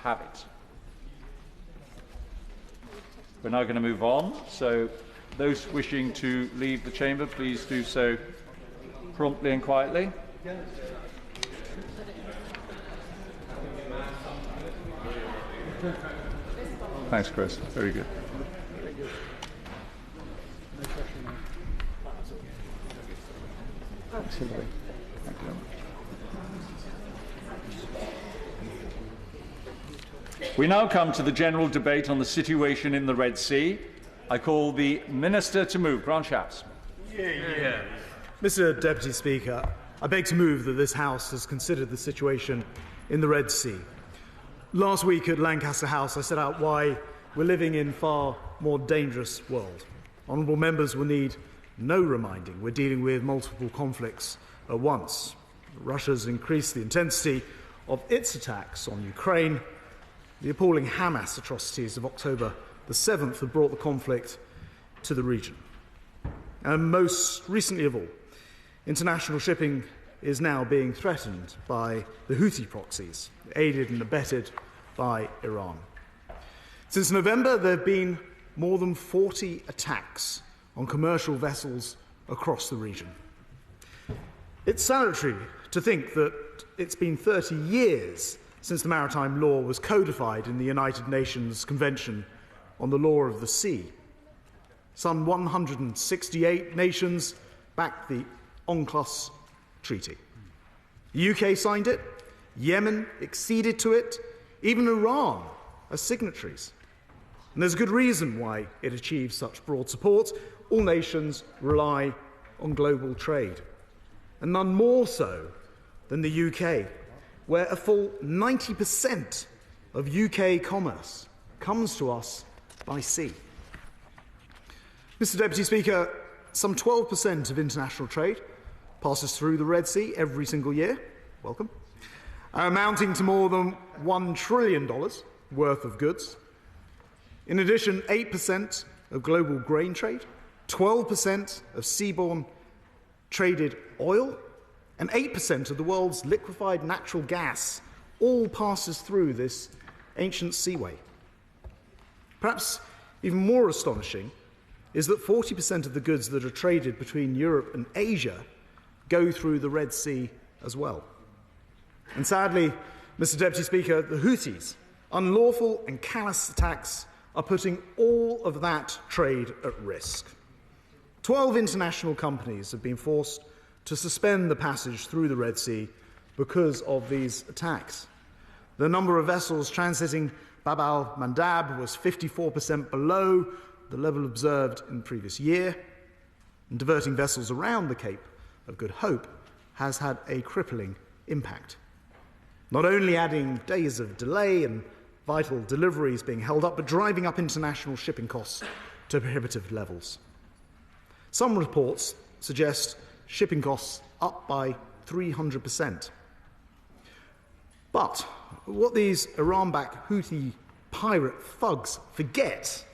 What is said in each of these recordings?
have it. We're now going to move on, so those wishing to leave the chamber, please do so promptly and quietly. Thanks, Chris. Very good. Thanks, Healey. Thank you very much. We now come to the general debate on the situation in the Red Sea. I call the Minister to move. Grant Shapps. Yeah. Mr. Deputy Speaker, I beg to move that this House has considered the situation in the Red Sea. Last week at Lancaster House, I set out why we're living in a far more dangerous world. Honourable members will need no reminding. We're dealing with multiple conflicts at once. Russia's increased the intensity of its attacks on Ukraine. The appalling Hamas atrocities of October the 7th have brought the conflict to the region. And most recently of all, international shipping is now being threatened by the Houthi proxies, aided and abetted by Iran. Since November, there have been more than 40 attacks on commercial vessels across the region. It's salutary to think that it's been 30 years since the maritime law was codified in the United Nations Convention on the Law of the Sea. Some 168 nations backed the UNCLOS Treaty. The UK signed it, Yemen acceded to it, even Iran as signatories. And there's a good reason why it achieved such broad support. All nations rely on global trade, and none more so than the UK, where a full 90% of UK commerce comes to us by sea. Mr. Deputy Speaker, some 12% of international trade passes through the Red Sea every single year, welcome, amounting to more than $1 trillion worth of goods. In addition, 8% of global grain trade, 12% of seaborne traded oil, and 8% of the world's liquefied natural gas all passes through this ancient seaway. Perhaps even more astonishing is that 40% of the goods that are traded between Europe and Asia go through the Red Sea as well. And sadly, Mr. Deputy Speaker, the Houthis' unlawful and callous attacks are putting all of that trade at risk. 12 international companies have been forced to suspend the passage through the Red Sea because of these attacks. The number of vessels transiting Bab al-Mandab was 54% below the level observed in the previous year, and diverting vessels around the Cape of Good Hope has had a crippling impact. Not only adding days of delay and vital deliveries being held up, but driving up international shipping costs to prohibitive levels. Some reports suggest shipping costs up by 300%. But what these Iran-backed Houthi pirate thugs forget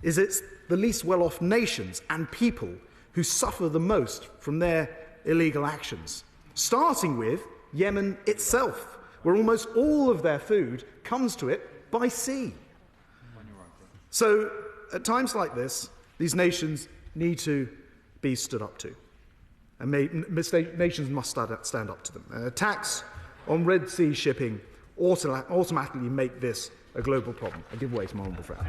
is it's the least well-off nations and people who suffer the most from their illegal actions, starting with Yemen itself, where almost all of their food comes to it by sea. So, at times like this, these nations need to be stood up to, and nations must stand up to them. Attacks on Red Sea shipping automatically make this a global problem. I give way to my honourable friend.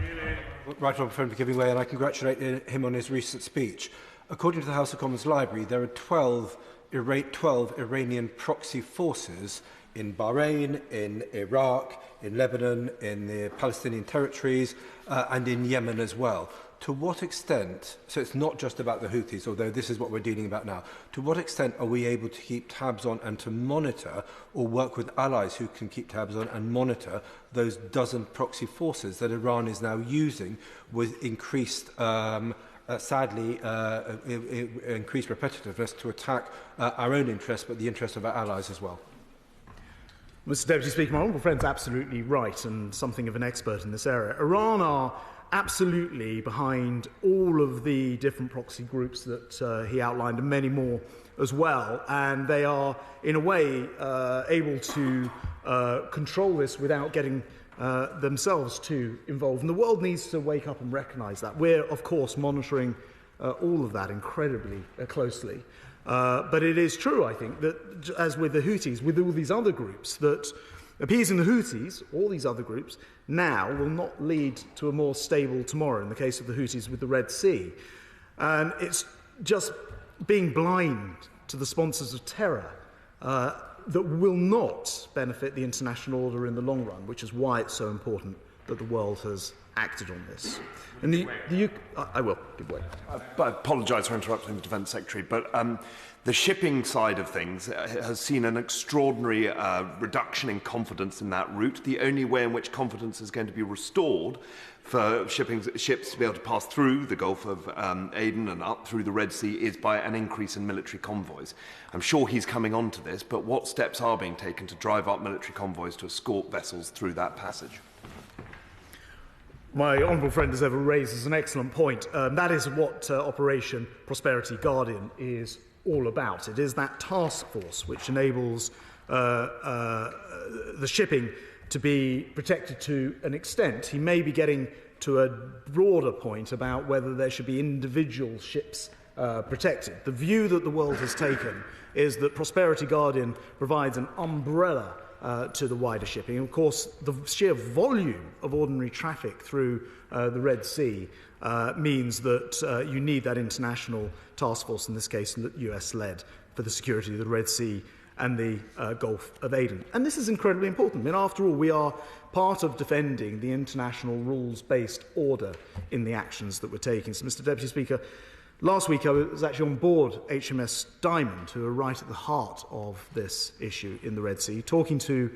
Right honourable friend for giving way, and I congratulate him on his recent speech. According to the House of Commons Library, there are 12 Iranian proxy forces in Bahrain, in Iraq, in Lebanon, in the Palestinian territories, and in Yemen as well. To what extent, so it's not just about the Houthis, although this is what we're dealing about now, to what extent are we able to keep tabs on and to monitor or work with allies who can keep tabs on and monitor those dozen proxy forces that Iran is now using with increased, sadly, increased repetitiveness to attack our own interests, but the interests of our allies as well? Mr. Deputy Speaker, my honourable friend's absolutely right and something of an expert in this area. Iran are absolutely behind all of the different proxy groups that he outlined, and many more as well, and they are, in a way, able to control this without getting themselves too involved. And the world needs to wake up and recognise that. We're, of course, monitoring all of that incredibly closely. But it is true, I think, that as with the Houthis, with all these other groups, that appeasing the Houthis, all these other groups, now will not lead to a more stable tomorrow, in the case of the Houthis with the Red Sea. And it's just being blind to the sponsors of terror that will not benefit the international order in the long run, which is why it's so important that the world has acted on this. And I will give way. I apologise for interrupting the Defence Secretary, but the shipping side of things has seen an extraordinary reduction in confidence in that route. The only way in which confidence is going to be restored for ships to be able to pass through the Gulf of Aden and up through the Red Sea is by an increase in military convoys. I'm sure he's coming on to this, but what steps are being taken to drive up military convoys to escort vessels through that passage? My honourable friend has ever raised as an excellent point. That is what Operation Prosperity Guardian is all about. It is that task force which enables the shipping to be protected to an extent. He may be getting to a broader point about whether there should be individual ships protected. The view that the world has taken is that Prosperity Guardian provides an umbrella to the wider shipping. And of course, the sheer volume of ordinary traffic through the Red Sea means that you need that international task force, in this case US-led, for the security of the Red Sea and the Gulf of Aden. And this is incredibly important. I mean, after all, we are part of defending the international rules-based order in the actions that we're taking. So, Mr. Deputy Speaker, last week I was actually on board HMS Diamond, who are right at the heart of this issue in the Red Sea, talking to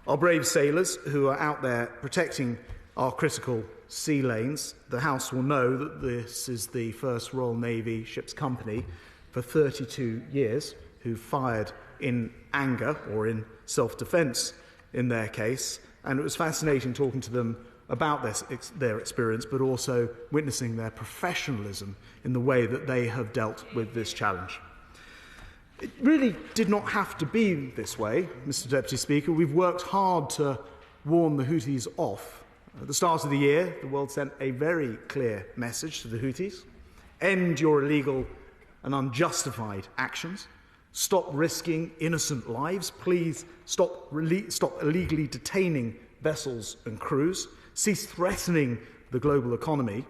our brave sailors who are out there protecting our critical sea lanes. The House will know that this is the first Royal Navy ship's company for 32 years who fired in anger or in self-defence in their case. And it was fascinating talking to them about their experience, but also witnessing their professionalism in the way that they have dealt with this challenge. It really did not have to be this way, Mr. Deputy Speaker. We've worked hard to warn the Houthis off. At the start of the year, the world sent a very clear message to the Houthis: end your illegal and unjustified actions. Stop risking innocent lives. Please stop illegally detaining vessels and crews. Cease threatening the global economy.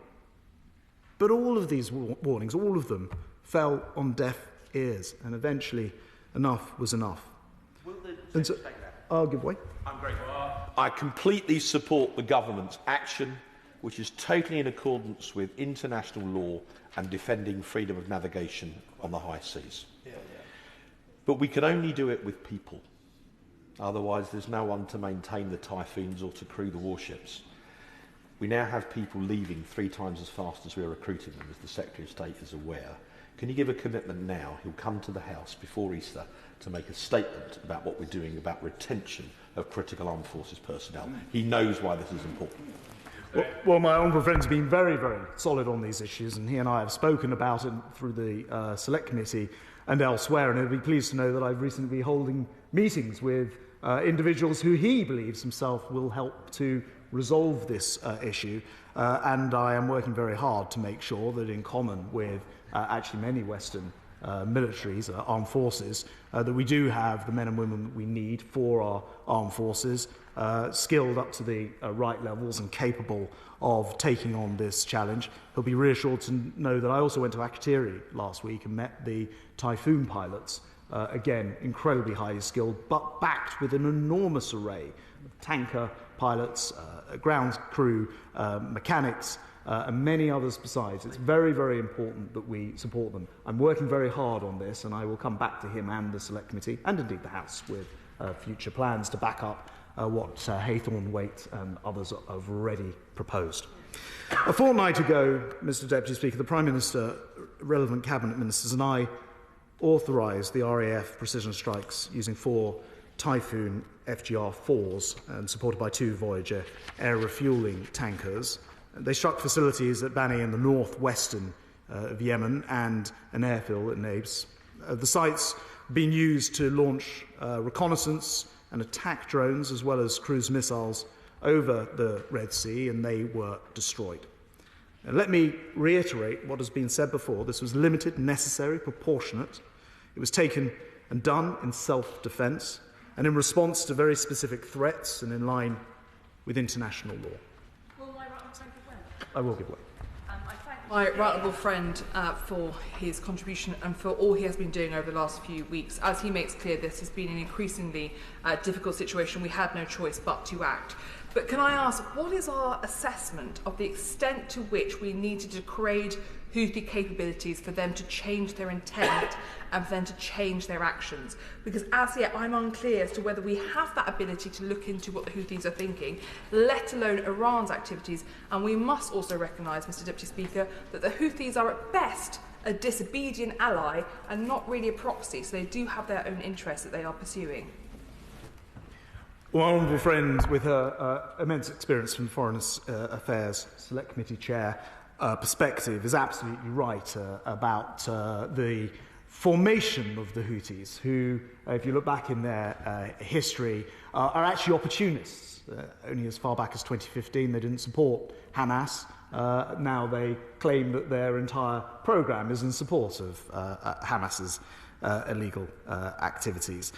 But all of these warnings, all of them, fell on deaf ears, and eventually enough was enough. And so, I'll give way. I'm grateful. I completely support the government's action, which is totally in accordance with international law and defending freedom of navigation on the high seas. But we can only do it with people. Otherwise, there's no one to maintain the typhoons or to crew the warships. We now have people leaving 3 times as fast as we're recruiting them, as the Secretary of State is aware. Can you give a commitment now? He'll come to the House before Easter to make a statement about what we're doing about retention of critical armed forces personnel. He knows why this is important. Well, my honourable friend's been very, very solid on these issues, and he and I have spoken about it through the Select Committee and elsewhere, and he'll be pleased to know that I've recently been holding meetings with individuals who he believes himself will help to resolve this issue, and I am working very hard to make sure that, in common with actually many Western militaries, armed forces, that we do have the men and women that we need for our armed forces, skilled up to the right levels and capable of taking on this challenge. He'll be reassured to know that I also went to Akrotiri last week and met the Typhoon pilots, again, incredibly highly skilled, but backed with an enormous array of tanker pilots, ground crew, mechanics, and many others besides. It's very, very important that we support them. I'm working very hard on this, and I will come back to him and the Select Committee, and indeed the House, with future plans to back up what Haythorne, Waite and others have already proposed. A fortnight ago, Mr. Deputy Speaker, the Prime Minister, relevant Cabinet Ministers and I authorised the RAF precision strikes using 4 Typhoon FGR-4s and supported by 2 Voyager air refuelling tankers They struck facilities at Bani in the northwestern of Yemen and an airfield at Nabs. The sites being used to launch reconnaissance and attack drones as well as cruise missiles over the Red Sea, and they were destroyed. And let me reiterate what has been said before. This was limited, necessary, proportionate. It was taken and done in self-defence and in response to very specific threats and in line with international law. Will my right honourable friend give way? I will give way. I thank my right honourable friend for his contribution and for all he has been doing over the last few weeks. As he makes clear, this has been an increasingly difficult situation. We had no choice but to act. But can I ask, what is our assessment of the extent to which we need to degrade Houthi capabilities for them to change their intent and for them to change their actions? Because as yet, I'm unclear as to whether we have that ability to look into what the Houthis are thinking, let alone Iran's activities. And we must also recognise, Mr Deputy Speaker, that the Houthis are at best a disobedient ally and not really a proxy, so they do have their own interests that they are pursuing. Well, my honourable friend, with her immense experience from Foreign Affairs Select Committee Chair perspective, is absolutely right about the formation of the Houthis, who, if you look back in their history, are actually opportunists. Only as far back as 2015, they didn't support Hamas. Now they claim that their entire programme is in support of Hamas's illegal activities.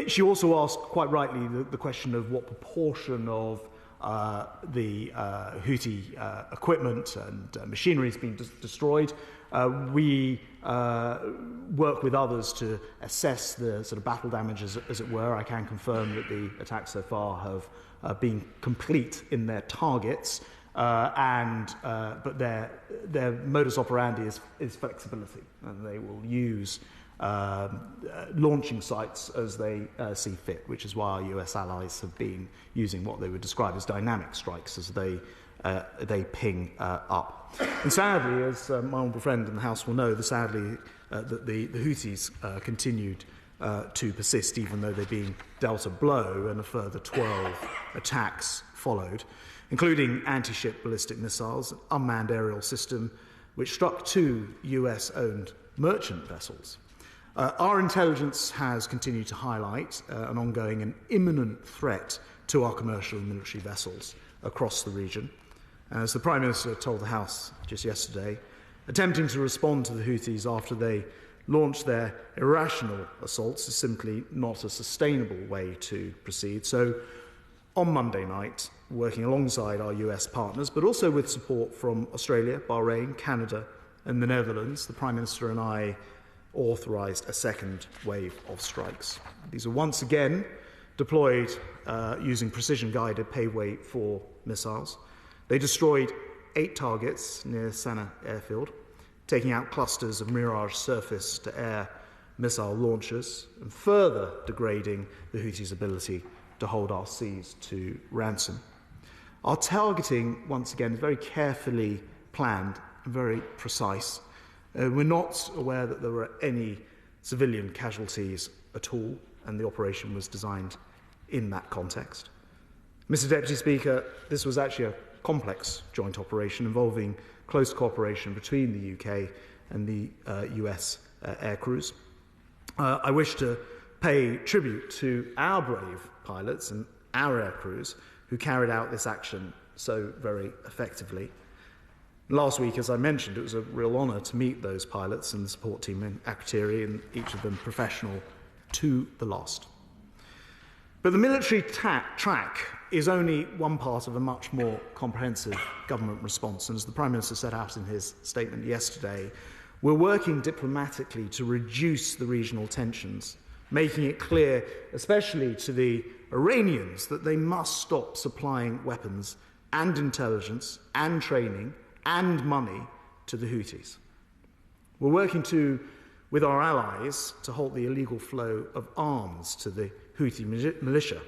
She also asked, quite rightly, the question of what proportion of the Houthi equipment and machinery has been destroyed. We work with others to assess the sort of battle damage, as it were. I can confirm that the attacks so far have been complete in their targets, but their modus operandi is flexibility, and they will use launching sites as they see fit, which is why our US allies have been using what they would describe as dynamic strikes as they ping up. And sadly, as my honourable friend in the House will know, that the Houthis continued to persist, even though they're being dealt a blow, and a further 12 attacks followed, including anti-ship ballistic missiles, an unmanned aerial system, which struck 2 US-owned merchant vessels. Our intelligence has continued to highlight an ongoing and imminent threat to our commercial and military vessels across the region. As the Prime Minister told the House just yesterday, attempting to respond to the Houthis after they launched their irrational assaults is simply not a sustainable way to proceed. So, on Monday night, working alongside our US partners, but also with support from Australia, Bahrain, Canada, and the Netherlands, the Prime Minister and I authorised a second wave of strikes. These are once again deployed using precision-guided pave-way 4 missiles. They destroyed 8 targets near Sana airfield, taking out clusters of Mirage surface-to-air missile launchers and further degrading the Houthis' ability to hold our seas to ransom. Our targeting, once again, is very carefully planned and very precise. We're not aware that there were any civilian casualties at all, and the operation was designed in that context. Mr. Deputy Speaker, this was actually a complex joint operation involving close cooperation between the UK and the US air crews. I wish to pay tribute to our brave pilots and our air crews who carried out this action so very effectively. Last week, as I mentioned, it was a real honour to meet those pilots and the support team in Akrotiri, and each of them professional to the last. But the military track is only one part of a much more comprehensive government response, and as the Prime Minister set out in his statement yesterday, we're working diplomatically to reduce the regional tensions, making it clear, especially to the Iranians, that they must stop supplying weapons and intelligence and training and money to the Houthis. We're working with our allies to halt the illegal flow of arms to the Houthi militia.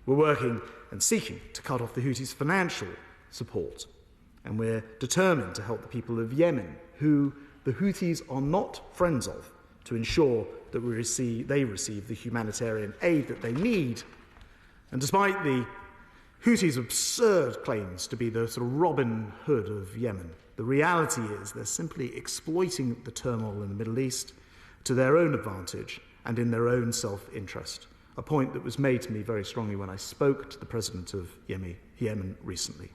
We're working and seeking to cut off the Houthis' financial support. And we're determined to help the people of Yemen, who the Houthis are not friends of, to ensure that they receive the humanitarian aid that they need. And despite the Houthis' absurd claims to be the sort of Robin Hood of Yemen. The reality is they're simply exploiting the turmoil in the Middle East to their own advantage and in their own self-interest, a point that was made to me very strongly when I spoke to the president of Yemen recently.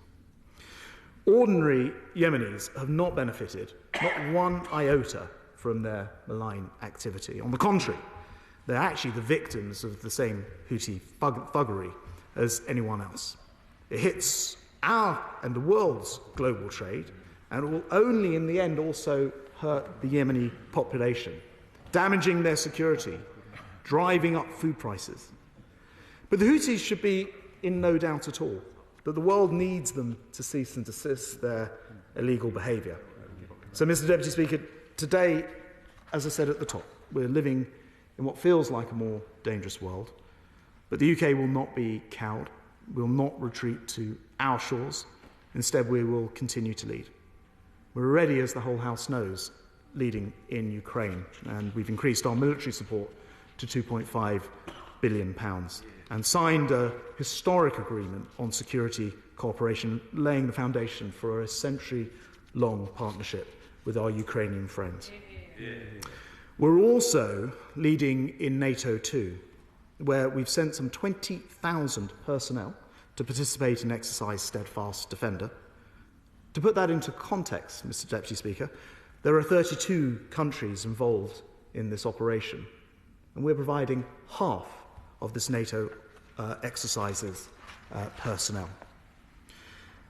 Ordinary Yemenis have not benefited, not one iota, from their malign activity. On the contrary, they're actually the victims of the same Houthi thuggery as anyone else. It hits our and the world's global trade, and it will only in the end also hurt the Yemeni population, damaging their security, driving up food prices. But the Houthis should be in no doubt at all that the world needs them to cease and desist their illegal behaviour. So, Mr. Deputy Speaker, today, as I said at the top, we're living in what feels like a more dangerous world, but the UK will not be cowed, will not retreat to our shores. Instead, we will continue to lead. We're already, as the whole House knows, leading in Ukraine, and we've increased our military support to £2.5 billion and signed a historic agreement on security cooperation, laying the foundation for a century-long partnership with our Ukrainian friends. We're also leading in NATO too, where we've sent some 20,000 personnel to participate in Exercise Steadfast Defender. To put that into context, Mr. Deputy Speaker, there are 32 countries involved in this operation, and we're providing half of this NATO exercises personnel.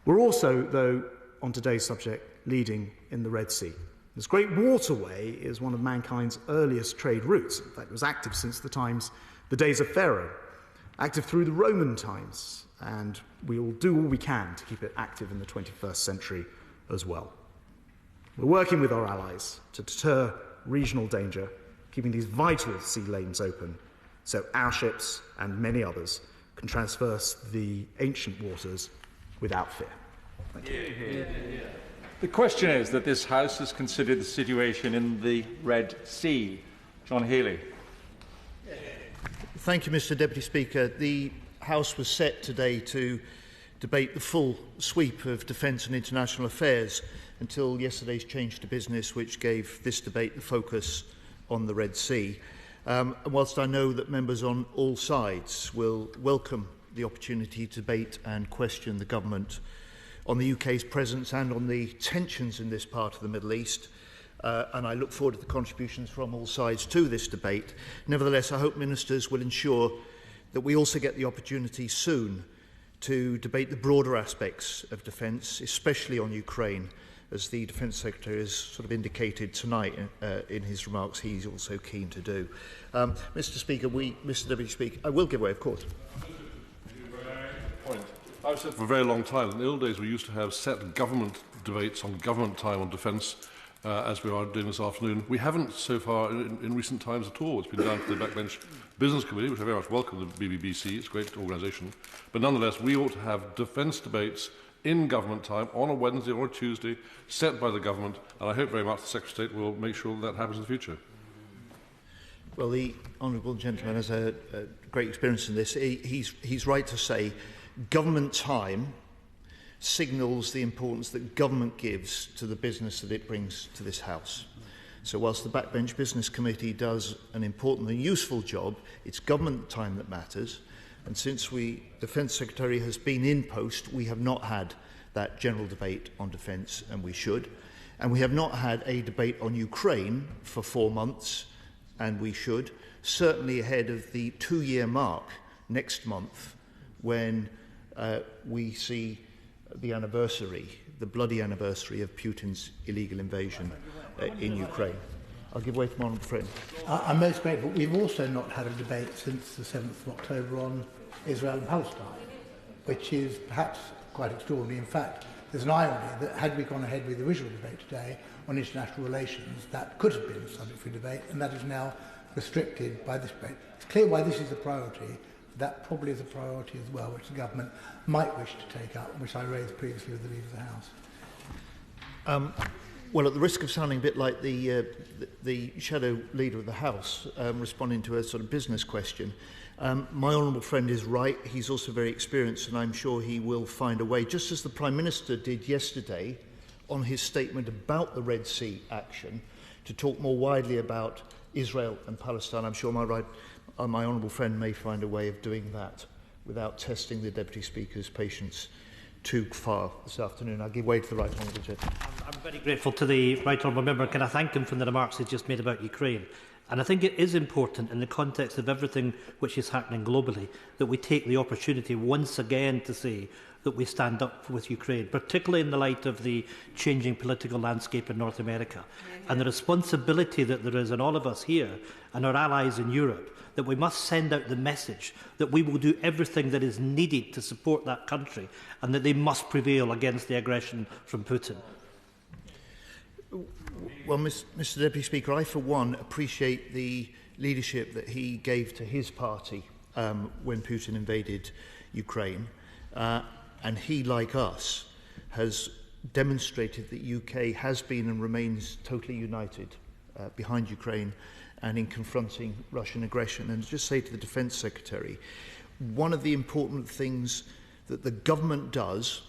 We're also, though, on today's subject, leading in the Red Sea. This great waterway is one of mankind's earliest trade routes. In fact, it was active since the days of Pharaoh, active through the Roman times, and we will do all we can to keep it active in the 21st century as well. We're working with our allies to deter regional danger, keeping these vital sea lanes open so our ships and many others can traverse the ancient waters without fear. Thank you. The question is that this House has considered the situation in the Red Sea. John Healey. Thank you, Mr. Deputy Speaker. The House was set today to debate the full sweep of defence and international affairs until yesterday's change to business, which gave this debate the focus on the Red Sea. And whilst I know that members on all sides will welcome the opportunity to debate and question the government on the UK's presence and on the tensions in this part of the Middle East, and I look forward to the contributions from all sides to this debate. Nevertheless, I hope ministers will ensure that we also get the opportunity soon to debate the broader aspects of defence, especially on Ukraine, as the Defence Secretary has sort of indicated tonight in his remarks he's also keen to do. Mr. Speaker, Mr. Deputy Speaker, I will give way, of course. I've said for a very long time, in the old days we used to have set government debates on government time on defence, as we are doing this afternoon. We haven't so far in recent times at all. It's been down to the Backbench Business Committee, which I very much welcome, the BBBC. It's a great organisation. But nonetheless, we ought to have defence debates in government time on a Wednesday or a Tuesday, set by the government, and I hope very much the Secretary of State will make sure that happens in the future. Well, the honourable gentleman has a great experience in this. He's right to say government time signals the importance that government gives to the business that it brings to this House. So whilst the Backbench Business Committee does an important and useful job, it's government time that matters. And since the Defence Secretary has been in post, we have not had that general debate on defence, and we should. And we have not had a debate on Ukraine for 4 months, and we should. Certainly ahead of the 2-year mark next month, when we see the anniversary, the bloody anniversary of Putin's illegal invasion in Ukraine. I'll give way to my honourable friend. I'm most grateful. We've also not had a debate since the 7th of October on Israel and Palestine, which is perhaps quite extraordinary. In fact, there's an irony that had we gone ahead with the original debate today on international relations, that could have been subject for debate, and that is now restricted by this debate. It's clear why this is a priority. That probably is a priority as well, which the government might wish to take up, which I raised previously with the Leader of the House. Well, at the risk of sounding a bit like the shadow leader of the House, responding to a sort of business question, My honourable friend is right. He's also very experienced, and I'm sure he will find a way, just as the Prime Minister did yesterday on his statement about the Red Sea action, to talk more widely about Israel and Palestine. I'm sure my honourable friend may find a way of doing that without testing the Deputy Speaker's patience too far this afternoon. I'll give way to the Right Honourable Gentleman. I'm very grateful to the Right Honourable Member. Can I thank him for the remarks he just made about Ukraine? And I think it is important, in the context of everything which is happening globally, that we take the opportunity once again to say that we stand up with Ukraine, particularly in the light of the changing political landscape in North America, and the responsibility that there is on all of us here and our allies in Europe, that we must send out the message that we will do everything that is needed to support that country, and that they must prevail against the aggression from Putin. Well, Mr Deputy Speaker, I for one appreciate the leadership that he gave to his party when Putin invaded Ukraine. And he, like us, has demonstrated that the UK has been and remains totally united behind Ukraine and in confronting Russian aggression. And just say to the Defence Secretary, one of the important things that the government does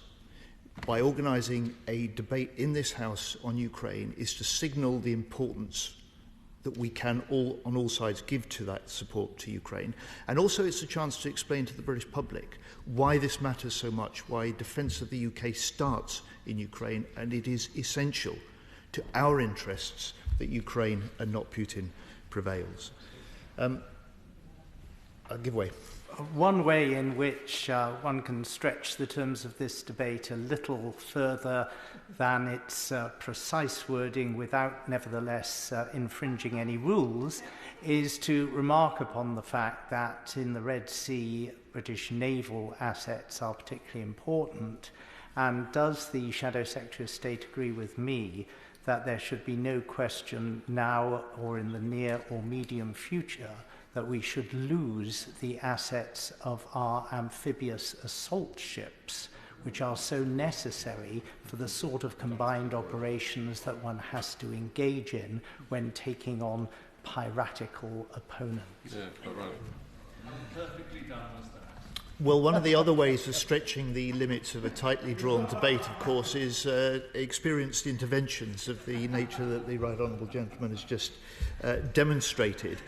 by organising a debate in this House on Ukraine is to signal the importance that we can all, on all sides, give to that support to Ukraine. And also it's a chance to explain to the British public why this matters so much, why defence of the UK starts in Ukraine, and it is essential to our interests that Ukraine and not Putin prevails. I'll give way. One way in which one can stretch the terms of this debate a little further than its precise wording without nevertheless infringing any rules is to remark upon the fact that in the Red Sea, British naval assets are particularly important. And does the Shadow Secretary of State agree with me that there should be no question now or in the near or medium future that we should lose the assets of our amphibious assault ships, which are so necessary for the sort of combined operations that one has to engage in when taking on piratical opponents? Yeah, quite right. Perfectly done was that. Well, one of the other ways of stretching the limits of a tightly drawn debate, of course, is experienced interventions of the nature that the Right Honourable Gentleman has just demonstrated.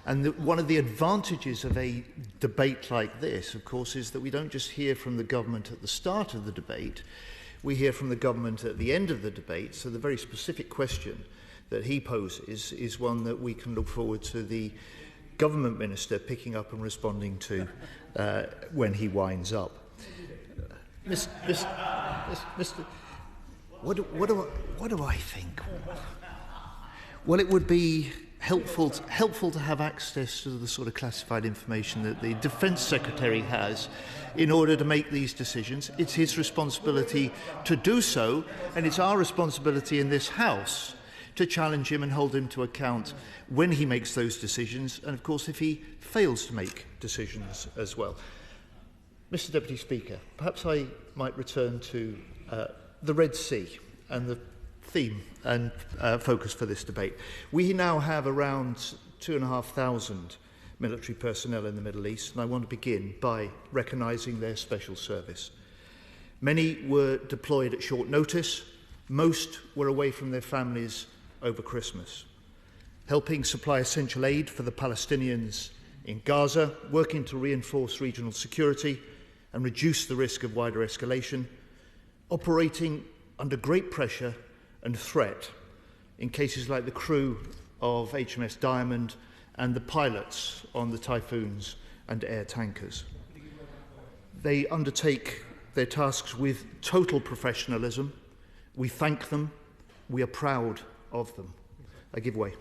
And one of the advantages of a debate like this, of course, is that we don't just hear from the government at the start of the debate, we hear from the government at the end of the debate. So the very specific question that he poses is one that we can look forward to the government minister picking up and responding to when he winds up. Mr. What do I think? Well, it would be helpful to have access to the sort of classified information that the Defence Secretary has in order to make these decisions. It's his responsibility to do so, and it's our responsibility in this House to challenge him and hold him to account when he makes those decisions, and of course if he fails to make decisions as well. Mr Deputy Speaker, perhaps I might return to the Red Sea and the theme and focus for this debate. We now have around 2,500 military personnel in the Middle East, and I want to begin by recognising their special service. Many were deployed at short notice. Most were away from their families over Christmas, helping supply essential aid for the Palestinians in Gaza, working to reinforce regional security and reduce the risk of wider escalation, operating under great pressure and threat in cases like the crew of HMS Diamond and the pilots on the Typhoons and air tankers. They undertake their tasks with total professionalism. We thank them. We are proud of them. I give way.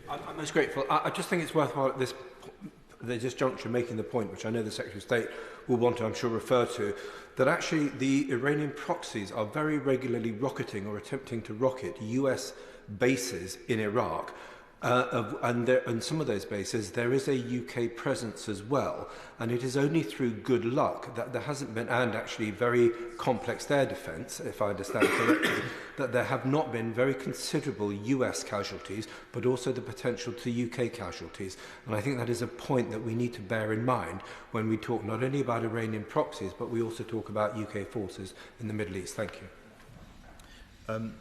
I'm most grateful. I just think it's worthwhile at this juncture making the point, which I know the Secretary of State will want to, I'm sure, refer to, that actually the Iranian proxies are very regularly rocketing or attempting to rocket US bases in Iraq, And some of those bases, there is a UK presence as well. And it is only through good luck that there hasn't been, and actually very complex air defence, if I understand correctly, that there have not been very considerable US casualties, but also the potential to UK casualties. And I think that is a point that we need to bear in mind when we talk not only about Iranian proxies, but we also talk about UK forces in the Middle East. Thank you.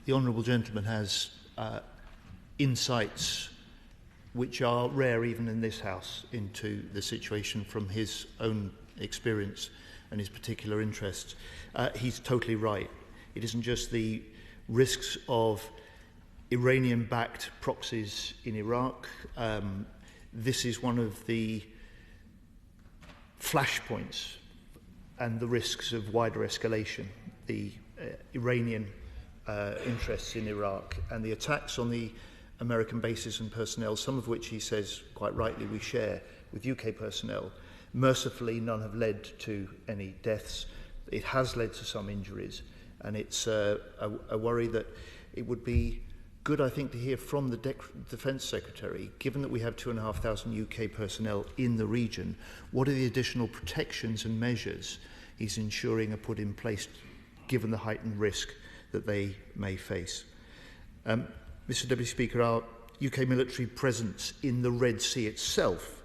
The honourable gentleman has insights which are rare even in this House into the situation from his own experience and his particular interests. He's totally right. It isn't just the risks of Iranian-backed proxies in Iraq. This is one of the flashpoints and the risks of wider escalation. The Iranian interests in Iraq and the attacks on the American bases and personnel, some of which he says quite rightly we share with UK personnel. Mercifully, none have led to any deaths. It has led to some injuries, and it's a worry that it would be good, I think, to hear from the Defence Secretary, given that we have 2,500 UK personnel in the region, what are the additional protections and measures he's ensuring are put in place given the heightened risk that they may face. Mr Deputy Speaker, our UK military presence in the Red Sea itself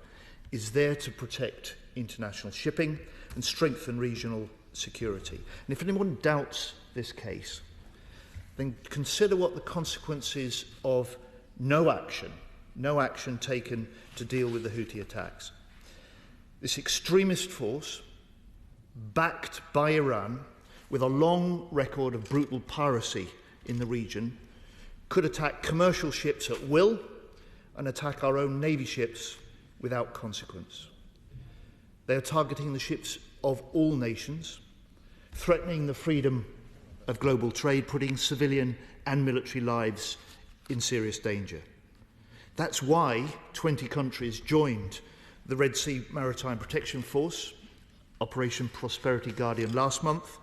is there to protect international shipping and strengthen regional security. And if anyone doubts this case, then consider what the consequences of no action taken to deal with the Houthi attacks. This extremist force, backed by Iran, with a long record of brutal piracy in the region, could attack commercial ships at will and attack our own navy ships without consequence. They are targeting the ships of all nations, threatening the freedom of global trade, putting civilian and military lives in serious danger. That's why 20 countries joined the Red Sea Maritime Protection Force, Operation Prosperity Guardian, last month,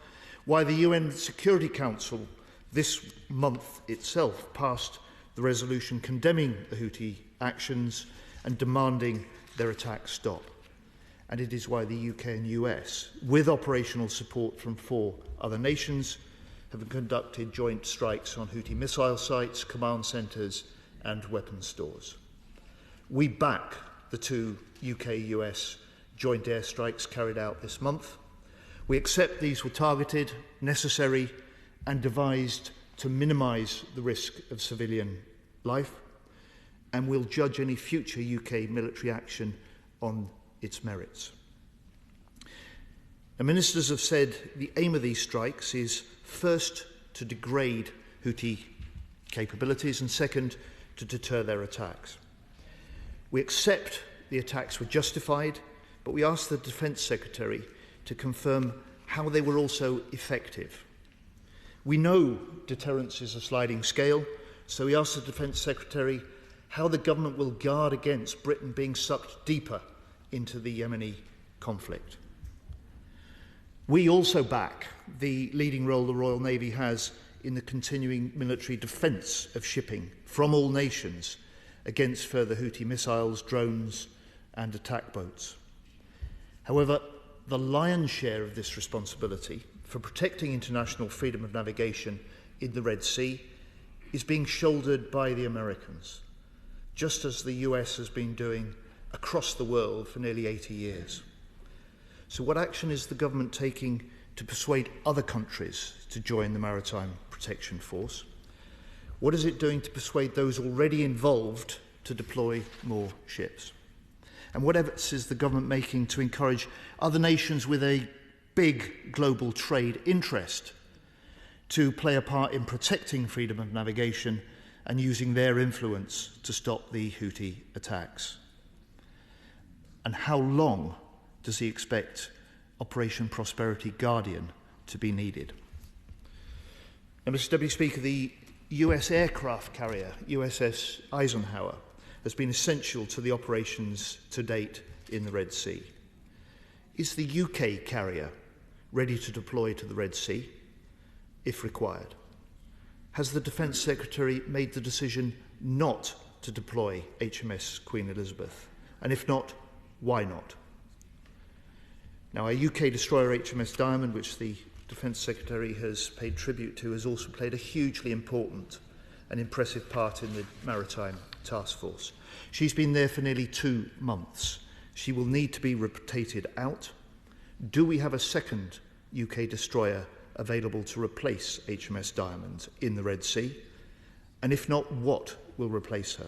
why the UN Security Council this month itself passed the resolution condemning the Houthi actions and demanding their attacks stop. And it is why the UK and US, with operational support from 4 other nations, have conducted joint strikes on Houthi missile sites, command centres and weapons stores. We back the 2 UK-US joint airstrikes carried out this month. We accept these were targeted, necessary and devised to minimise the risk of civilian life, and we'll judge any future UK military action on its merits. The ministers have said the aim of these strikes is first to degrade Houthi capabilities and second to deter their attacks. We accept the attacks were justified, but we ask the Defence Secretary to confirm how they were also effective. We know deterrence is a sliding scale, so we ask the Defence Secretary how the government will guard against Britain being sucked deeper into the Yemeni conflict. We also back the leading role the Royal Navy has in the continuing military defence of shipping from all nations against further Houthi missiles, drones and attack boats. However, the lion's share of this responsibility for protecting international freedom of navigation in the Red Sea is being shouldered by the Americans, just as the US has been doing across the world for nearly 80 years. So what action is the government taking to persuade other countries to join the Maritime Protection Force? What is it doing to persuade those already involved to deploy more ships? And what efforts is the government making to encourage other nations with a big global trade interest to play a part in protecting freedom of navigation and using their influence to stop the Houthi attacks? And how long does he expect Operation Prosperity Guardian to be needed? Now, Mr. Deputy Speaker, the US aircraft carrier, USS Eisenhower, has been essential to the operations to date in the Red Sea. Is the UK carrier ready to deploy to the Red Sea, if required? has the Defence Secretary made the decision not to deploy HMS Queen Elizabeth? And if not, why not? Now, our UK destroyer HMS Diamond, which the Defence Secretary has paid tribute to, has also played a hugely important and impressive part in the Maritime Task Force. She's been there for nearly 2 months. She will need to be rotated out. Do we have a second UK destroyer available to replace HMS Diamond in the Red Sea? And if not, what will replace her?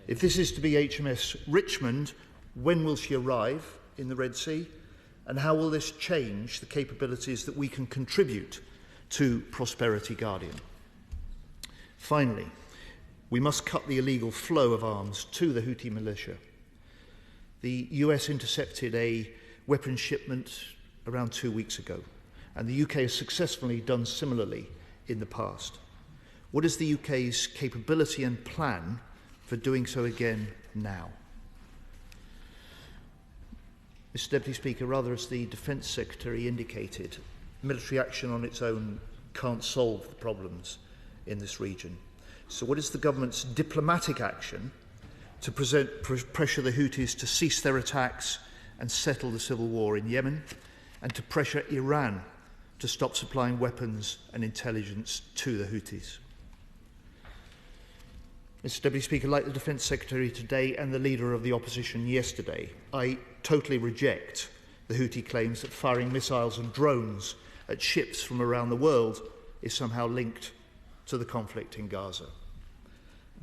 If this is to be HMS Richmond, when will she arrive in the Red Sea? And how will this change the capabilities that we can contribute to Prosperity Guardian? Finally, we must cut the illegal flow of arms to the Houthi militia. The US intercepted a weapons shipment around 2 weeks ago, and the UK has successfully done similarly in the past. What is the UK's capability and plan for doing so again now? Mr. Deputy Speaker, rather as the Defence Secretary indicated, military action on its own can't solve the problems in this region. So what is the government's diplomatic action to pressure the Houthis to cease their attacks and settle the civil war in Yemen, and to pressure Iran to stop supplying weapons and intelligence to the Houthis? Mr. Deputy Speaker, like the Defence Secretary today and the leader of the opposition yesterday, I totally reject the Houthi claims that firing missiles and drones at ships from around the world is somehow linked to the conflict in Gaza.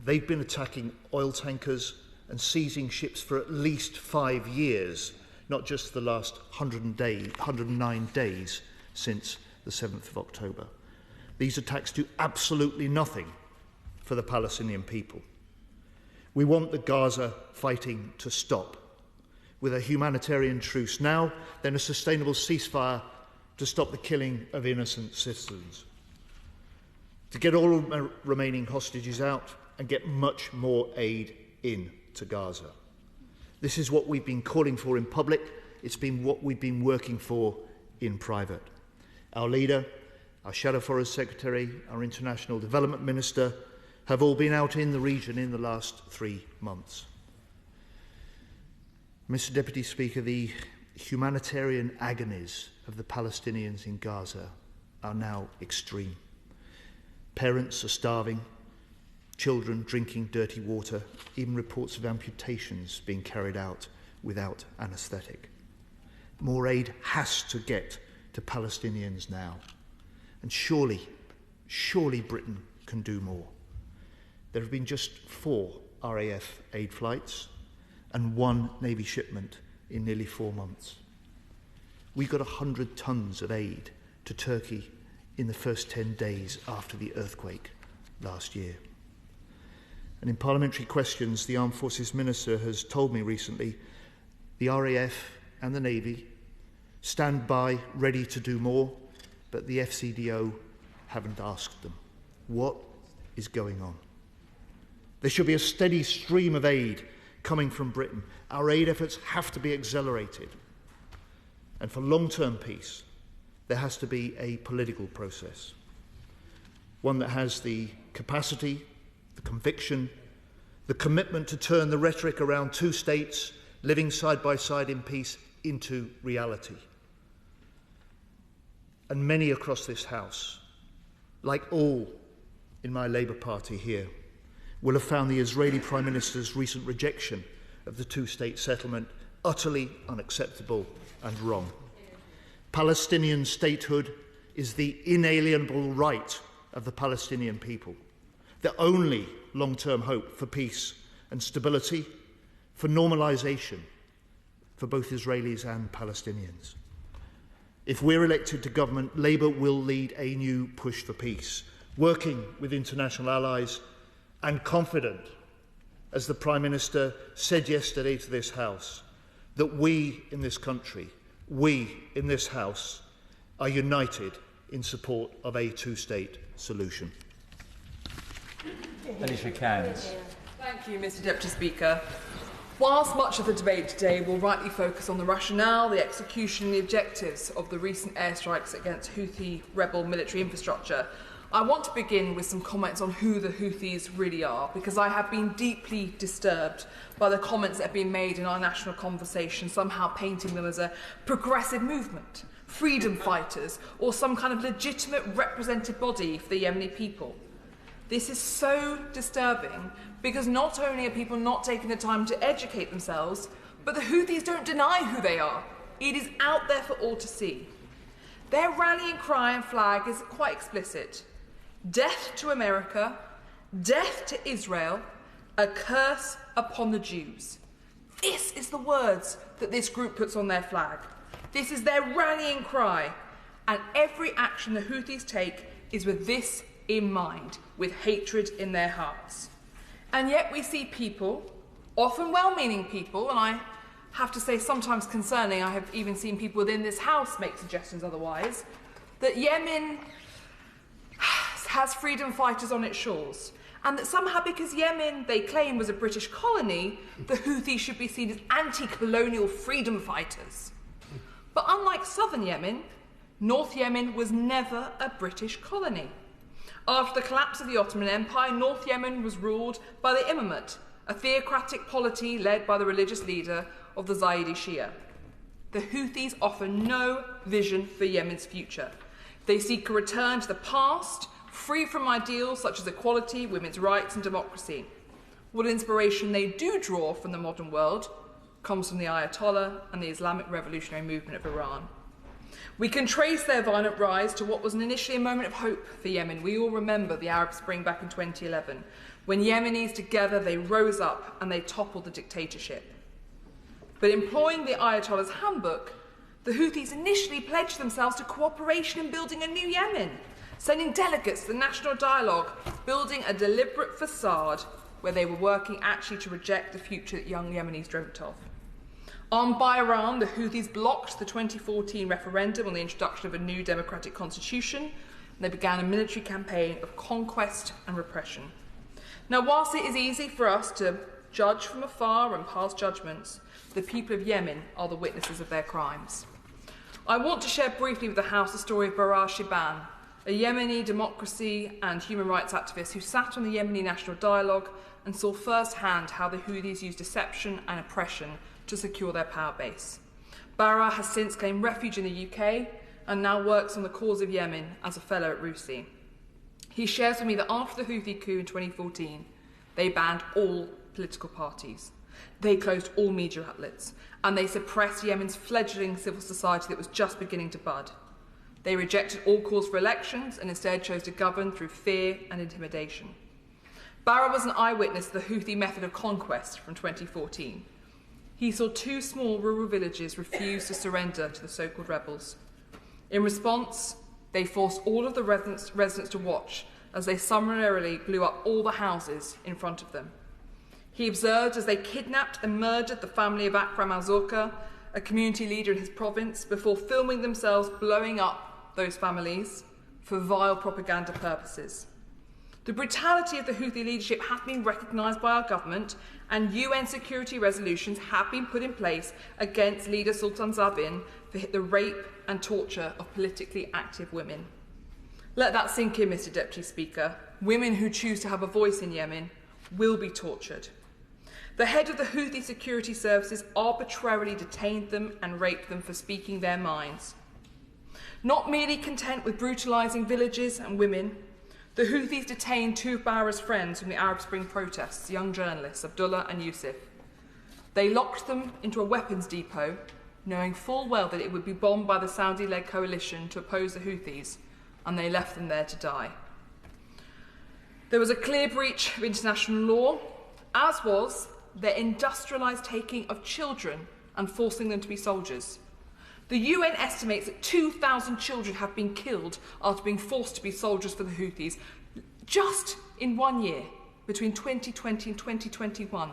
They've been attacking oil tankers and seizing ships for at least 5 years, not just the last 109 days since the 7th of October. These attacks do absolutely nothing for the Palestinian people. We want the Gaza fighting to stop, with a humanitarian truce now, then a sustainable ceasefire to stop the killing of innocent citizens, to get all remaining hostages out and get much more aid in to Gaza. This is what we've been calling for in public. It's been what we've been working for in private. Our leader, our Shadow Forest Secretary, our International Development Minister have all been out in the region in the last 3 months. Mr. Deputy Speaker, the humanitarian agonies of the Palestinians in Gaza are now extreme. Parents are starving, children drinking dirty water, even reports of amputations being carried out without anaesthetic. More aid has to get to Palestinians now. And surely Britain can do more. There have been just 4 RAF aid flights and 1 Navy shipment in nearly 4 months. We got 100 tons of aid to Turkey in the first 10 days after the earthquake last year. And in parliamentary questions, the Armed Forces Minister has told me recently the RAF and the Navy stand by, ready to do more, but the FCDO haven't asked them. What is going on? There should be a steady stream of aid coming from Britain. Our aid efforts have to be accelerated. And for long-term peace, there has to be a political process, one that has the capacity, the conviction, the commitment to turn the rhetoric around 2 states living side by side in peace into reality. And many across this House, like all in my Labour Party here, will have found the Israeli Prime Minister's recent rejection of the 2-state settlement utterly unacceptable and wrong. Palestinian statehood is the inalienable right of the Palestinian people, the only long-term hope for peace and stability, for normalisation for both Israelis and Palestinians. If we're elected to government, Labour will lead a new push for peace, working with international allies and confident, as the Prime Minister said yesterday to this House, that we in this country, we in this House, are united in support of a 2-state solution. Alicia Kearns. Thank you, Mr. Deputy Speaker. Whilst much of the debate today will rightly focus on the rationale, the execution and the objectives of the recent airstrikes against Houthi rebel military infrastructure, I want to begin with some comments on who the Houthis really are, because I have been deeply disturbed by the comments that have been made in our national conversation, somehow painting them as a progressive movement, freedom fighters, or some kind of legitimate representative body for the Yemeni people. This is so disturbing because not only are people not taking the time to educate themselves, but the Houthis don't deny who they are. It is out there for all to see. Their rallying cry and flag is quite explicit. Death to America, death to Israel, a curse upon the Jews. This is the words that this group puts on their flag. This is their rallying cry. And every action the Houthis take is with this in mind, with hatred in their hearts. And yet we see people, often well-meaning people, and I have to say sometimes concerning, I have even seen people within this house make suggestions otherwise, that Yemen has freedom fighters on its shores, and that somehow because Yemen, they claim, was a British colony, the Houthis should be seen as anti-colonial freedom fighters. But unlike southern Yemen, North Yemen was never a British colony. After the collapse of the Ottoman Empire, North Yemen was ruled by the Elmet, a theocratic polity led by the religious leader of the Zaydi Shia. The Houthis offer no vision for Yemen's future. They seek a return to the past, free from ideals such as equality, women's rights and democracy. What inspiration they do draw from the modern world comes from the Ayatollah and the Islamic revolutionary movement of Iran. We can trace their violent rise to what was initially a moment of hope for Yemen. We all remember the Arab Spring back in 2011, when Yemenis together they rose up and they toppled the dictatorship. But employing the Ayatollah's handbook, the Houthis initially pledged themselves to cooperation in building a new Yemen, sending delegates to the national dialogue, building a deliberate facade where they were working actually to reject the future that young Yemenis dreamt of. Armed by Iran, the Houthis blocked the 2014 referendum on the introduction of a new democratic constitution, and they began a military campaign of conquest and repression. Now, whilst it is easy for us to judge from afar and pass judgments, the people of Yemen are the witnesses of their crimes. I want to share briefly with the House the story of Barar Shiban, a Yemeni democracy and human rights activist who sat on the Yemeni National Dialogue and saw firsthand how the Houthis used deception and oppression to secure their power base. Barar has since claimed refuge in the UK and now works on the cause of Yemen as a fellow at RUSI. He shares with me that after the Houthi coup in 2014, they banned all political parties. They closed all media outlets, and they suppressed Yemen's fledgling civil society that was just beginning to bud. They rejected all calls for elections and instead chose to govern through fear and intimidation. Barar was an eyewitness to the Houthi method of conquest from 2014. He saw 2 small rural villages refuse to surrender to the so-called rebels. In response, they forced all of the residents to watch as they summarily blew up all the houses in front of them. He observed as they kidnapped and murdered the family of Akram al-Zorka, a community leader in his province, before filming themselves blowing up those families for vile propaganda purposes. The brutality of the Houthi leadership has been recognised by our government, and UN security resolutions have been put in place against leader Sultan Zabin for the rape and torture of politically active women. Let that sink in, Mr. Deputy Speaker. Women who choose to have a voice in Yemen will be tortured. The head of the Houthi security services arbitrarily detained them and raped them for speaking their minds. Not merely content with brutalising villages and women, the Houthis detained 2 of Barar's friends from the Arab Spring protests, young journalists Abdullah and Yusuf. They locked them into a weapons depot, knowing full well that it would be bombed by the Saudi-led coalition to oppose the Houthis, and they left them there to die. There was a clear breach of international law, as was their industrialised taking of children and forcing them to be soldiers. The UN estimates that 2,000 children have been killed after being forced to be soldiers for the Houthis just in 1 year, between 2020 and 2021.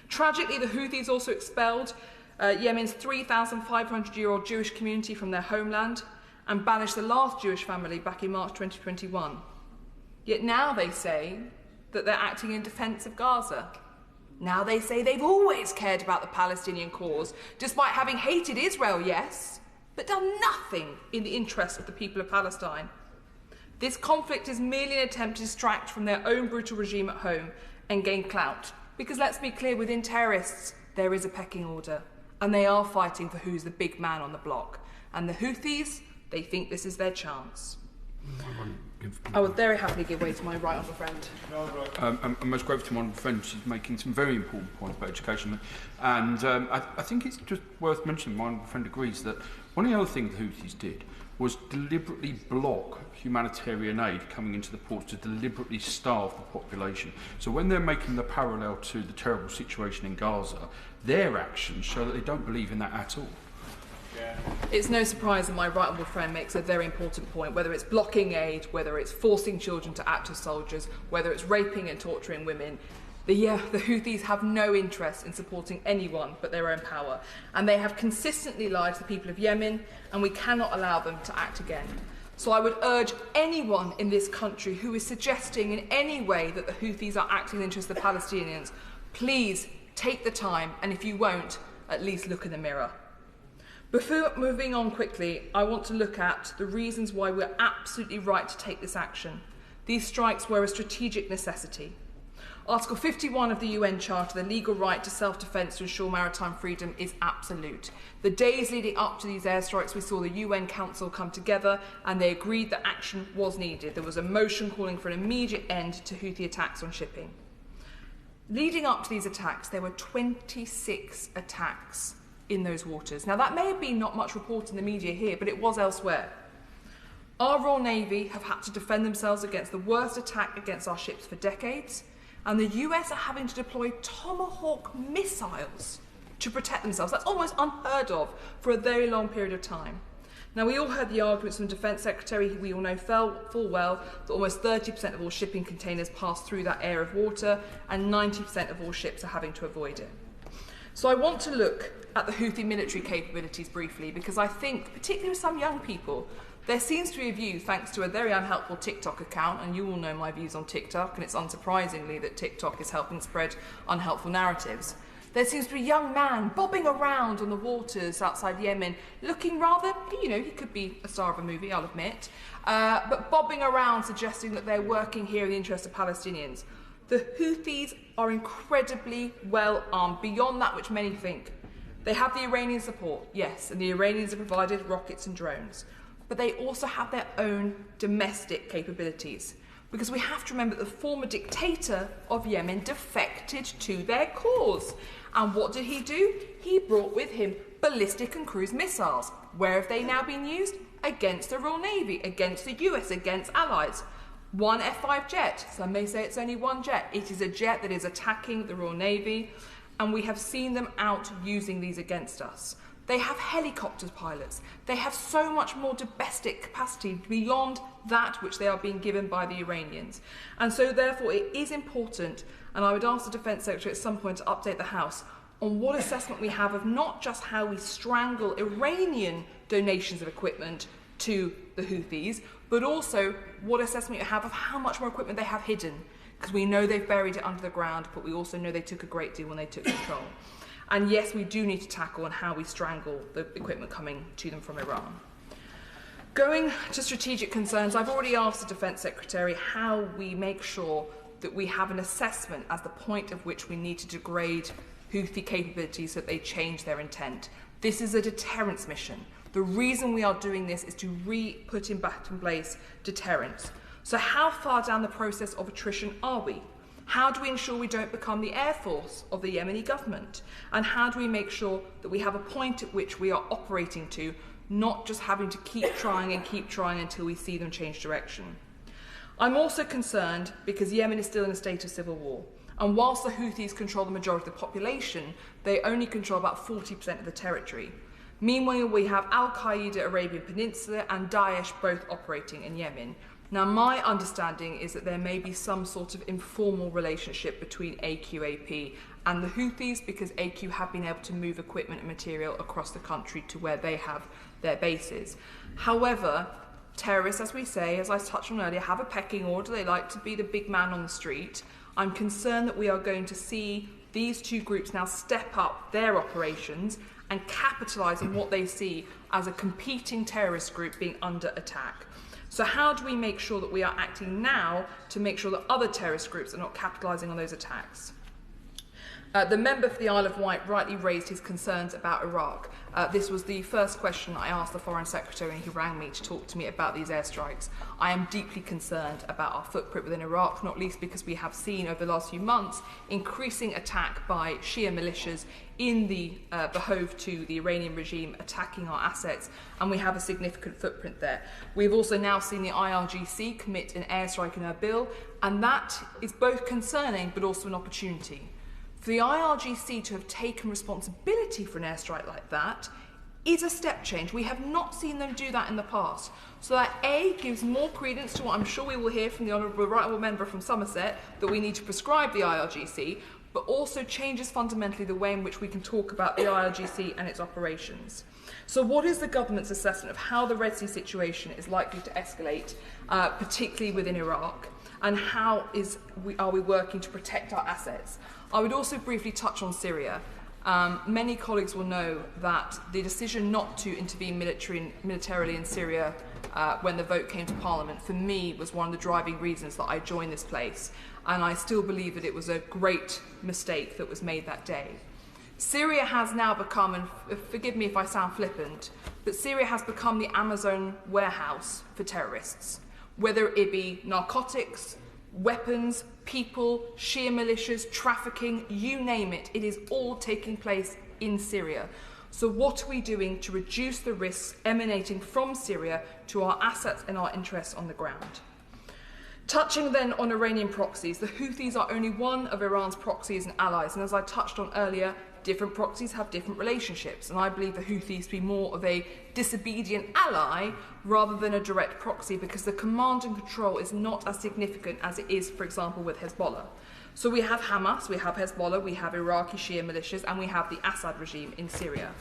Tragically, the Houthis also expelled Yemen's 3,500-year-old Jewish community from their homeland and banished the last Jewish family back in March 2021. Yet now they say that they're acting in defence of Gaza. Now they say they've always cared about the Palestinian cause, despite having hated Israel, yes, but done nothing in the interest of the people of Palestine. This conflict is merely an attempt to distract from their own brutal regime at home and gain clout. Because let's be clear, within terrorists, there is a pecking order. And they are fighting for who's the big man on the block. And the Houthis, they think this is their chance. I would very happily give way to my right honourable friend. I'm most grateful to my honourable friend. She's making some very important points about education. And I think it's just worth mentioning, my honourable friend agrees, that one of the other things the Houthis did was deliberately block humanitarian aid coming into the ports, to deliberately starve the population. So when they're making the parallel to the terrible situation in Gaza, their actions show that they don't believe in that at all. It's no surprise that my right honourable friend makes a very important point, whether it's blocking aid, whether it's forcing children to act as soldiers, whether it's raping and torturing women. The Houthis have no interest in supporting anyone but their own power, and they have consistently lied to the people of Yemen, and we cannot allow them to act again. So I would urge anyone in this country who is suggesting in any way that the Houthis are acting in the interest of the Palestinians, please take the time, and if you won't, at least look in the mirror. Before moving on quickly, I want to look at the reasons why we're absolutely right to take this action. These strikes were a strategic necessity. Article 51 of the UN Charter, the legal right to self-defence to ensure maritime freedom, is absolute. The days leading up to these airstrikes, we saw the UN Council come together and they agreed that action was needed. There was a motion calling for an immediate end to Houthi attacks on shipping. Leading up to these attacks, there were 26 attacks in those waters. Now, that may have been not much reported in the media here, but it was elsewhere. Our Royal Navy have had to defend themselves against the worst attack against our ships for decades, and the US are having to deploy Tomahawk missiles to protect themselves. That's almost unheard of for a very long period of time. Now, we all heard the arguments from the Defence Secretary. We all know full well that almost 30% of all shipping containers pass through that area of water, and 90% of all ships are having to avoid it. So I want to look at the Houthi military capabilities briefly, because I think, particularly with some young people, there seems to be a view, thanks to a very unhelpful TikTok account, and you all know my views on TikTok, and it's unsurprisingly that TikTok is helping spread unhelpful narratives. There seems to be a young man bobbing around on the waters outside Yemen, looking rather, he could be a star of a movie, I'll admit, but bobbing around suggesting that they're working here in the interest of Palestinians. The Houthis are incredibly well armed, beyond that which many think. They have the Iranian support, yes, and the Iranians have provided rockets and drones. But they also have their own domestic capabilities. Because we have to remember that the former dictator of Yemen defected to their cause. And what did he do? He brought with him ballistic and cruise missiles. Where have they now been used? Against the Royal Navy, against the US, against allies. One F-5 jet. Some may say it's only one jet. It is a jet that is attacking the Royal Navy, and we have seen them out using these against us. They have helicopter pilots. They have so much more domestic capacity beyond that which they are being given by the Iranians. And so therefore it is important, and I would ask the Defence Secretary at some point to update the House on what assessment we have of not just how we strangle Iranian donations of equipment to the Houthis, but also what assessment you have of how much more equipment they have hidden. Because we know they've buried it under the ground, but we also know they took a great deal when they took control. And yes, we do need to tackle on how we strangle the equipment coming to them from Iran. Going to strategic concerns, I've already asked the Defence Secretary how we make sure that we have an assessment as the point at which we need to degrade Houthi capabilities so that they change their intent. This is a deterrence mission. The reason we are doing this is to put back in place deterrence. So how far down the process of attrition are we? How do we ensure we don't become the Air Force of the Yemeni government? And how do we make sure that we have a point at which we are operating to, not just having to keep trying until we see them change direction? I'm also concerned because Yemen is still in a state of civil war. And whilst the Houthis control the majority of the population, they only control about 40% of the territory. Meanwhile, we have Al-Qaeda, Arabian Peninsula, and Daesh both operating in Yemen. Now, my understanding is that there may be some sort of informal relationship between AQAP and the Houthis, because AQ have been able to move equipment and material across the country to where they have their bases. However, terrorists, as we say, as I touched on earlier, have a pecking order. They like to be the big man on the street. I'm concerned that we are going to see these two groups now step up their operations and capitalise on what they see as a competing terrorist group being under attack. So how do we make sure that we are acting now to make sure that other terrorist groups are not capitalising on those attacks? The member for the Isle of Wight rightly raised his concerns about Iraq. This was the first question I asked the Foreign Secretary, and he rang me to talk to me about these airstrikes. I am deeply concerned about our footprint within Iraq, not least because we have seen over the last few months increasing attack by Shia militias in the behove to the Iranian regime attacking our assets, and we have a significant footprint there. We've also now seen the IRGC commit an airstrike in Erbil, and that is both concerning but also an opportunity. For the IRGC to have taken responsibility for an airstrike like that is a step change. We have not seen them do that in the past. So that A, gives more credence to what I'm sure we will hear from the Honourable Right Honourable Member from Somerset, that we need to prescribe the IRGC, but also changes fundamentally the way in which we can talk about the IRGC and its operations. So what is the government's assessment of how the Red Sea situation is likely to escalate, particularly within Iraq, and how are we working to protect our assets? I would also briefly touch on Syria. Many colleagues will know that the decision not to intervene militarily in Syria when the vote came to Parliament, for me, was one of the driving reasons that I joined this place. And I still believe that it was a great mistake that was made that day. Syria has now become, and forgive me if I sound flippant, but Syria has become the Amazon warehouse for terrorists, whether it be narcotics, weapons, people, Shia militias, trafficking, you name it, it is all taking place in Syria. So what are we doing to reduce the risks emanating from Syria to our assets and our interests on the ground? Touching then on Iranian proxies, the Houthis are only one of Iran's proxies and allies, and as I touched on earlier, different proxies have different relationships, and I believe the Houthis to be more of a disobedient ally rather than a direct proxy, because the command and control is not as significant as it is, for example, with Hezbollah. So we have Hamas, we have Hezbollah, we have Iraqi Shia militias, and we have the Assad regime in Syria.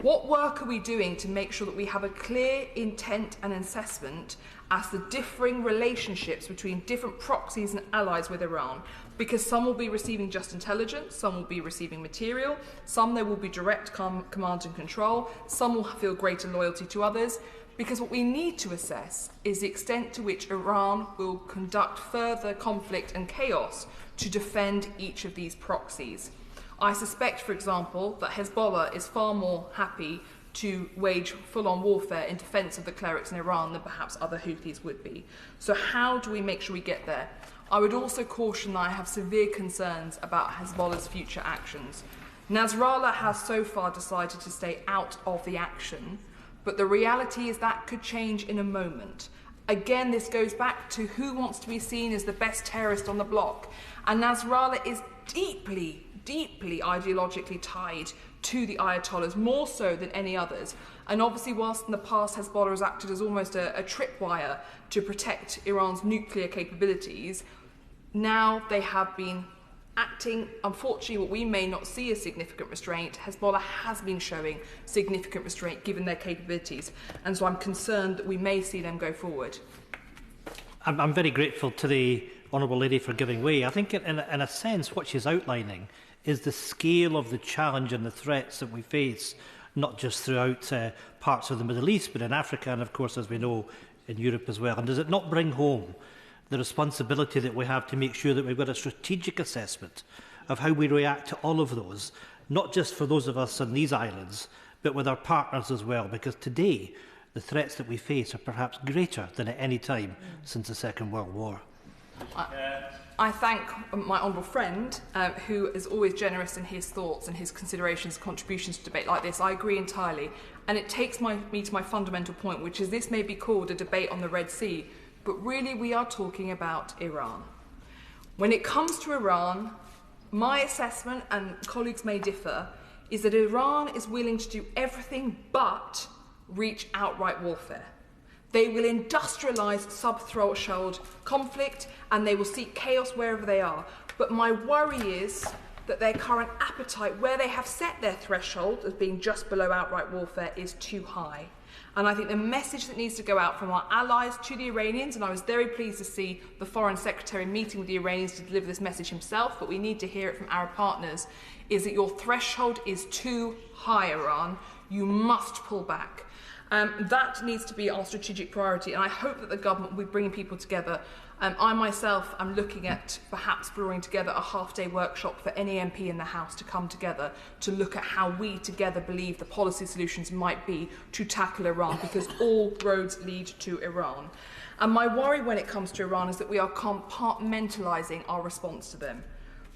What work are we doing to make sure that we have a clear intent and assessment as the differing relationships between different proxies and allies with Iran? Because some will be receiving just intelligence, some will be receiving material, some there will be direct command and control, some will feel greater loyalty to others. Because what we need to assess is the extent to which Iran will conduct further conflict and chaos to defend each of these proxies. I suspect, for example, that Hezbollah is far more happy to wage full-on warfare in defence of the clerics in Iran than perhaps other Houthis would be. So how do we make sure we get there? I would also caution that I have severe concerns about Hezbollah's future actions. Nasrallah has so far decided to stay out of the action, but the reality is that could change in a moment. Again, this goes back to who wants to be seen as the best terrorist on the block. And Nasrallah is deeply ideologically tied to the Ayatollahs, more so than any others. And obviously, whilst in the past Hezbollah has acted as almost a tripwire to protect Iran's nuclear capabilities, now they have been acting, unfortunately, what we may not see as significant restraint. Hezbollah has been showing significant restraint given their capabilities, and so I'm concerned that we may see them go forward. I'm very grateful to the Honourable Lady for giving way. I think in a sense what she's outlining is the scale of the challenge and the threats that we face, not just throughout parts of the Middle East, but in Africa and, of course, as we know, in Europe as well. And does it not bring home the responsibility that we have to make sure that we've got a strategic assessment of how we react to all of those, not just for those of us on these islands, but with our partners as well? Because today, the threats that we face are perhaps greater than at any time since the Second World War. I thank my honourable friend, who is always generous in his thoughts and his considerations, contributions to debate like this. I agree entirely. And it takes me to my fundamental point, which is this may be called a debate on the Red Sea, but really we are talking about Iran. When it comes to Iran, my assessment, and colleagues may differ, is that Iran is willing to do everything but reach outright warfare. They will industrialise sub-threshold conflict and they will seek chaos wherever they are. But my worry is that their current appetite, where they have set their threshold as being just below outright warfare, is too high. And I think the message that needs to go out from our allies to the Iranians, and I was very pleased to see the Foreign Secretary meeting with the Iranians to deliver this message himself, but we need to hear it from our partners, is that your threshold is too high, Iran. You must pull back. That needs to be our strategic priority, and I hope that the government will be bringing people together. I myself am looking at perhaps drawing together a half-day workshop for any MP in the House to come together to look at how we together believe the policy solutions might be to tackle Iran, because all roads lead to Iran. And my worry when it comes to Iran is that we are compartmentalising our response to them.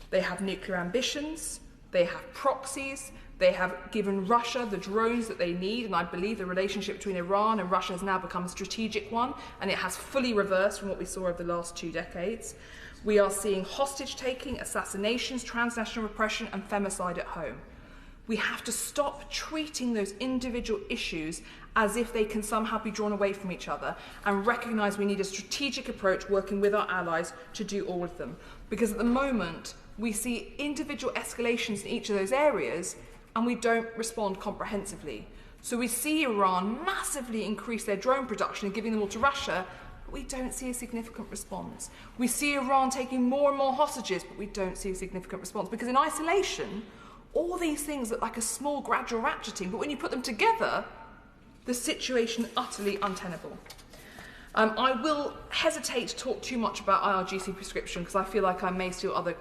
They have nuclear ambitions, they have proxies, they have given Russia the drones that they need, and I believe the relationship between Iran and Russia has now become a strategic one, and it has fully reversed from what we saw over the last 2 decades. We are seeing hostage-taking, assassinations, transnational repression, and femicide at home. We have to stop treating those individual issues as if they can somehow be drawn away from each other, and recognise we need a strategic approach working with our allies to do all of them. Because at the moment, we see individual escalations in each of those areas, and we don't respond comprehensively. So we see Iran massively increase their drone production and giving them all to Russia, but we don't see a significant response. We see Iran taking more and more hostages, but we don't see a significant response. Because in isolation, all these things look like a small gradual ratcheting, but when you put them together, the situation is utterly untenable. I will hesitate to talk too much about IRGC prescription because I feel like I may steal other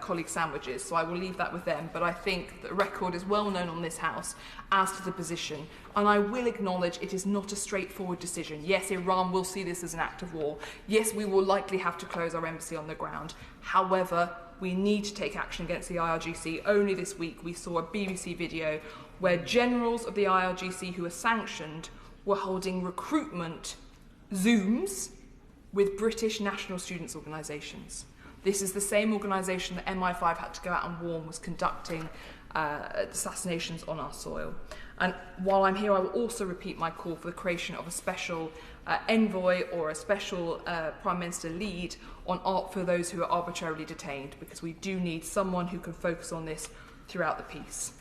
colleagues' sandwiches, so I will leave that with them. But I think the record is well known on this House as to the position, and I will acknowledge it is not a straightforward decision. Yes, Iran will see this as an act of war. Yes, we will likely have to close our embassy on the ground. However, we need to take action against the IRGC. Only this week we saw a BBC video where generals of the IRGC who were sanctioned were holding recruitment Zooms with British national students' organisations. This is the same organisation that MI5 had to go out and warn was conducting assassinations on our soil. And while I'm here, I will also repeat my call for the creation of a special envoy or a special Prime Minister lead for those who are arbitrarily detained, because we do need someone who can focus on this throughout the piece.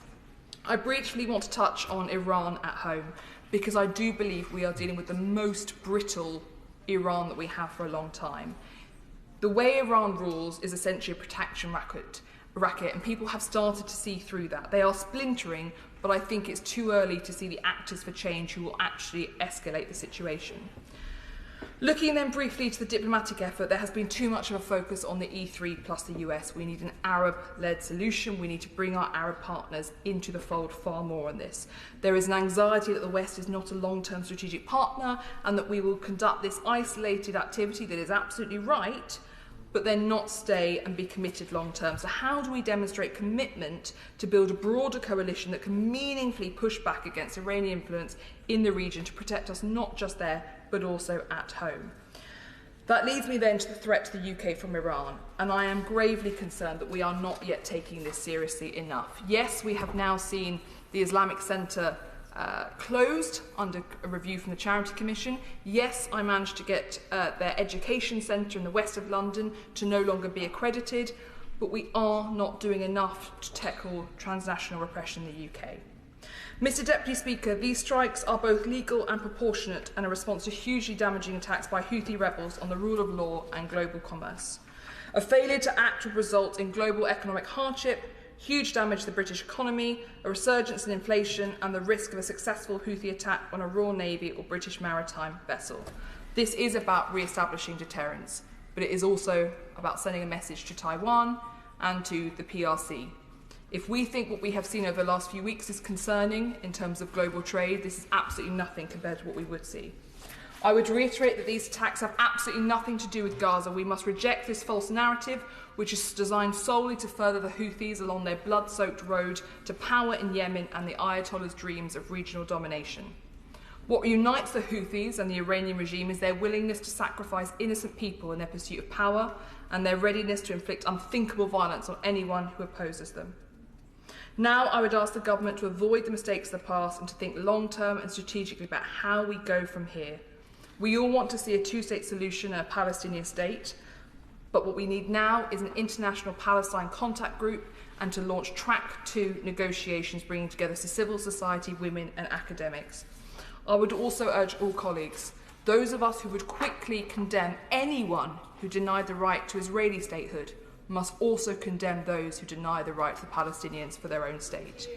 I briefly want to touch on Iran at home, because I do believe we are dealing with the most brittle Iran that we have for a long time. The way Iran rules is essentially a protection racket, and people have started to see through that. They are splintering, but I think it's too early to see the actors for change who will actually escalate the situation. Looking then briefly to the diplomatic effort, there has been too much of a focus on the E3 plus the US. We need an Arab-led solution. We need to bring our Arab partners into the fold far more on this. There is an anxiety that the West is not a long-term strategic partner and that we will conduct this isolated activity that is absolutely right, but then not stay and be committed long-term. So how do we demonstrate commitment to build a broader coalition that can meaningfully push back against Iranian influence in the region to protect us not just there, but also at home? That leads me then to the threat to the UK from Iran, and I am gravely concerned that we are not yet taking this seriously enough. Yes, we have now seen the Islamic Centre closed under a review from the Charity Commission. Yes, I managed to get their education centre in the west of London to no longer be accredited, but we are not doing enough to tackle transnational repression in the UK. Mr Deputy Speaker, these strikes are both legal and proportionate and a response to hugely damaging attacks by Houthi rebels on the rule of law and global commerce. A failure to act would result in global economic hardship, huge damage to the British economy, a resurgence in inflation and the risk of a successful Houthi attack on a Royal Navy or British maritime vessel. This is about re-establishing deterrence, but it is also about sending a message to Taiwan and to the PRC. If we think what we have seen over the last few weeks is concerning in terms of global trade, this is absolutely nothing compared to what we would see. I would reiterate that these attacks have absolutely nothing to do with Gaza. We must reject this false narrative, which is designed solely to further the Houthis along their blood-soaked road to power in Yemen and the Ayatollah's dreams of regional domination. What unites the Houthis and the Iranian regime is their willingness to sacrifice innocent people in their pursuit of power and their readiness to inflict unthinkable violence on anyone who opposes them. Now I would ask the government to avoid the mistakes of the past and to think long-term and strategically about how we go from here. We all want to see a two-state solution and a Palestinian state, but what we need now is an international Palestine contact group and to launch track 2 negotiations bringing together civil society, women and academics. I would also urge all colleagues, those of us who would quickly condemn anyone who denied the right to Israeli statehood, must also condemn those who deny the right to the Palestinians for their own state.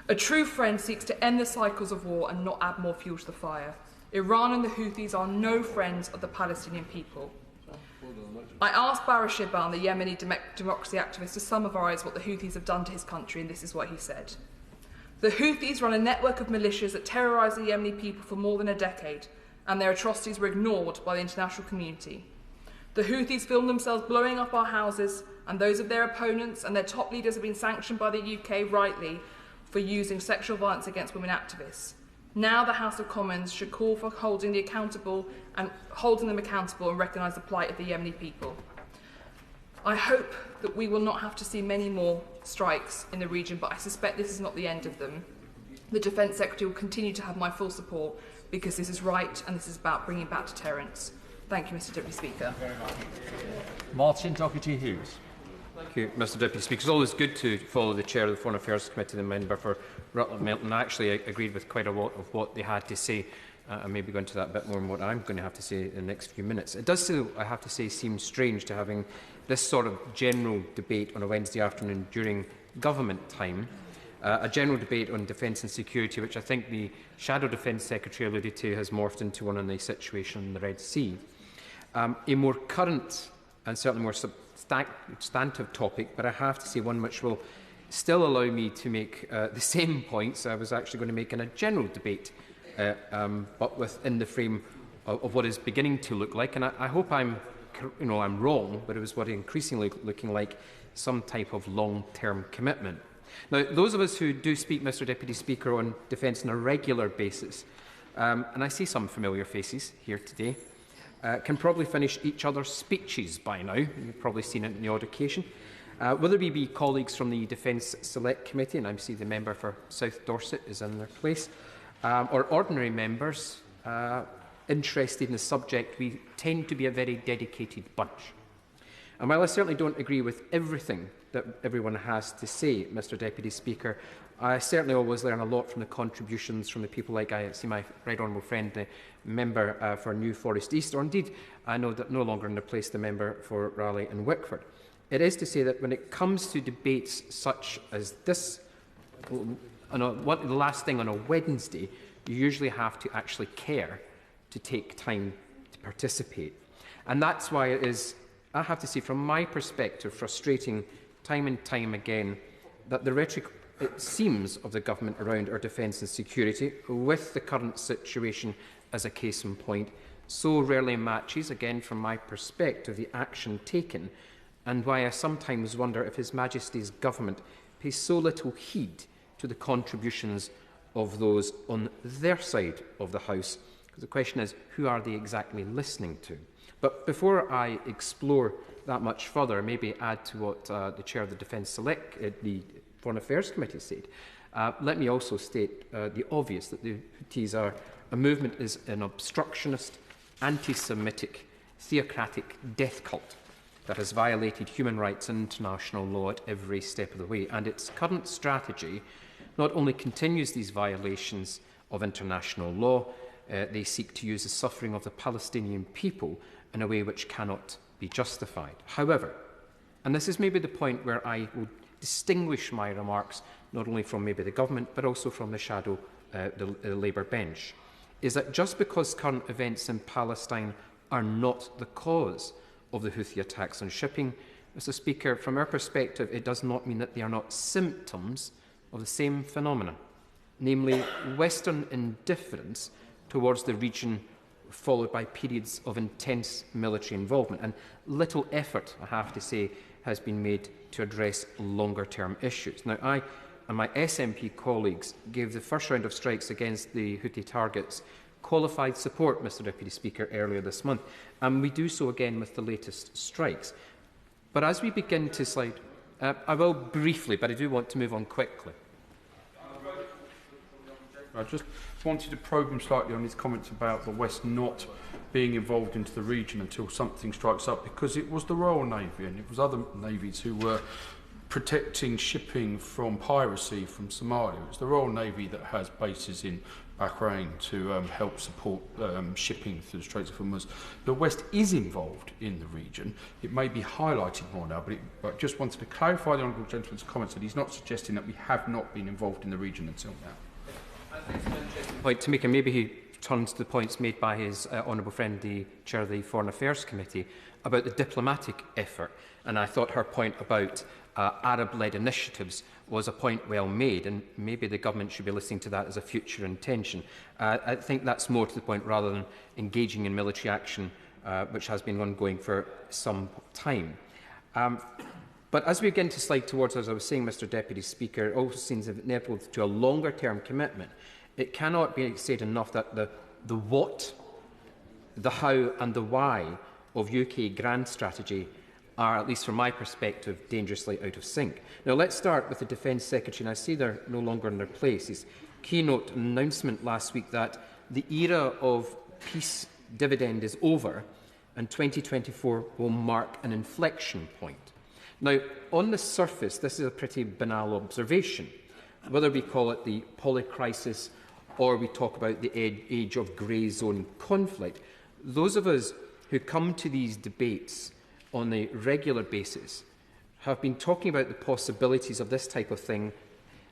A true friend seeks to end the cycles of war and not add more fuel to the fire. Iran and the Houthis are no friends of the Palestinian people. I asked Barra Shiban, the Yemeni democracy activist, to summarise what the Houthis have done to his country, and this is what he said. The Houthis run a network of militias that terrorise the Yemeni people for more than a decade, and their atrocities were ignored by the international community. The Houthis film themselves blowing up our houses, and those of their opponents and their top leaders have been sanctioned by the UK, rightly, for using sexual violence against women activists. Now the House of Commons should call for holding them accountable and recognise the plight of the Yemeni people. I hope that we will not have to see many more strikes in the region, but I suspect this is not the end of them. The Defence Secretary will continue to have my full support because this is right and this is about bringing back deterrence. Thank you, Mr Deputy Speaker. Martin Docherty-Hughes. Thank you, Mr Deputy Speaker. It's always good to follow the Chair of the Foreign Affairs Committee, the member for Rutland Melton. I actually agreed with quite a lot of what they had to say. And maybe go into that a bit more in what I'm going to have to say in the next few minutes. It does still, I have to say, seem strange to having this sort of general debate on a Wednesday afternoon during government time, a general debate on defence and security, which I think the Shadow Defence Secretary alluded to has morphed into one on the situation in the Red Sea. A more current and certainly more substantive topic, but I have to say one which will still allow me to make the same points I was actually going to make in a general debate, but within the frame of what is beginning to look like, and I hope I'm wrong, but it was what increasingly looking like some type of long-term commitment. Now, those of us who do speak, Mr Deputy Speaker, on defence on a regular basis, and I see some familiar faces here today, can probably finish each other's speeches by now. You've probably seen it on the odd occasion. Whether we be colleagues from the Defence Select Committee, and I see the member for South Dorset is in their place, or ordinary members interested in the subject, we tend to be a very dedicated bunch. And while I certainly don't agree with everything that everyone has to say, Mr Deputy Speaker, I certainly always learn a lot from the contributions from the people like I see my right honourable friend, the member for New Forest East, or indeed I know that no longer in the place the member for Raleigh and Wickford. It is to say that when it comes to debates such as this, the last thing on a Wednesday, you usually have to actually care to take time to participate. And that's why it is, I have to say, from my perspective, frustrating time and time again that the rhetoric, it seems, of the government around our defence and security, with the current situation as a case in point, so rarely matches, again from my perspective, the action taken, and why I sometimes wonder if His Majesty's government pays so little heed to the contributions of those on their side of the House. Because the question is, who are they exactly listening to? But before I explore that much further, maybe add to what the Chair of the Defence Select, the Foreign Affairs Committee said, let me also state the obvious, that the Houthis movement is an obstructionist, anti-Semitic, theocratic death cult that has violated human rights and international law at every step of the way. And its current strategy not only continues these violations of international law, they seek to use the suffering of the Palestinian people in a way which cannot be justified. However, and this is maybe the point where I will distinguish my remarks not only from maybe the government but also from the shadow, the Labour bench, is that just because current events in Palestine are not the cause of the Houthi attacks on shipping, Mr Speaker, from our perspective, it does not mean that they are not symptoms of the same phenomenon, namely Western indifference towards the region followed by periods of intense military involvement, and little effort, I have to say, has been made to address longer-term issues. Now, I and my SNP colleagues gave the first round of strikes against the Houthi targets qualified support, Mr Deputy Speaker, earlier this month, and we do so again with the latest strikes. But as we begin to slide, I will briefly, but I do want to move on quickly. I just wanted to probe him slightly on his comments about the West not being involved into the region until something strikes up, because it was the Royal Navy and it was other navies who were protecting shipping from piracy from Somalia. It's the Royal Navy that has bases in Ukraine to help support shipping through the Straits of Hormuz. The West is involved in the region. It may be highlighted more now, but I just wanted to clarify the Honourable Gentleman's comments that he's not suggesting that we have not been involved in the region until now. Point to make, and maybe he turns to the points made by his honourable friend, the Chair of the Foreign Affairs Committee, about the diplomatic effort. And I thought her point about Arab-led initiatives was a point well made, and maybe the government should be listening to that as a future intention. I think that's more to the point, rather than engaging in military action, which has been ongoing for some time. But as we begin to slide towards, as I was saying, Mr Deputy Speaker, it also seems inevitable to a longer-term commitment. It cannot be said enough that the what, the how and the why of UK grand strategy are, at least from my perspective, dangerously out of sync. Now, let's start with the Defence Secretary, and I see they're no longer in their place. His keynote announcement last week that the era of peace dividend is over and 2024 will mark an inflection point. Now, on the surface, this is a pretty banal observation. Whether we call it the polycrisis or we talk about the age of grey zone conflict, those of us who come to these debates on a regular basis have been talking about the possibilities of this type of thing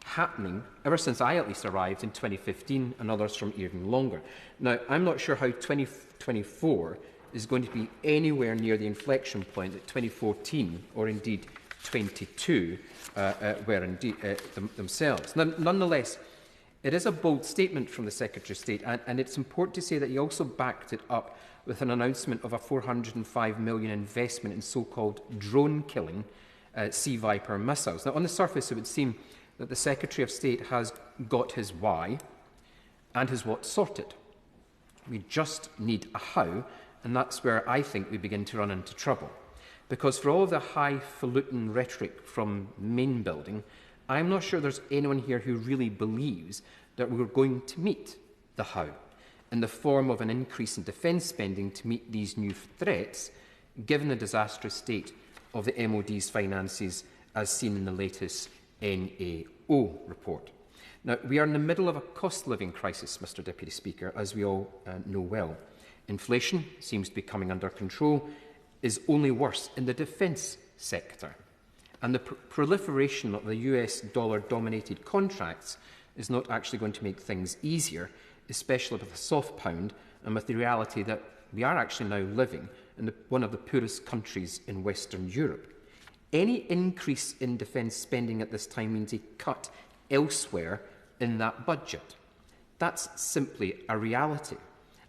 happening ever since I at least arrived in 2015, and others from even longer. Now, I'm not sure how 2024 is going to be anywhere near the inflection point that 2014 or indeed 22 were indeed themselves. Nonetheless, it is a bold statement from the Secretary of State, and it's important to say that he also backed it up with an announcement of a £405 million investment in so-called drone-killing Sea Viper missiles. Now, on the surface, it would seem that the Secretary of State has got his why and his what sorted. We just need a how, and that's where I think we begin to run into trouble. Because for all of the highfalutin rhetoric from main building, I'm not sure there's anyone here who really believes that we're going to meet the how in the form of an increase in defence spending to meet these new threats, given the disastrous state of the MOD's finances as seen in the latest NAO report. Now, we are in the middle of a cost-of-living crisis, Mr Deputy Speaker, as we all know well. Inflation seems to be coming under control, is only worse in the defence sector. And the proliferation of the US dollar-dominated contracts is not actually going to make things easier, especially with a soft pound and with the reality that we are actually now living in one of the poorest countries in Western Europe. Any increase in defence spending at this time means a cut elsewhere in that budget. That's simply a reality.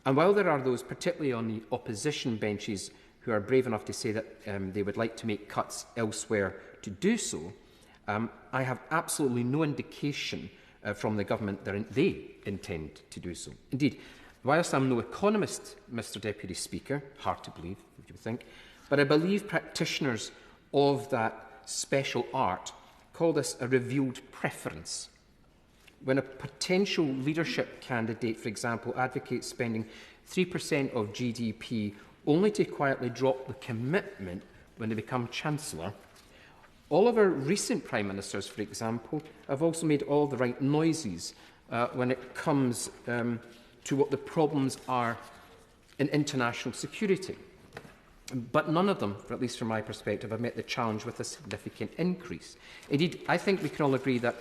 And while there are those, particularly on the opposition benches, who are brave enough to say that they would like to make cuts elsewhere to do so, I have absolutely no indication from the government that they intend to do so. Indeed, whilst I'm no economist, Mr Deputy Speaker, hard to believe, would you think, but I believe practitioners of that special art call this a revealed preference. When a potential leadership candidate, for example, advocates spending 3% of GDP only to quietly drop the commitment when they become Chancellor, all of our recent Prime Ministers, for example, have also made all the right noises when it comes to what the problems are in international security. But none of them, at least from my perspective, have met the challenge with a significant increase. Indeed, I think we can all agree that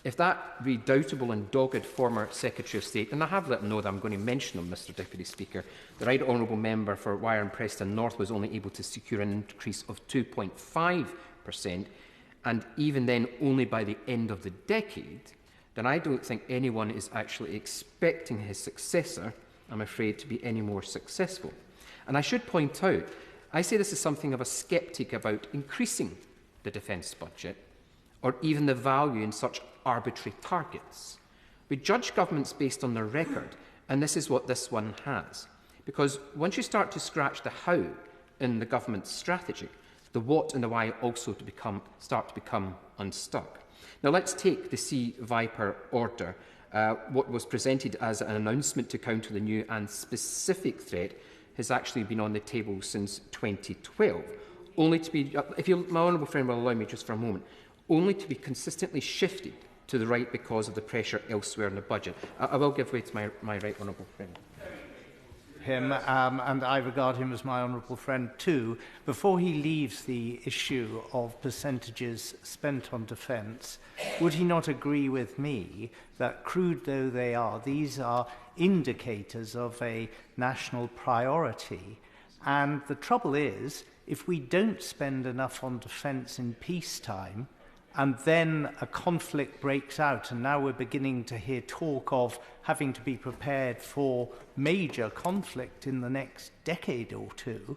if that redoubtable and dogged former Secretary of State, and I have let him know that I'm going to mention him, Mr Deputy Speaker, the Right Honourable Member for Wyre and Preston North was only able to secure an increase of 2.5%, and even then only by the end of the decade, then I don't think anyone is actually expecting his successor, I'm afraid, to be any more successful. And I should point out, I say this is something of a sceptic about increasing the defence budget, or even the value in such arbitrary targets. We judge governments based on their record, and this is what this one has. Because once you start to scratch the how in the government's strategy, the what and the why also start to become unstuck. Now let's take the Sea Viper order. What was presented as an announcement to counter the new and specific threat has actually been on the table since 2012, only to be, if my honourable friend will allow me just for a moment, only to be consistently shifted to the right because of the pressure elsewhere in the budget. I will give way to my right honourable friend. And I regard him as my honourable friend too. Before he leaves the issue of percentages spent on defence, would he not agree with me that, crude though they are, these are indicators of a national priority? And the trouble is, if we don't spend enough on defence in peacetime, and then a conflict breaks out, and now we're beginning to hear talk of having to be prepared for major conflict in the next decade or two,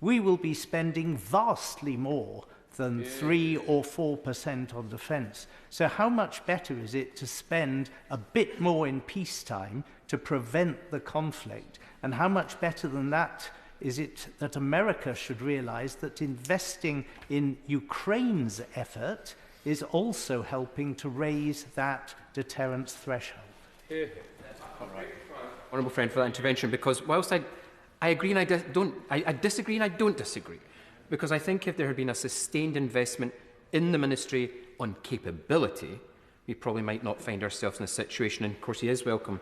we will be spending vastly more than 3 or 4% on defence. So how much better is it to spend a bit more in peacetime to prevent the conflict? And how much better than that is it that America should realise that investing in Ukraine's effort is also helping to raise that deterrence threshold? Honourable friend, for that intervention, because whilst I agree and I disagree and I don't disagree, because I think if there had been a sustained investment in the ministry on capability, we probably might not find ourselves in a situation. And of course, he is welcome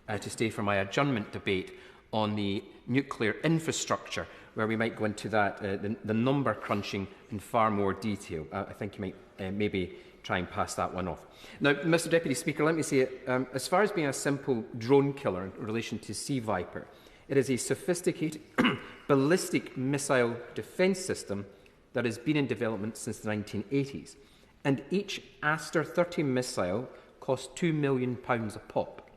to stay for my adjournment debate on the nuclear infrastructure, where we might go into that, the number crunching in far more detail. I think you might maybe try and pass that one off. Now, Mr Deputy Speaker, let me say, as far as being a simple drone killer in relation to Sea Viper, it is a sophisticated ballistic missile defence system that has been in development since the 1980s. And each Aster 30 missile cost £2 million a pop.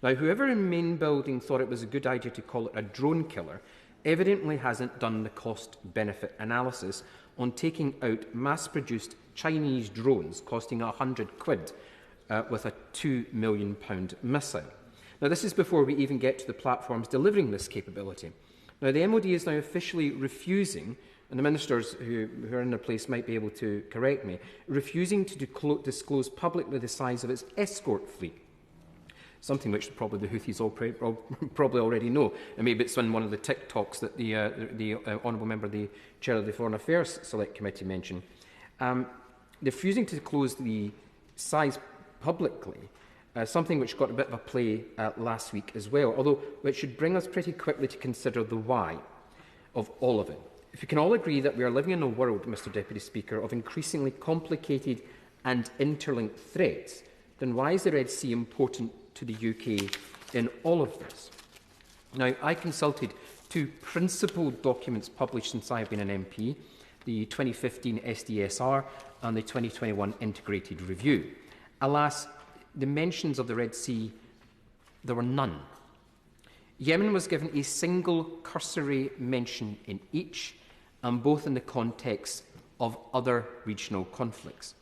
Now, whoever in main building thought it was a good idea to call it a drone killer evidently hasn't done the cost-benefit analysis on taking out mass-produced Chinese drones costing £100 with a £2 million missile. Now, this is before we even get to the platforms delivering this capability. Now, the MOD is now officially refusing, and the ministers who are in their place might be able to correct me, refusing to disclose publicly the size of its escort fleet. Something which probably the Houthis probably already know, and maybe it's on one of the TikToks that the honourable member, the chair of the Foreign Affairs Select Committee, mentioned. They're refusing to disclose the size publicly, something which got a bit of a play last week as well, although which should bring us pretty quickly to consider the why of all of it. If we can all agree that we are living in a world, Mr Deputy Speaker, of increasingly complicated and interlinked threats, then why is the Red Sea important to the UK in all of this? Now, I consulted two principal documents published since I've been an MP, the 2015 SDSR and the 2021 Integrated Review. Alas, the mentions of the Red Sea, there were none. Yemen was given a single cursory mention in each, and both in the context of other regional conflicts.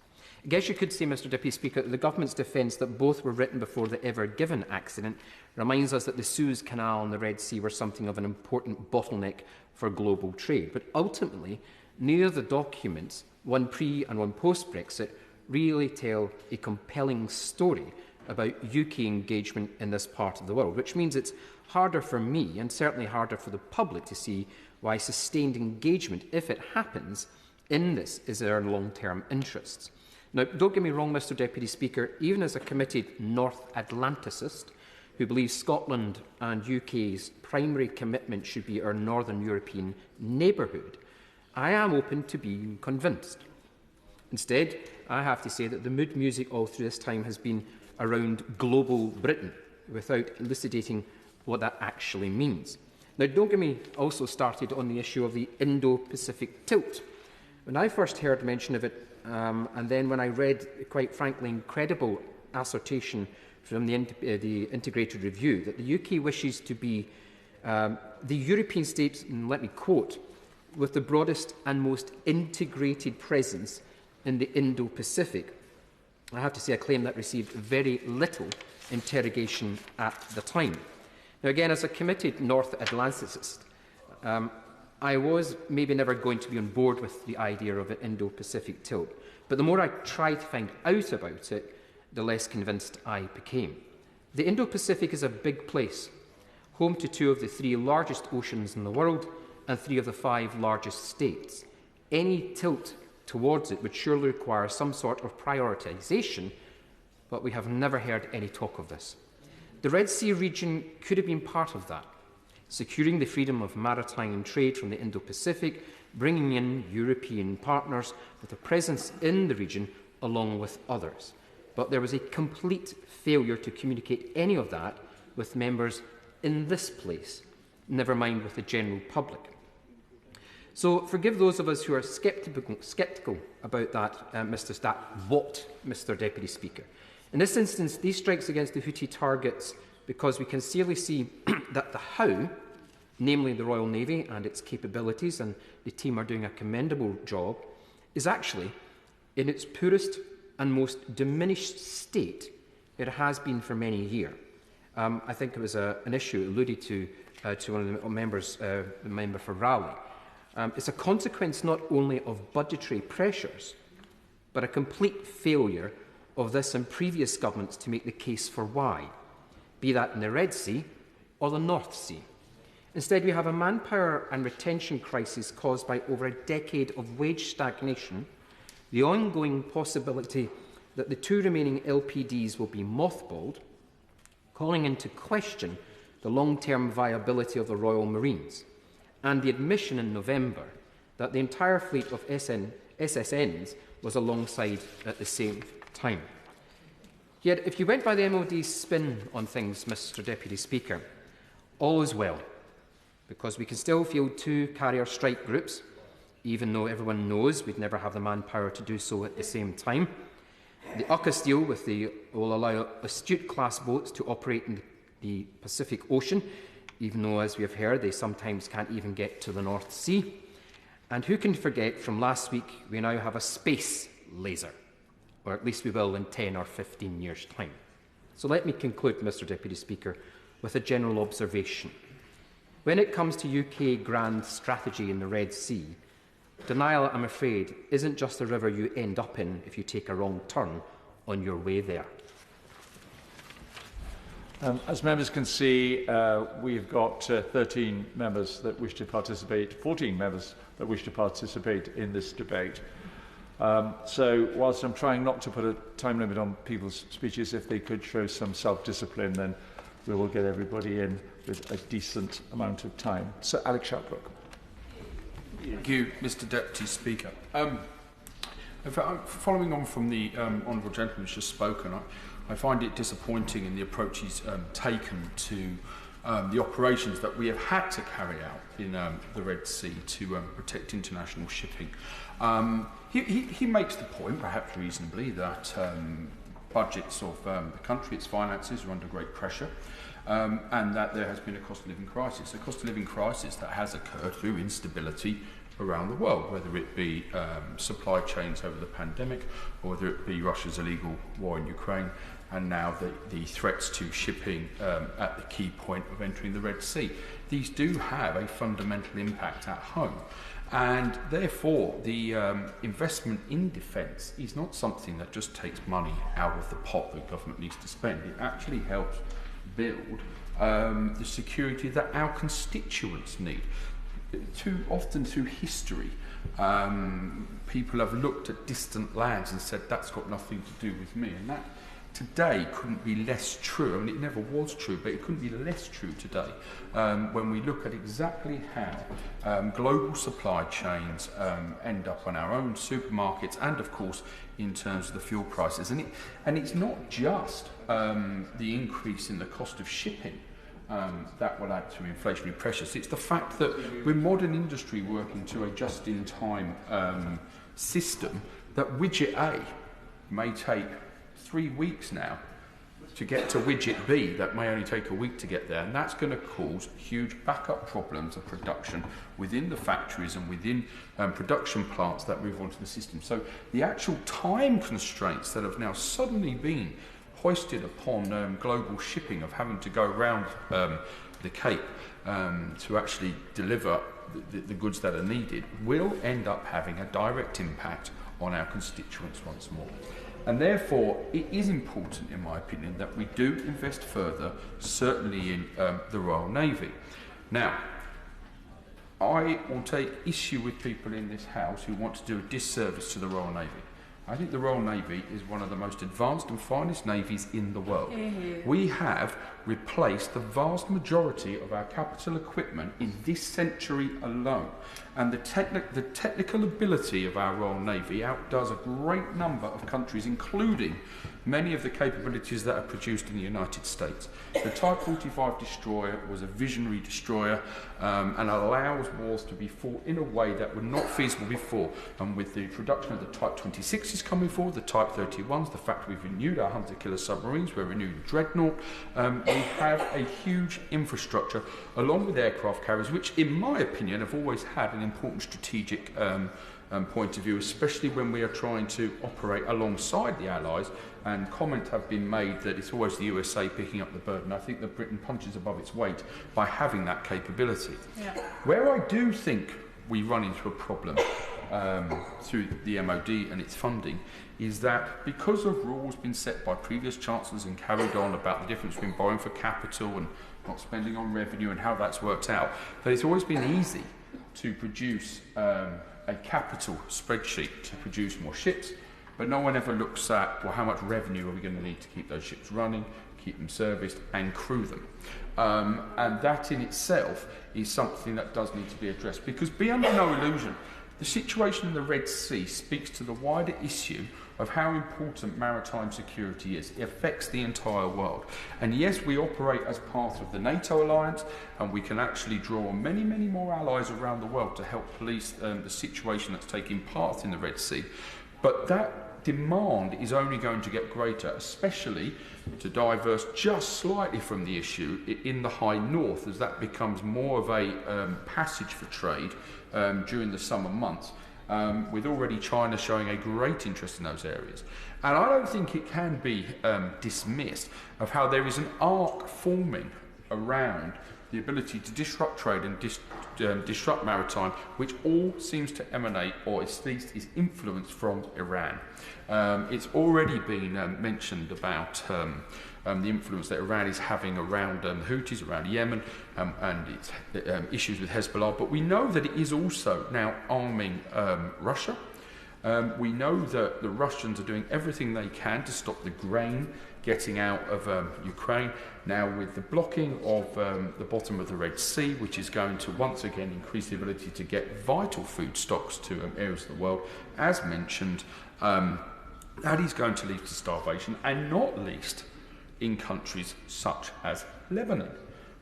I guess you could say, Mr Deputy Speaker, that the government's defence that both were written before the Ever Given accident reminds us that the Suez Canal and the Red Sea were something of an important bottleneck for global trade. But ultimately, neither the documents, one pre and one post-Brexit, really tell a compelling story about UK engagement in this part of the world, which means it's harder for me, and certainly harder for the public, to see why sustained engagement, if it happens, in this is our long-term interests. Now, don't get me wrong, Mr Deputy Speaker, even as a committed North Atlanticist who believes Scotland and UK's primary commitment should be our Northern European neighbourhood, I am open to being convinced. Instead, I have to say that the mood music all through this time has been around global Britain, without elucidating what that actually means. Now, don't get me also started on the issue of the Indo-Pacific tilt. When I first heard mention of it, and then when I read, quite frankly, incredible assertion from the Integrated Review that the UK wishes to be the European states, and let me quote, with the broadest and most integrated presence in the Indo-Pacific, I have to say I claim that received very little interrogation at the time. Now, again, as a committed North Atlanticist, I was maybe never going to be on board with the idea of an Indo-Pacific tilt, but the more I tried to find out about it, the less convinced I became. The Indo-Pacific is a big place, home to 2 of the 3 largest oceans in the world and 3 of the 5 largest states. Any tilt towards it would surely require some sort of prioritisation but we have never heard any talk of this. The Red Sea region could have been part of that, securing the freedom of maritime trade from the Indo-Pacific, bringing in European partners with a presence in the region along with others. But there was a complete failure to communicate any of that with members in this place, never mind with the general public. So forgive those of us who are sceptical about that, Mr Deputy Speaker. In this instance, these strikes against the Houthi targets because we can clearly see that the how, namely the Royal Navy and its capabilities, and the team are doing a commendable job, is actually in its poorest and most diminished state it has been for many years. I think it was an issue alluded to one of the members, the member for Raleigh. It's a consequence not only of budgetary pressures, but a complete failure of this and previous governments to make the case for why, be that in the Red Sea or the North Sea. Instead, we have a manpower and retention crisis caused by over a decade of wage stagnation, the ongoing possibility that the 2 remaining LPDs will be mothballed, calling into question the long-term viability of the Royal Marines, and the admission in November that the entire fleet of SSNs was alongside at the same time. Yet, if you went by the MOD's spin on things, Mr Deputy Speaker, all is well, because we can still field 2 carrier strike groups, even though everyone knows we'd never have the manpower to do so at the same time. The UCAS deal will allow Astute-class boats to operate in the Pacific Ocean, even though, as we have heard, they sometimes can't even get to the North Sea. And who can forget from last week, we now have a space laser, or at least we will in 10 or 15 years' time. So let me conclude, Mr Deputy Speaker, with a general observation. When it comes to UK grand strategy in the Red Sea, denial, I'm afraid, isn't just the river you end up in if you take a wrong turn on your way there. As members can see, we've got 13 members that wish to participate, 14 members that wish to participate in this debate. So whilst I'm trying not to put a time limit on people's speeches, if they could show some self-discipline, then we will get everybody in with a decent amount of time. So, Alec Shelbrooke. Thank you, Mr Deputy Speaker. Following on from the honourable gentleman who's just spoken, I find it disappointing in the approach he's taken to the operations that we have had to carry out in the Red Sea to protect international shipping. He makes the point, perhaps reasonably, that budgets of the country, its finances, are under great pressure, and that there has been a cost of living crisis. A cost of living crisis that has occurred through instability around the world, whether it be supply chains over the pandemic, or whether it be Russia's illegal war in Ukraine, and now the threats to shipping at the key point of entering the Red Sea. These do have a fundamental impact at home. And therefore, the investment in defence is not something that just takes money out of the pot that government needs to spend. It actually helps build the security that our constituents need. Too often through history, people have looked at distant lands and said, that's got nothing to do with me. And that today couldn't be less true. I mean, it never was true, but it couldn't be less true today when we look at exactly how global supply chains end up on our own supermarkets and, of course, in terms of the fuel prices. And it's not just the increase in the cost of shipping that will add to inflationary pressures. It's the fact that we're modern industry working to a just-in-time system that widget A may take 3 weeks now to get to widget B that may only take a week to get there, and that's going to cause huge backup problems of production within the factories and within production plants that move onto the system. So the actual time constraints that have now suddenly been hoisted upon global shipping of having to go around the Cape to actually deliver the goods that are needed will end up having a direct impact on our constituents once more. And therefore, it is important, in my opinion, that we do invest further, certainly in the Royal Navy. Now, I will take issue with people in this House who want to do a disservice to the Royal Navy. I think the Royal Navy is one of the most advanced and finest navies in the world. We have replaced the vast majority of our capital equipment in this century alone. And the technical ability of our Royal Navy outdoes a great number of countries, including many of the capabilities that are produced in the United States. The Type 45 destroyer was a visionary destroyer and allows wars to be fought in a way that were not feasible before. And with the production of the Type 26s coming forward, the Type 31s, the fact we've renewed our hunter-killer submarines, we're renewing Dreadnought, we have a huge infrastructure along with aircraft carriers, which in my opinion have always had an important strategic point of view, especially when we are trying to operate alongside the Allies, and comments have been made that it's always the USA picking up the burden. I think that Britain punches above its weight by having that capability. Yeah. Where I do think we run into a problem through the MOD and its funding is that because of rules been set by previous chancellors and carried on about the difference between borrowing for capital and not spending on revenue and how that's worked out, that it's always been easy to produce a capital spreadsheet to produce more ships, but no one ever looks at, well, how much revenue are we going to need to keep those ships running, keep them serviced and crew them. And that in itself is something that does need to be addressed, because be under no illusion, the situation in the Red Sea speaks to the wider issue of how important maritime security is. It affects the entire world. And yes, we operate as part of the NATO alliance, and we can actually draw on many, many more allies around the world to help police the situation that's taking part in the Red Sea. But that demand is only going to get greater, especially to diverse just slightly from the issue in the high north, as that becomes more of a passage for trade during the summer months. With already China showing a great interest in those areas. And I don't think it can be dismissed of how there is an arc forming around the ability to disrupt trade and disrupt maritime, which all seems to emanate, or at least is influenced from Iran. It's already been mentioned about the influence that Iran is having around the Houthis, around Yemen, and its issues with Hezbollah. But we know that it is also now arming Russia. We know that the Russians are doing everything they can to stop the grain getting out of Ukraine. Now, with the blocking of the bottom of the Red Sea, which is going to once again increase the ability to get vital food stocks to areas of the world, as mentioned, that is going to lead to starvation, and not least in countries such as Lebanon,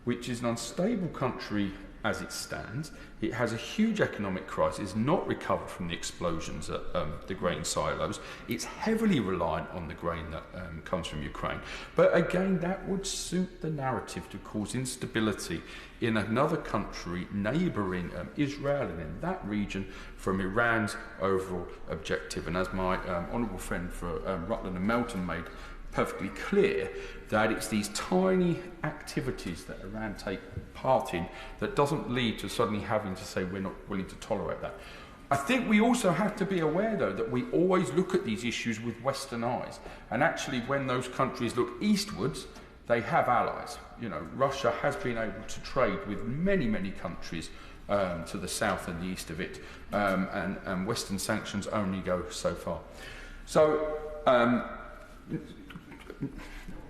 which is an unstable country as it stands. It has a huge economic crisis, not recovered from the explosions at the grain silos. It's heavily reliant on the grain that comes from Ukraine. But again, that would suit the narrative to cause instability in another country neighbouring Israel and in that region from Iran's overall objective. And as my honourable friend for Rutland and Melton made perfectly clear, that it's these tiny activities that Iran take part in that doesn't lead to suddenly having to say we're not willing to tolerate that. I think we also have to be aware, though, that we always look at these issues with Western eyes. And actually, when those countries look eastwards, they have allies. You know, Russia has been able to trade with many, many countries to the south and the east of it, and Western sanctions only go so far. So,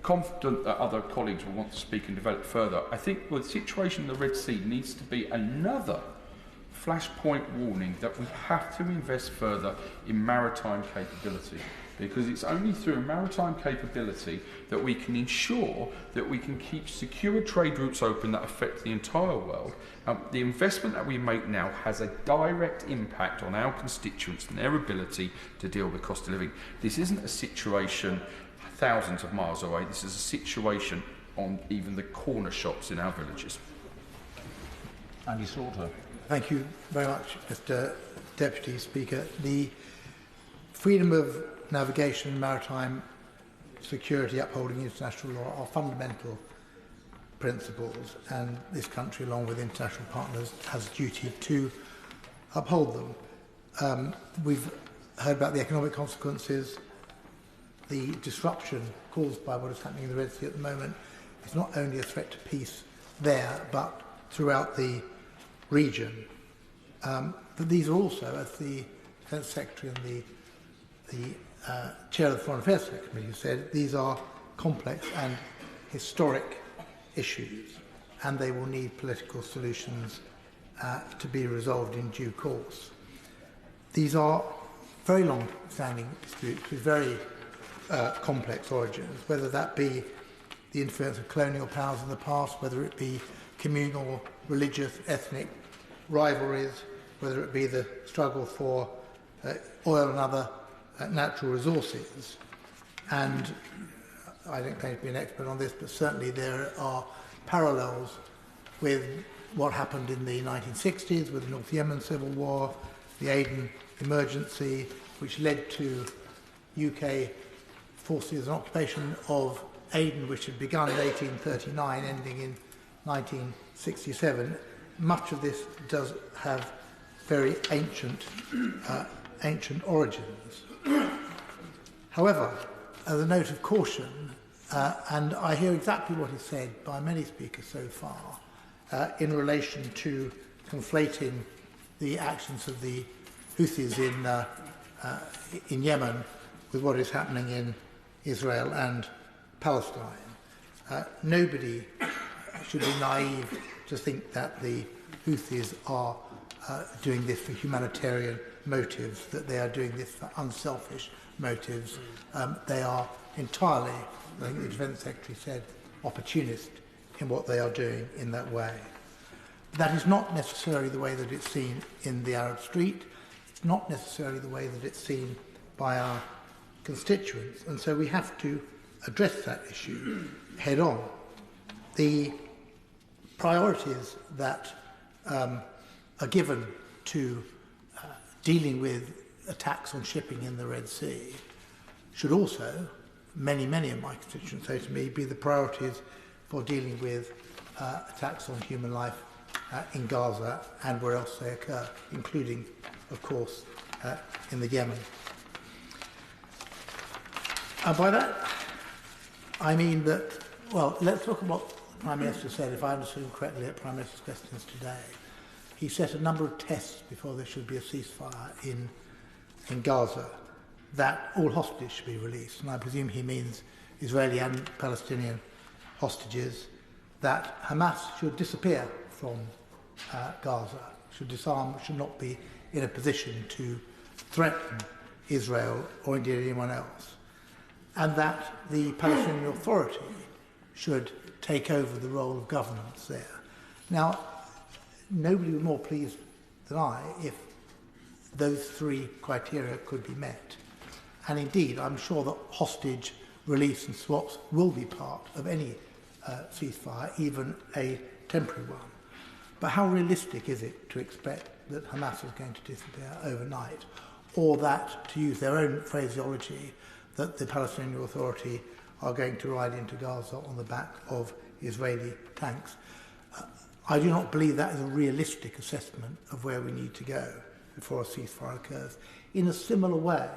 confident that other colleagues will want to speak and develop further. I think the situation in the Red Sea needs to be another flashpoint warning that we have to invest further in maritime capability, because it's only through maritime capability that we can ensure that we can keep secure trade routes open that affect the entire world. The investment that we make now has a direct impact on our constituents and their ability to deal with cost of living. This isn't a situation thousands of miles away. This is a situation on even the corner shops in our villages. Andy Slaughter. Thank you very much, Mr. Deputy Speaker. The freedom of navigation and maritime security upholding international law are fundamental principles, and this country, along with international partners, has a duty to uphold them. We've heard about the economic consequences. The disruption caused by what is happening in the Red Sea at the moment is not only a threat to peace there, but throughout the region. But these are also, as the Defence Secretary and the the chair of the Foreign Affairs Committee said these are complex and historic issues, and they will need political solutions to be resolved in due course. These are very long-standing disputes with very complex origins, whether that be the influence of colonial powers in the past, whether it be communal, religious, ethnic rivalries, whether it be the struggle for oil and other natural resources. And I don't claim to be an expert on this, but certainly there are parallels with what happened in the 1960s with the North Yemen Civil War, the Aden emergency, which led to UK forces and occupation of Aden, which had begun in 1839, ending in 1967. Much of this does have very ancient origins. However, as a note of caution, and I hear exactly what is said by many speakers so far in relation to conflating the actions of the Houthis in Yemen with what is happening in Israel and Palestine. Nobody should be naive to think that the Houthis are doing this for humanitarian motives, that they are doing this for unselfish motives. They are entirely, I think the Defence Secretary said, opportunist in what they are doing in that way. That is not necessarily the way that it's seen in the Arab street. It's not necessarily the way that it's seen by our constituents, and so we have to address that issue head on. The priorities that are given to dealing with attacks on shipping in the Red Sea should also, many of my constituents say to me, be the priorities for dealing with attacks on human life in Gaza and where else they occur, including, of course, in the Yemen. And by that, I mean that, well, let's look at what the Prime Minister said, if I understood him correctly, at Prime Minister's questions today. He set a number of tests before there should be a ceasefire in Gaza, that all hostages should be released, and I presume he means Israeli and Palestinian hostages, that Hamas should disappear from Gaza, should disarm, should not be in a position to threaten Israel or indeed anyone else, and that the Palestinian Authority should take over the role of governance there. Now, nobody was more pleased than I if those three criteria could be met. And indeed, I'm sure that hostage release and swaps will be part of any ceasefire, even a temporary one. But how realistic is it to expect that Hamas is going to disappear overnight, or that, to use their own phraseology, that the Palestinian Authority are going to ride into Gaza on the back of Israeli tanks? I do not believe that is a realistic assessment of where we need to go before a ceasefire occurs. In a similar way,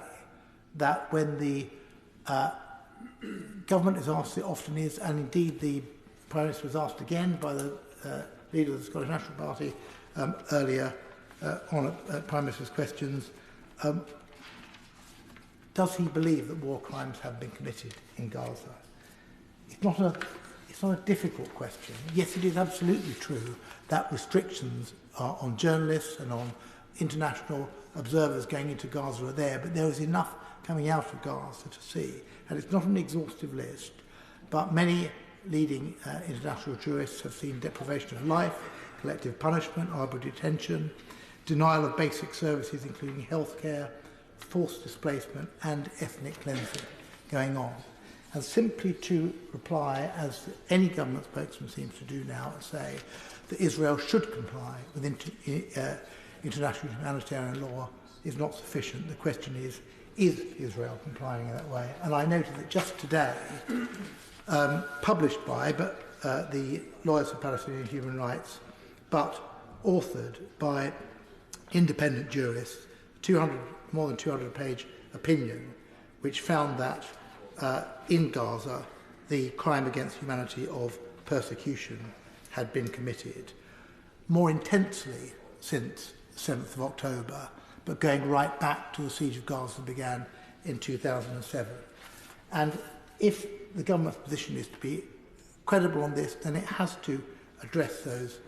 that when the government is asked, it often is, and indeed the Prime Minister was asked again by the leader of the Scottish National Party earlier on at Prime Minister's questions, does he believe that war crimes have been committed in Gaza? It's not a difficult question. Yes, it is absolutely true that restrictions on journalists and on international observers going into Gaza are there, but there is enough coming out of Gaza to see. And it's not an exhaustive list, but many leading international jurists have seen deprivation of life, collective punishment, arbitrary detention, denial of basic services including healthcare, forced displacement and ethnic cleansing going on. And simply to reply, as any government spokesman seems to do now, and say that Israel should comply with international humanitarian law is not sufficient. The question is Israel complying in that way? And I noted that just today, published by the Lawyers for Palestinian Human Rights, but authored by independent jurists, more than 200-page opinion, which found that in Gaza, the crime against humanity of persecution had been committed more intensely since the 7th of October, but going right back to the siege of Gaza began in 2007. And if the government's position is to be credible on this, then it has to address those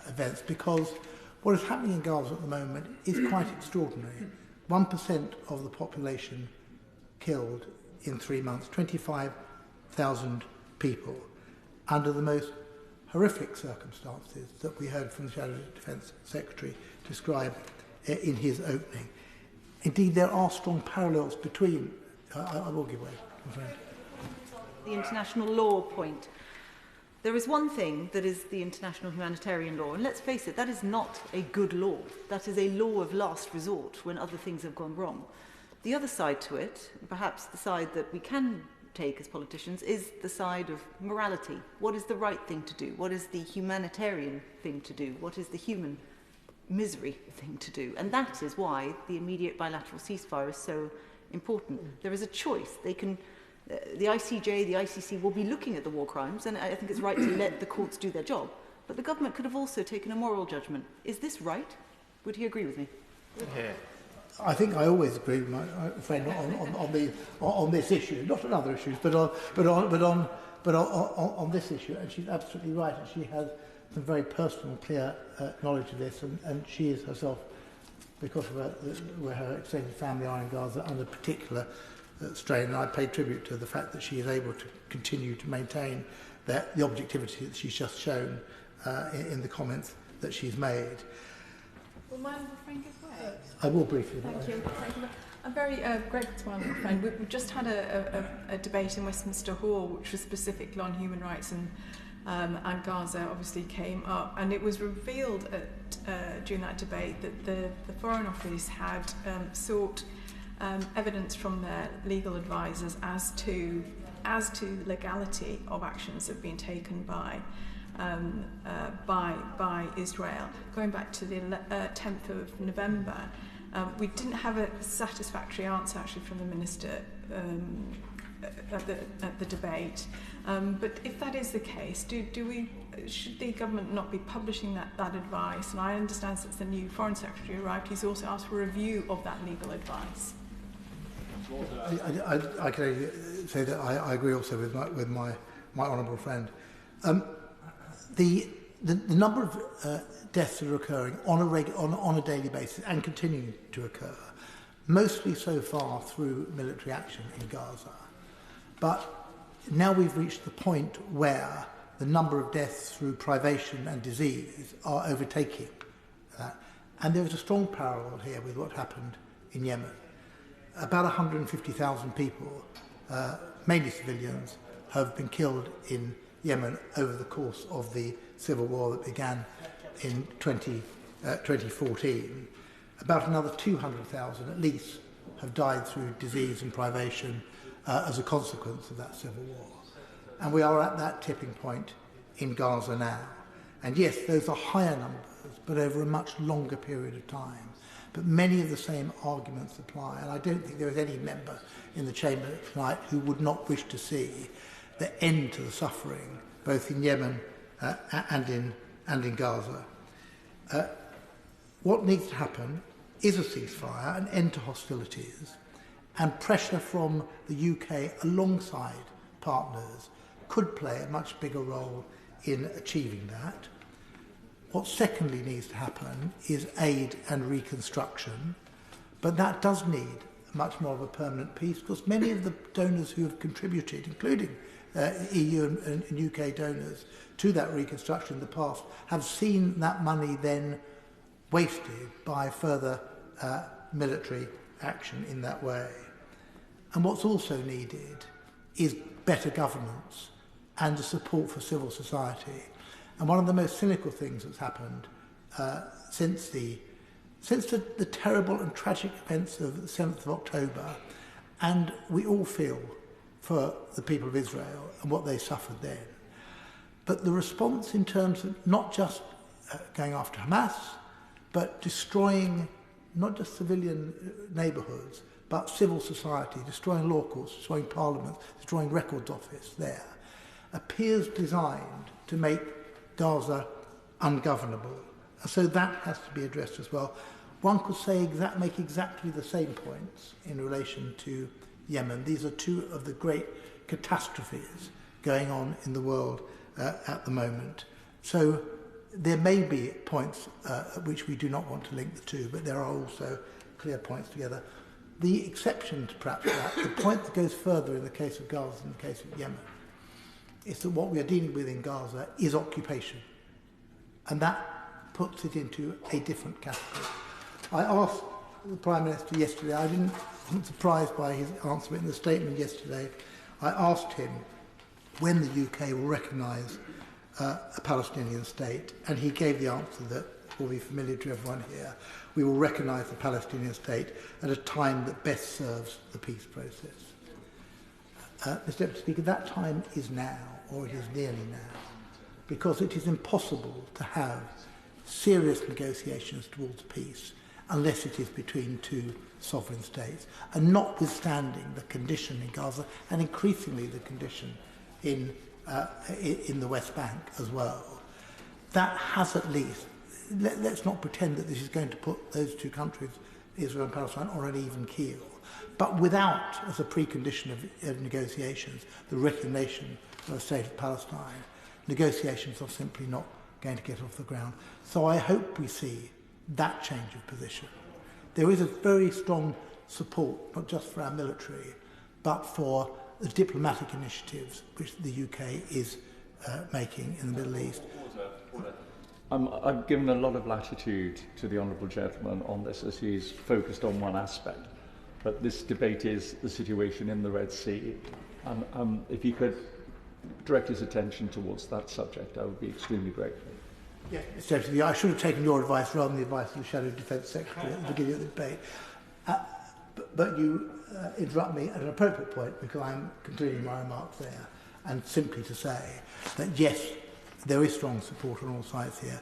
events, because what is happening in Gaza at the moment is quite extraordinary. 1% of the population killed in 3 months, 25,000 people, under the most horrific circumstances that we heard from the Shadow Defence Secretary describe in his opening. Indeed, there are strong parallels between... I will give way, my friend. The international law point. There is one thing that is the international humanitarian law, and let's face it, that is not a good law. That is a law of last resort when other things have gone wrong. The other side to it, perhaps the side that we can take as politicians, is the side of morality. What is the right thing to do? What is the humanitarian thing to do? What is the human misery thing to do? And that is why the immediate bilateral ceasefire is so important. There is a choice. They can... the ICJ, the ICC will be looking at the war crimes, and I think it's right to let the courts do their job. But the government could have also taken a moral judgment. Is this right? Would he agree with me? Yeah. I think I always agree with my friend on this issue, not on other issues, but on this issue. And she's absolutely right, and she has some very personal, clear knowledge of this, and she is herself, because of where her extended family are in Gaza, under particular strain, and I pay tribute to the fact that she is able to continue to maintain the objectivity that she's just shown in the comments that she's made. Will my honourable friend give way? I will briefly. Thank you. I'm very grateful to my honourable friend. We've just had a debate in Westminster Hall, which was specifically on human rights, and Gaza obviously came up, and it was revealed during that debate that the Foreign Office had sought evidence from their legal advisors as to legality of actions that have been taken by Israel. Going back to the 10th of November, we didn't have a satisfactory answer actually from the minister at the debate. But if that is the case, should the government not be publishing that advice? And I understand since the new Foreign Secretary arrived, he's also asked for a review of that legal advice. I can only say that I agree also with my honourable friend. The number of deaths that are occurring on a daily basis and continuing to occur, mostly so far through military action in Gaza. But now we've reached the point where the number of deaths through privation and disease are overtaking that. And there is a strong parallel here with what happened in Yemen. About 150,000 people, mainly civilians, have been killed in Yemen over the course of the civil war that began in 2014. About another 200,000 at least have died through disease and privation as a consequence of that civil war. And we are at that tipping point in Gaza now. And yes, those are higher numbers, but over a much longer period of time. But many of the same arguments apply, and I don't think there is any member in the chamber tonight who would not wish to see the end to the suffering, both in Yemen and in Gaza. What needs to happen is a ceasefire, an end to hostilities, and pressure from the UK alongside partners could play a much bigger role in achieving that. What secondly needs to happen is aid and reconstruction, but that does need much more of a permanent peace, because many of the donors who have contributed, including EU and UK donors, to that reconstruction in the past, have seen that money then wasted by further military action in that way. And what's also needed is better governance and the support for civil society. And one of the most cynical things that's happened since the terrible and tragic events of the 7th of October, and we all feel for the people of Israel and what they suffered then. But the response in terms of not just going after Hamas, but destroying not just civilian neighbourhoods, but civil society, destroying law courts, destroying parliaments, destroying records office there, appears designed to make Gaza ungovernable. And so that has to be addressed as well. One could say make exactly the same points in relation to Yemen. These are two of the great catastrophes going on in the world at the moment. So there may be points at which we do not want to link the two, but there are also clear points together. The exception to perhaps that, the point that goes further in the case of Gaza than the case of Yemen, is that what we are dealing with in Gaza is occupation. And that puts it into a different category. I asked the Prime Minister yesterday, I wasn't surprised by his answer in the statement yesterday. I asked him when the UK will recognise a Palestinian state, and he gave the answer that will be familiar to everyone here. We will recognise the Palestinian state at a time that best serves the peace process. Mr. Deputy Speaker, that time is now, or it is nearly now, because it is impossible to have serious negotiations towards peace unless it is between two sovereign states, and notwithstanding the condition in Gaza and increasingly the condition in the West Bank as well. That has at least, let's not pretend that this is going to put those two countries, Israel and Palestine, on an even keel, but without, as a precondition of negotiations, the recognition of a state of Palestine, negotiations are simply not going to get off the ground. So I hope we see that change of position. There is a very strong support, not just for our military, but for the diplomatic initiatives which the UK is making in the Middle East. I've given a lot of latitude to the Honourable Gentleman on this as he's focused on one aspect, but this debate is the situation in the Red Sea. If he could direct his attention towards that subject, I would be extremely grateful. Yes, Mr. Deputy, I should have taken your advice rather than the advice of the Shadow Defence Secretary at the beginning of the debate. But you interrupt me at an appropriate point because I'm continuing my remarks there, and simply to say that yes, there is strong support on all sides here,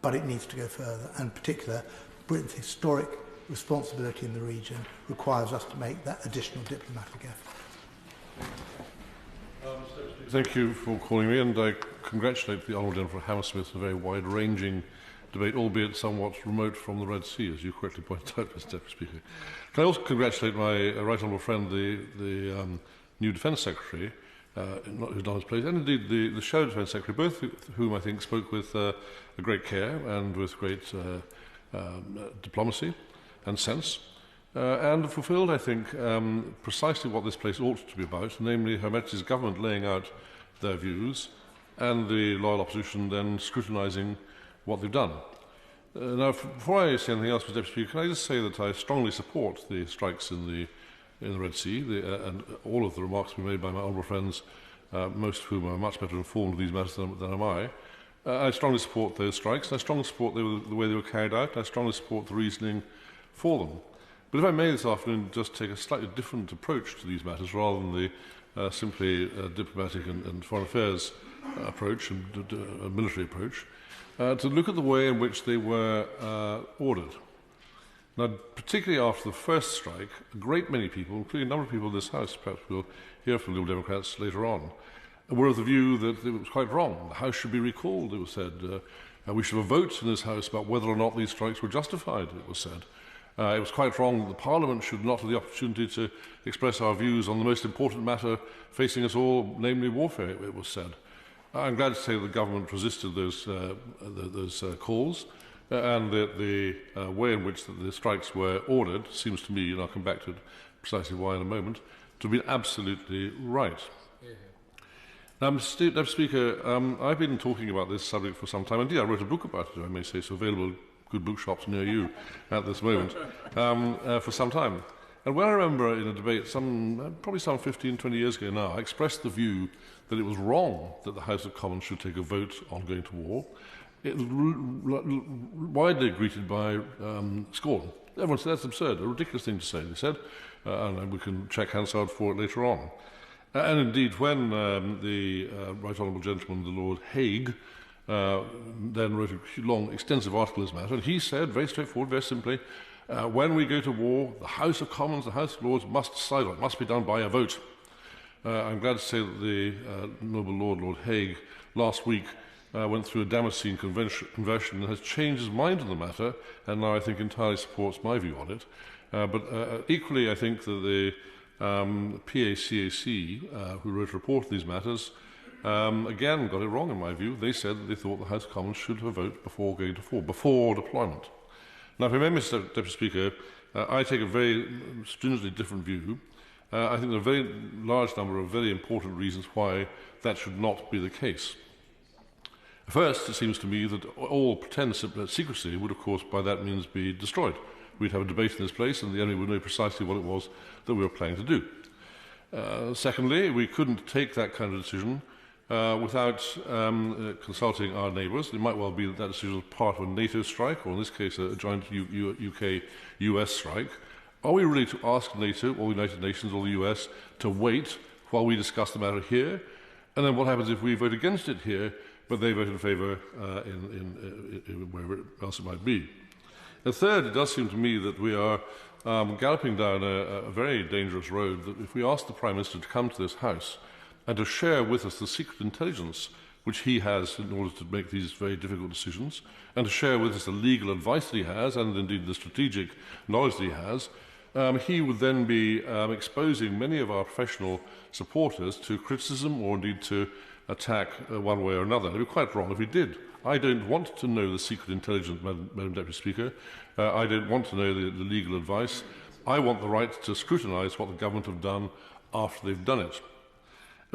but it needs to go further, and in particular, Britain's historic responsibility in the region requires us to make that additional diplomatic effort. Thank you for calling me, and I congratulate the Honourable Gentleman for Hammersmith on a very wide-ranging debate, albeit somewhat remote from the Red Sea, as you correctly pointed out, Mr. Deputy Speaker. Can I also congratulate my right honourable friend, the new Defence Secretary, who's not his place, and indeed the Shadow Defence Secretary, both of whom I think spoke with a great care and with great diplomacy and sense, and fulfilled, I think, precisely what this place ought to be about, namely Her Majesty's Government laying out their views and the loyal opposition then scrutinising what they've done. Now, before I say anything else, Mr. Deputy Speaker, can I just say that I strongly support the strikes in the Red Sea, and all of the remarks were made by my honourable friends, most of whom are much better informed of these matters than am I. I strongly support those strikes, and I strongly support the way they were carried out, and I strongly support the reasoning for them. But if I may this afternoon just take a slightly different approach to these matters rather than the simply diplomatic and foreign affairs approach and military approach, to look at the way in which they were ordered. Now, particularly after the first strike, a great many people, including a number of people in this House, perhaps we'll hear from the Liberal Democrats later on, were of the view that it was quite wrong. The House should be recalled, it was said. We should have a vote in this House about whether or not these strikes were justified, it was said. It was quite wrong that the Parliament should not have the opportunity to express our views on the most important matter facing us all, namely warfare, it was said. I'm glad to say that the government resisted those calls, and that the way in which the strikes were ordered seems to me, and I'll come back to it precisely why in a moment, to have been absolutely right. Now, Mr. Deputy Speaker, I've been talking about this subject for some time. Indeed, I wrote a book about it, I may say, so available in good bookshops near you at this moment, for some time. And when I remember in a debate, probably some 15, 20 years ago now, I expressed the view that it was wrong that the House of Commons should take a vote on going to war. It was widely greeted by scorn. Everyone said that's absurd, a ridiculous thing to say, they said, and we can check Hansard for it later on. And indeed, when the Right Honourable Gentleman, the Lord Hague, then wrote a long, extensive article on this matter, and he said, very straightforward, very simply, when we go to war, the House of Commons, the House of Lords must decide on it. It must be done by a vote. I'm glad to say that the noble Lord Hague, last week went through a Damascene conversion and has changed his mind on the matter, and now I think entirely supports my view on it. But equally, I think that the PACAC, who wrote a report on these matters, again got it wrong in my view. They said that they thought the House of Commons should have a vote before going to war, before deployment. Now, if I may, Mr. Deputy Speaker, I take a very stringently different view. I think there are a very large number of very important reasons why that should not be the case. First, it seems to me that all pretence of secrecy would, of course, by that means be destroyed. We'd have a debate in this place, and the enemy would know precisely what it was that we were planning to do. Secondly, we couldn't take that kind of decision without consulting our neighbours. It might well be that that decision was part of a NATO strike, or in this case, a joint UK-US strike. Are we really to ask NATO, or the United Nations, or the US to wait while we discuss the matter here? And then what happens if we vote against it here, but they vote in favour in wherever else it might be? And third, it does seem to me that we are galloping down a very dangerous road, that if we ask the Prime Minister to come to this House and to share with us the secret intelligence which he has in order to make these very difficult decisions, and to share with us the legal advice that he has, and indeed the strategic knowledge that he has, he would then be exposing many of our professional supporters to criticism or indeed to attack one way or another. It would be quite wrong if he did. I don't want to know the secret intelligence, Madam Deputy Speaker. I don't want to know the legal advice. I want the right to scrutinise what the government have done after they've done it.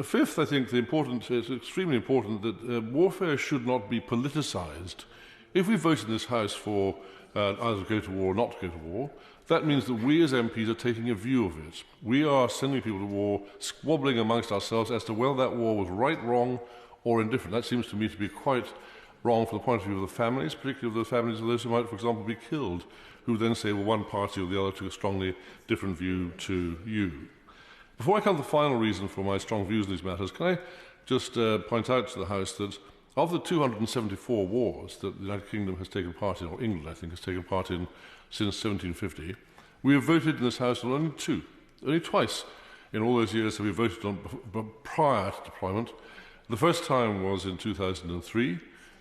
Fifth, I think it's extremely important that warfare should not be politicised. If we vote in this House for either to go to war or not to go to war, that means that we as MPs are taking a view of it. We are sending people to war, squabbling amongst ourselves as to whether that war was right, wrong, or indifferent. That seems to me to be quite wrong from the point of view of the families, particularly of the families of those who might, for example, be killed, who then say, well, one party or the other took a strongly different view to you. Before I come to the final reason for my strong views on these matters, can I just point out to the House that of the 274 wars that the United Kingdom has taken part in, or England, I think, has taken part in since 1750, we have voted in this House on only two. Only twice in all those years have we voted on prior to deployment. The first time was in 2003,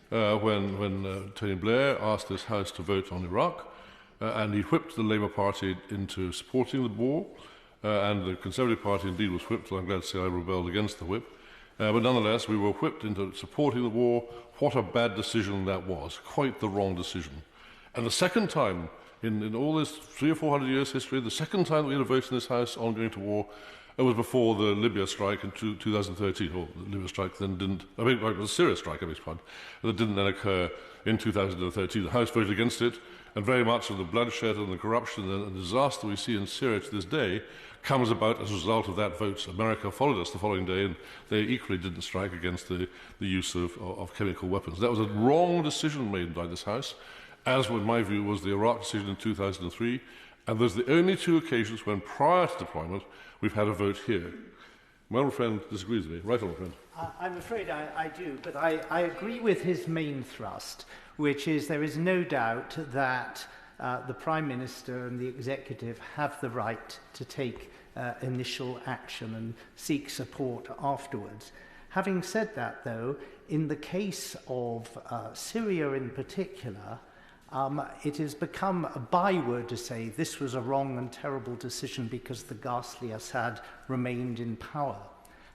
when Tony Blair asked this House to vote on Iraq, and he whipped the Labour Party into supporting the war, and the Conservative Party indeed was whipped, and I'm glad to say I rebelled against the whip. But nonetheless, we were whipped into supporting the war. What a bad decision that was. Quite the wrong decision. And the second time, in all this 300 or 400 years history, the second time that we had a vote in this House on going to war, it was before the Libya strike in 2013, or the Libya strike then didn't, I mean, it was a Syria strike, I beg your pardon, that didn't then occur in 2013. The House voted against it, and very much of the bloodshed and the corruption and the disaster we see in Syria to this day comes about as a result of that vote. America followed us the following day, and they equally didn't strike against the use of chemical weapons. That was a wrong decision made by this House, as in my view was the Iraq decision in 2003, and those are the only two occasions when prior to deployment we've had a vote here. My old friend disagrees with me. Right, old friend. I'm afraid I do, but I agree with his main thrust, which is there is no doubt that the Prime Minister and the Executive have the right to take initial action and seek support afterwards. Having said that, though, in the case of Syria in particular, it has become a byword to say this was a wrong and terrible decision because the ghastly Assad remained in power.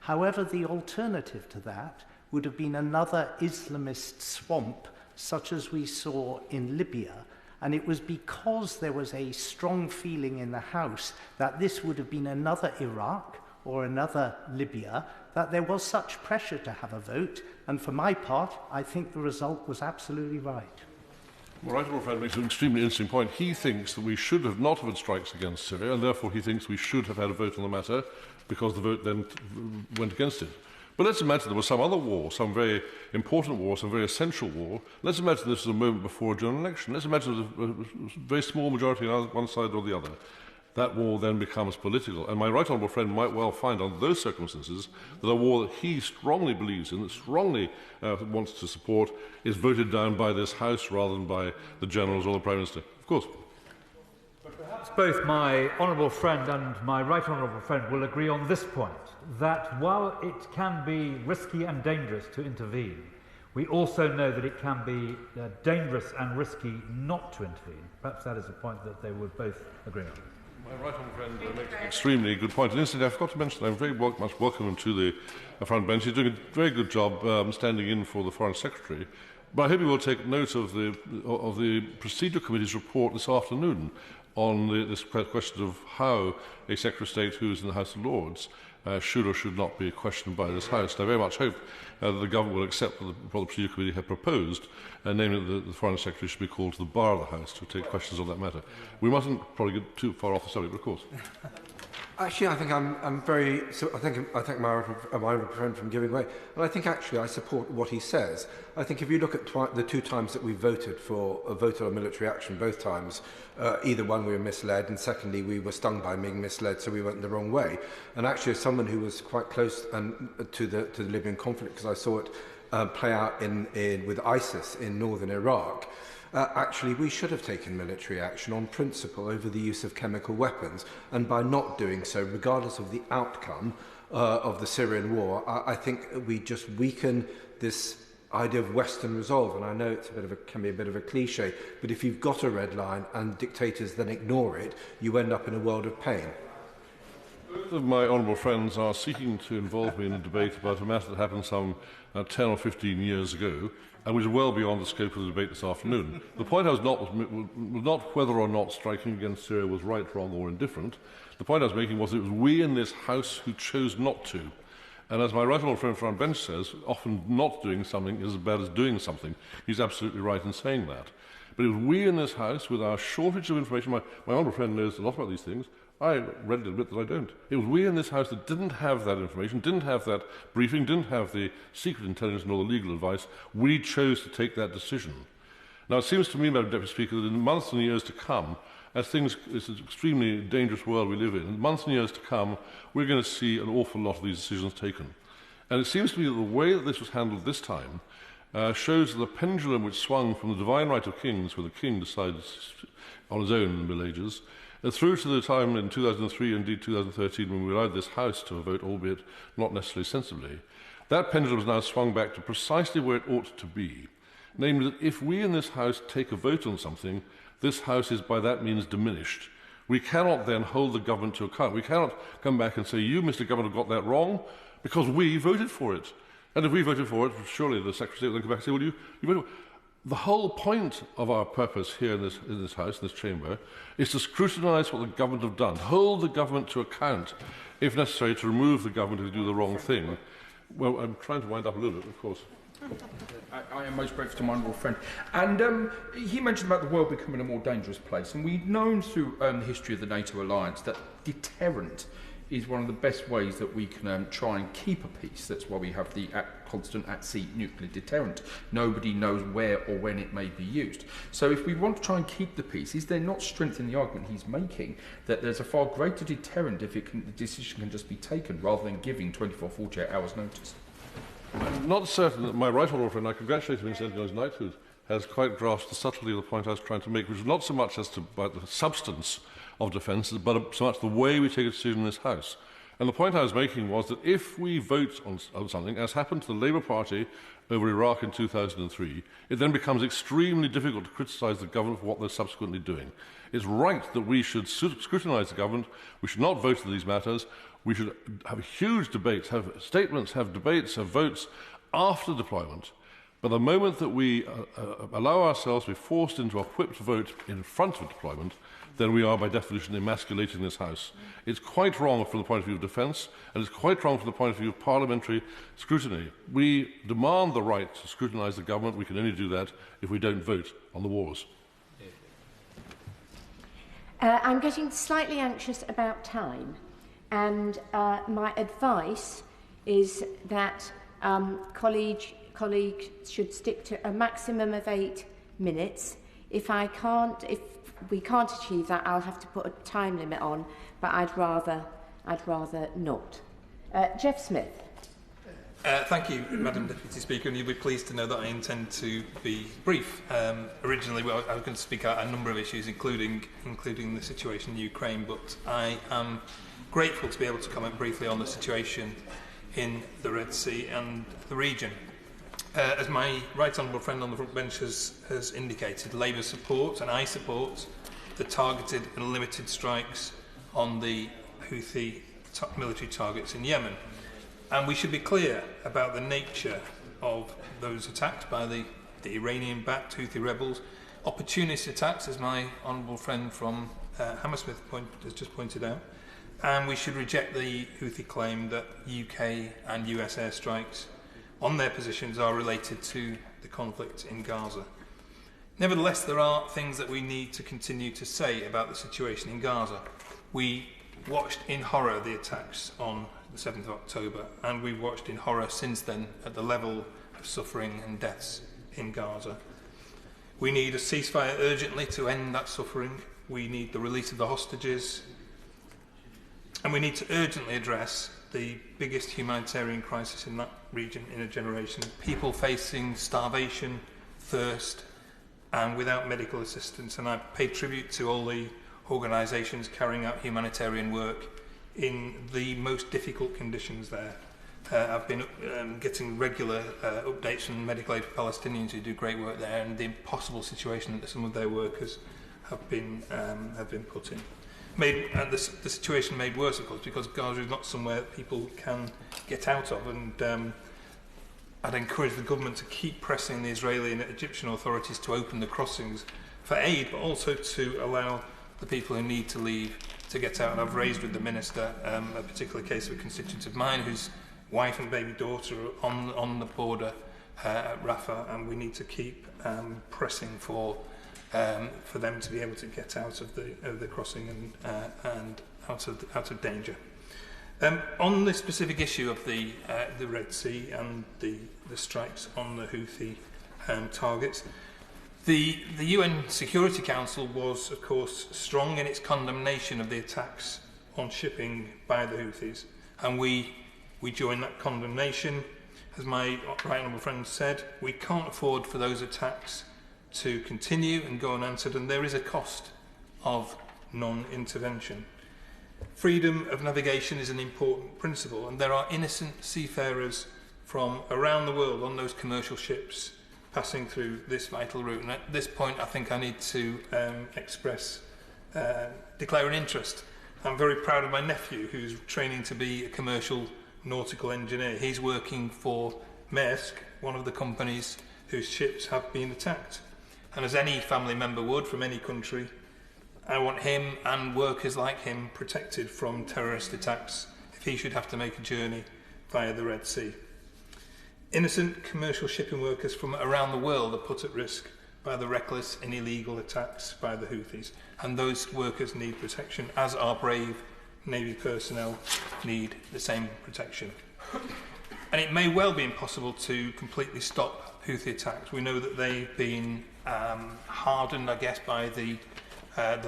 However, the alternative to that would have been another Islamist swamp such as we saw in Libya, and it was because there was a strong feeling in the House that this would have been another Iraq or another Libya, that there was such pressure to have a vote, and for my part, I think the result was absolutely right. Well, right honourable friend makes an extremely interesting point. He thinks that we should have not had strikes against Syria, and therefore he thinks we should have had a vote on the matter because the vote then went against it. But let's imagine there was some other war, some very important war, some very essential war. Let's imagine this was a moment before a general election. Let's imagine there was a very small majority on one side or the other. That war then becomes political. And my right honourable friend might well find, under those circumstances, that a war that he strongly believes in, that strongly wants to support, is voted down by this House rather than by the generals or the Prime Minister. Of course. But perhaps both my honourable friend and my right honourable friend will agree on this point, that while it can be risky and dangerous to intervene, We also know that it can be dangerous and risky not to intervene. Perhaps that is a point that they would both agree on. My right honourable friend makes an extremely good point. And incidentally, I forgot to mention I'm very much welcome him to the front bench. He's doing a very good job standing in for the Foreign Secretary. But I hope you will take note of the Procedure Committee's report this afternoon on this question of how a Secretary of State who is in the House of Lords should or should not be questioned by this House. And I very much hope that the Government will accept what the Procedure Committee have proposed, namely that the Foreign Secretary should be called to the bar of the House to take questions on that matter. We mustn't probably get too far off the subject, but of course. Actually, I think I'm very. So I think my friend from giving way, and I think actually I support what he says. I think if you look at the two times that we voted on military action, both times, either one we were misled, and secondly we were stung by being misled, so we went the wrong way. And actually, as someone who was quite close to the Libyan conflict, because I saw it play out with ISIS in northern Iraq. Actually, we should have taken military action on principle over the use of chemical weapons, and by not doing so, regardless of the outcome of the Syrian war, I think we just weaken this idea of Western resolve. And I know it's can be a bit of a cliche, but if you've got a red line and dictators then ignore it, you end up in a world of pain. Both of my honourable friends are seeking to involve me in a debate about a matter that happened some 10 or 15 years ago, and which is well beyond the scope of the debate this afternoon. The point I was not whether or not striking against Syria was right, wrong or indifferent. The point I was making was it was we in this House who chose not to. And as my right honourable friend from our bench says, often not doing something is as bad as doing something. He's absolutely right in saying that. But it was we in this House, with our shortage of information, my honourable friend knows a lot about these things, I readily admit that I don't. It was we in this House that didn't have that information, didn't have that briefing, didn't have the secret intelligence nor the legal advice. We chose to take that decision. Now, it seems to me, Madam Deputy Speaker, that in the months and years to come, as it's an extremely dangerous world we live in months and years to come, we're going to see an awful lot of these decisions taken. And it seems to me that the way that this was handled this time shows the pendulum which swung from the divine right of kings, where the king decides on his own in the Middle Ages, through to the time in 2003, indeed 2013, when we allowed this House to vote, albeit not necessarily sensibly. That pendulum has now swung back to precisely where it ought to be. Namely, that if we in this House take a vote on something, this House is by that means diminished. We cannot then hold the government to account. We cannot come back and say, you, Mr. Governor, have got that wrong, because we voted for it. And if we voted for it, surely the Secretary of State will then come back and say, well, you voted for it. The whole point of our purpose here in this House, in this chamber, is to scrutinise what the government have done, hold the government to account, if necessary, to remove the government if they do the wrong thing. Well, I'm trying to wind up a little bit, of course. I am most grateful to my honourable friend. And he mentioned about the world becoming a more dangerous place. And we've known through the history of the NATO alliance that deterrent is one of the best ways that we can try and keep a peace. That's why we have the constant at-sea nuclear deterrent. Nobody knows where or when it may be used. So if we want to try and keep the peace, is there not strength in the argument he's making that there's a far greater deterrent if the decision can just be taken rather than giving 24, 48 hours notice? I'm not certain that my right honourable friend, I congratulate him incidentally on his knighthood, has quite grasped the subtlety of the point I was trying to make, which is not so much as to about the substance of defence, but so much the way we take a decision in this House. And the point I was making was that if we vote on something, as happened to the Labour Party over Iraq in 2003, it then becomes extremely difficult to criticise the government for what they're subsequently doing. It's right that we should scrutinise the government. We should not vote on these matters. We should have huge debates, have statements, have debates, have votes after deployment. But the moment that we allow ourselves to be forced into a whipped vote in front of deployment, then we are by definition emasculating this House. It's quite wrong from the point of view of defence, and it's quite wrong from the point of view of parliamentary scrutiny. We demand the right to scrutinise the government. We can only do that if we don't vote on the wars. I'm getting slightly anxious about time, and my advice is that colleagues should stick to a maximum of 8 minutes. If we can't achieve that, I'll have to put a time limit on, but I'd rather not. Jeff Smith. Thank you, Madam Deputy Speaker, and you'll be pleased to know that I intend to be brief. Originally, I was going to speak out a number of issues, including the situation in Ukraine, but I am grateful to be able to comment briefly on the situation in the Red Sea and the region. As my right honourable friend on the front bench has indicated, Labour supports, and I support, the targeted and limited strikes on the Houthi military targets in Yemen. And we should be clear about the nature of those attacks by the Iranian-backed Houthi rebels. Opportunist attacks, as my honourable friend from Hammersmith has just pointed out. And we should reject the Houthi claim that UK and US airstrikes on their positions are related to the conflict in Gaza. Nevertheless, there are things that we need to continue to say about the situation in Gaza. We watched in horror the attacks on the 7th of October, and we've watched in horror since then at the level of suffering and deaths in Gaza. We need a ceasefire urgently to end that suffering. We need the release of the hostages, and we need to urgently address the biggest humanitarian crisis in that region in a generation. People facing starvation, thirst, and without medical assistance. And I pay tribute to all the organisations carrying out humanitarian work in the most difficult conditions there. I've been getting regular updates from Medical Aid for Palestinians who do great work there, and the impossible situation that some of their workers have been put in. The situation made worse, of course, because Gaza is not somewhere that people can get out of, and I'd encourage the government to keep pressing the Israeli and Egyptian authorities to open the crossings for aid, but also to allow the people who need to leave to get out. And I've raised with the Minister a particular case of a constituent of mine whose wife and baby daughter are on the border at Rafah, and we need to keep pressing for them to be able to get out of the crossing and out of danger. On the specific issue of the Red Sea and the strikes on the Houthi targets, the UN Security Council was, of course, strong in its condemnation of the attacks on shipping by the Houthis, and we join that condemnation. As my right honourable friend said, we can't afford for those attacks to continue and go unanswered, and there is a cost of non-intervention. Freedom of navigation is an important principle, and there are innocent seafarers from around the world on those commercial ships passing through this vital route. And at this point, I think I need to declare an interest. I'm very proud of my nephew, who's training to be a commercial nautical engineer. He's working for Maersk, one of the companies whose ships have been attacked. And as any family member would from any country, I want him and workers like him protected from terrorist attacks if he should have to make a journey via the Red Sea. Innocent commercial shipping workers from around the world are put at risk by the reckless and illegal attacks by the Houthis, and those workers need protection, as our brave Navy personnel need the same protection. And it may well be impossible to completely stop Houthi attacks. We know that they've been hardened, I guess, by the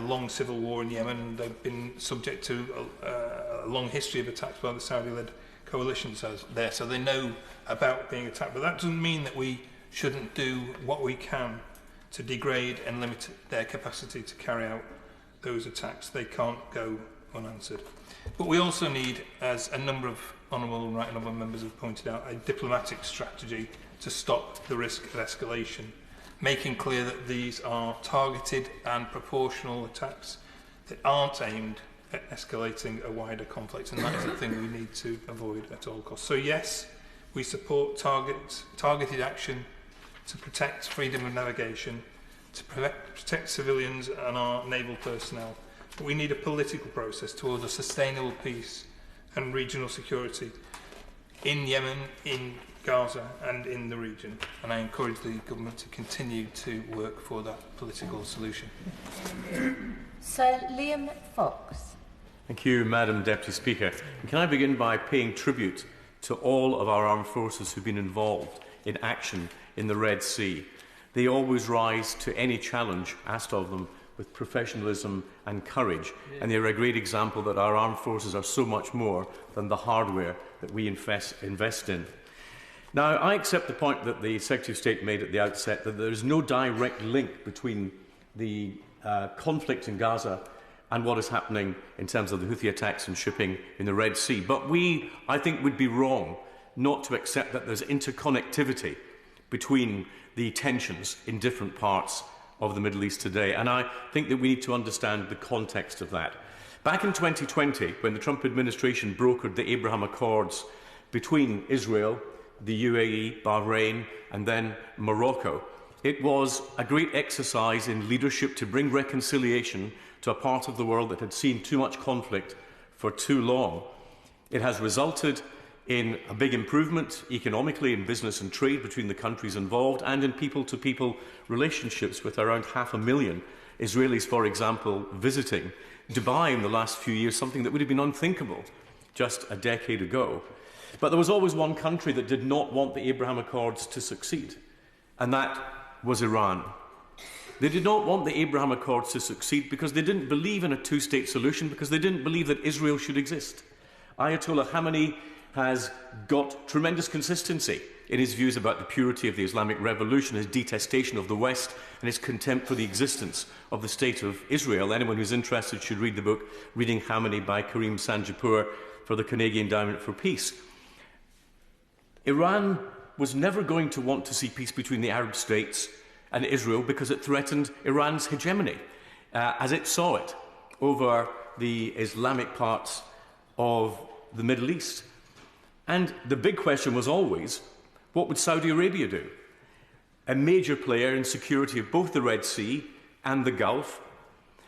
long civil war in Yemen. They've been subject to a long history of attacks by the Saudi-led coalition there, so they know about being attacked. But that doesn't mean that we shouldn't do what we can to degrade and limit their capacity to carry out those attacks. They can't go unanswered. But we also need, as a number of honourable and right honourable members have pointed out, a diplomatic strategy to stop the risk of escalation, making clear that these are targeted and proportional attacks that aren't aimed at escalating a wider conflict, and that is the thing we need to avoid at all costs. So yes, we support targeted action to protect freedom of navigation, to protect civilians and our naval personnel. But we need a political process towards a sustainable peace and regional security in Yemen, in Gaza and in the region. And I encourage the government to continue to work for that political solution. Sir Liam Fox. Thank you, Madam Deputy Speaker. And can I begin by paying tribute to all of our armed forces who've been involved in action in the Red Sea. They always rise to any challenge asked of them with professionalism and courage, and they're a great example that our armed forces are so much more than the hardware that we invest in. Now, I accept the point that the Secretary of State made at the outset, that there is no direct link between the conflict in Gaza and what is happening in terms of the Houthi attacks and shipping in the Red Sea. But we, I think, would be wrong not to accept that there's interconnectivity between the tensions in different parts of the Middle East today. And I think that we need to understand the context of that. Back in 2020, when the Trump administration brokered the Abraham Accords between Israel, the UAE, Bahrain, and then Morocco, it was a great exercise in leadership to bring reconciliation to a part of the world that had seen too much conflict for too long. It has resulted in a big improvement economically in business and trade between the countries involved, and in people-to-people relationships, with around 500,000 Israelis, for example, visiting Dubai in the last few years, something that would have been unthinkable just a decade ago. But there was always one country that did not want the Abraham Accords to succeed, and that was Iran. They did not want the Abraham Accords to succeed because they didn't believe in a two-state solution, because they didn't believe that Israel should exist. Ayatollah Khamenei has got tremendous consistency in his views about the purity of the Islamic Revolution, his detestation of the West, and his contempt for the existence of the State of Israel. Anyone who's interested should read the book Reading Khamenei by Karim Sanjapur for the Carnegie Endowment for Peace. Iran was never going to want to see peace between the Arab states and Israel because it threatened Iran's hegemony, as it saw it, over the Islamic parts of the Middle East. And the big question was always, what would Saudi Arabia do? A major player in security of both the Red Sea and the Gulf.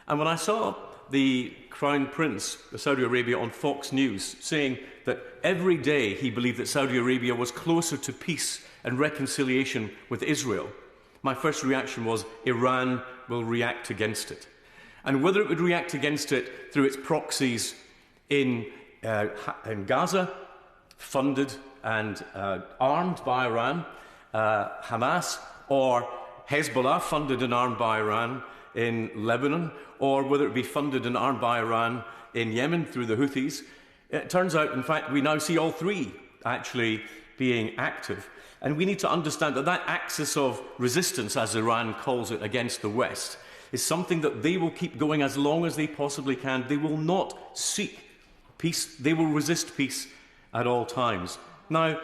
And when I saw the Crown Prince of Saudi Arabia on Fox News saying that every day he believed that Saudi Arabia was closer to peace and reconciliation with Israel, my first reaction was Iran will react against it. And whether it would react against it through its proxies in Gaza, funded and armed by Iran, Hamas, or Hezbollah, funded and armed by Iran in Lebanon, or whether it be funded and armed by Iran in Yemen through the Houthis. It turns out, in fact, we now see all three actually being active. And we need to understand that that axis of resistance, as Iran calls it, against the West, is something that they will keep going as long as they possibly can. They will not seek peace. They will resist peace at all times. Now,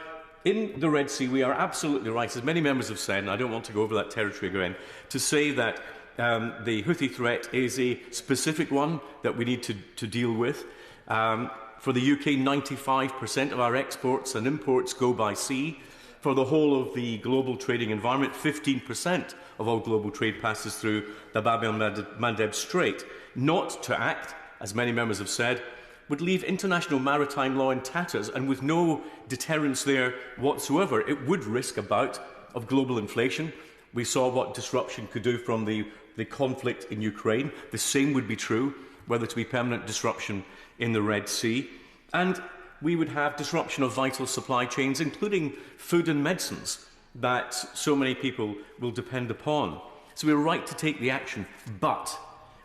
in the Red Sea, we are absolutely right, as many members have said, and I don't want to go over that territory again, to say that the Houthi threat is a specific one that we need to deal with. For the UK, 95% of our exports and imports go by sea. For the whole of the global trading environment, 15% of all global trade passes through the Bab el-Mandeb Strait. Not to act, as many members have said, would leave international maritime law in tatters, and with no deterrence there whatsoever, it would risk a bout of global inflation. We saw what disruption could do from the conflict in Ukraine. The same would be true were there to be permanent disruption in the Red Sea. And we would have disruption of vital supply chains, including food and medicines, that so many people will depend upon. So we're right to take the action, but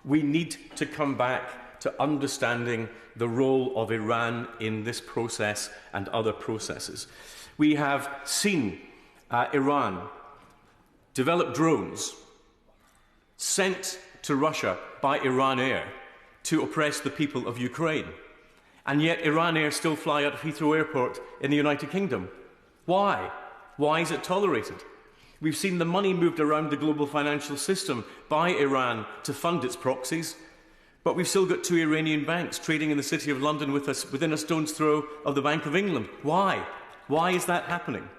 we need to come back to understanding the role of Iran in this process and other processes. We have seen Iran develop drones sent to Russia by Iran Air to oppress the people of Ukraine. And yet Iran Air still fly out of Heathrow Airport in the United Kingdom. Why? Why is it tolerated? We've seen the money moved around the global financial system by Iran to fund its proxies, but we've still got two Iranian banks trading in the City of London with us within a stone's throw of the Bank of England. Why? Why is that happening?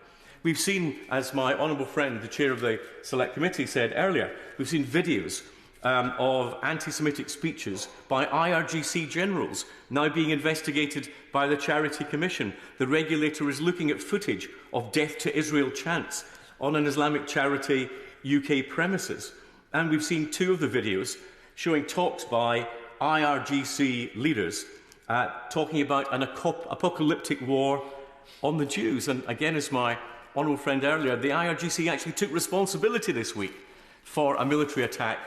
We've seen, as my honourable friend, the chair of the Select Committee, said earlier, we've seen videos of anti-Semitic speeches by IRGC generals now being investigated by the Charity Commission. The regulator is looking at footage of Death to Israel chants on an Islamic charity UK premises. And we've seen two of the videos showing talks by IRGC leaders talking about an apocalyptic war on the Jews. And again, as my honourable friend earlier, the IRGC actually took responsibility this week for a military attack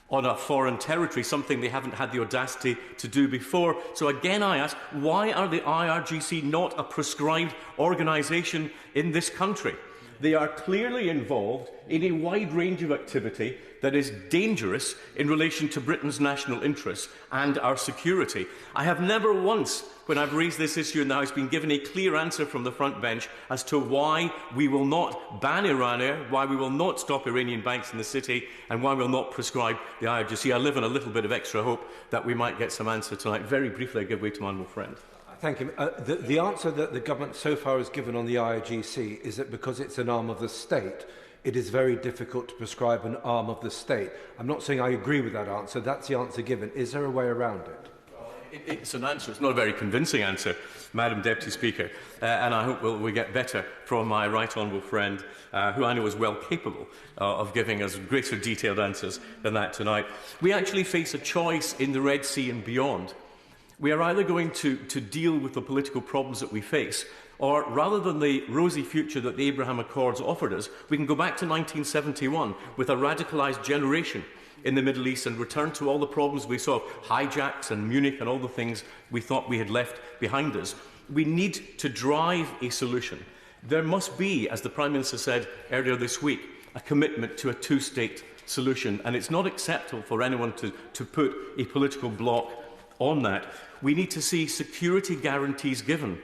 on a foreign territory, something they haven't had the audacity to do before. So again, I ask, why are the IRGC not a proscribed organisation in this country? They are clearly involved in a wide range of activity that is dangerous in relation to Britain's national interests and our security. I have never once, when I've raised this issue in the House, been given a clear answer from the front bench as to why we will not ban Iran Air, why we will not stop Iranian banks in the city, and why we will not prescribe the IRGC. I live in a little bit of extra hope that we might get some answer tonight. Very briefly, I give way to my honourable friend. Thank you. The answer that the government so far has given on the IRGC is that because it's an arm of the state, it is very difficult to prescribe an arm of the state. I'm not saying I agree with that answer. That's the answer given. Is there a way around it? It's an answer. It's not a very convincing answer, Madam Deputy Speaker, and I hope we'll get better from my right honourable friend, who I know is well capable of giving us greater detailed answers than that tonight. We actually face a choice in the Red Sea and beyond. We are either going to deal with the political problems that we face, or rather than the rosy future that the Abraham Accords offered us, we can go back to 1971 with a radicalised generation in the Middle East and return to all the problems we saw, hijacks and Munich and all the things we thought we had left behind us. We need to drive a solution. There must be, as the Prime Minister said earlier this week, a commitment to a two-state solution, and it's not acceptable for anyone to put a political block on that. We need to see security guarantees given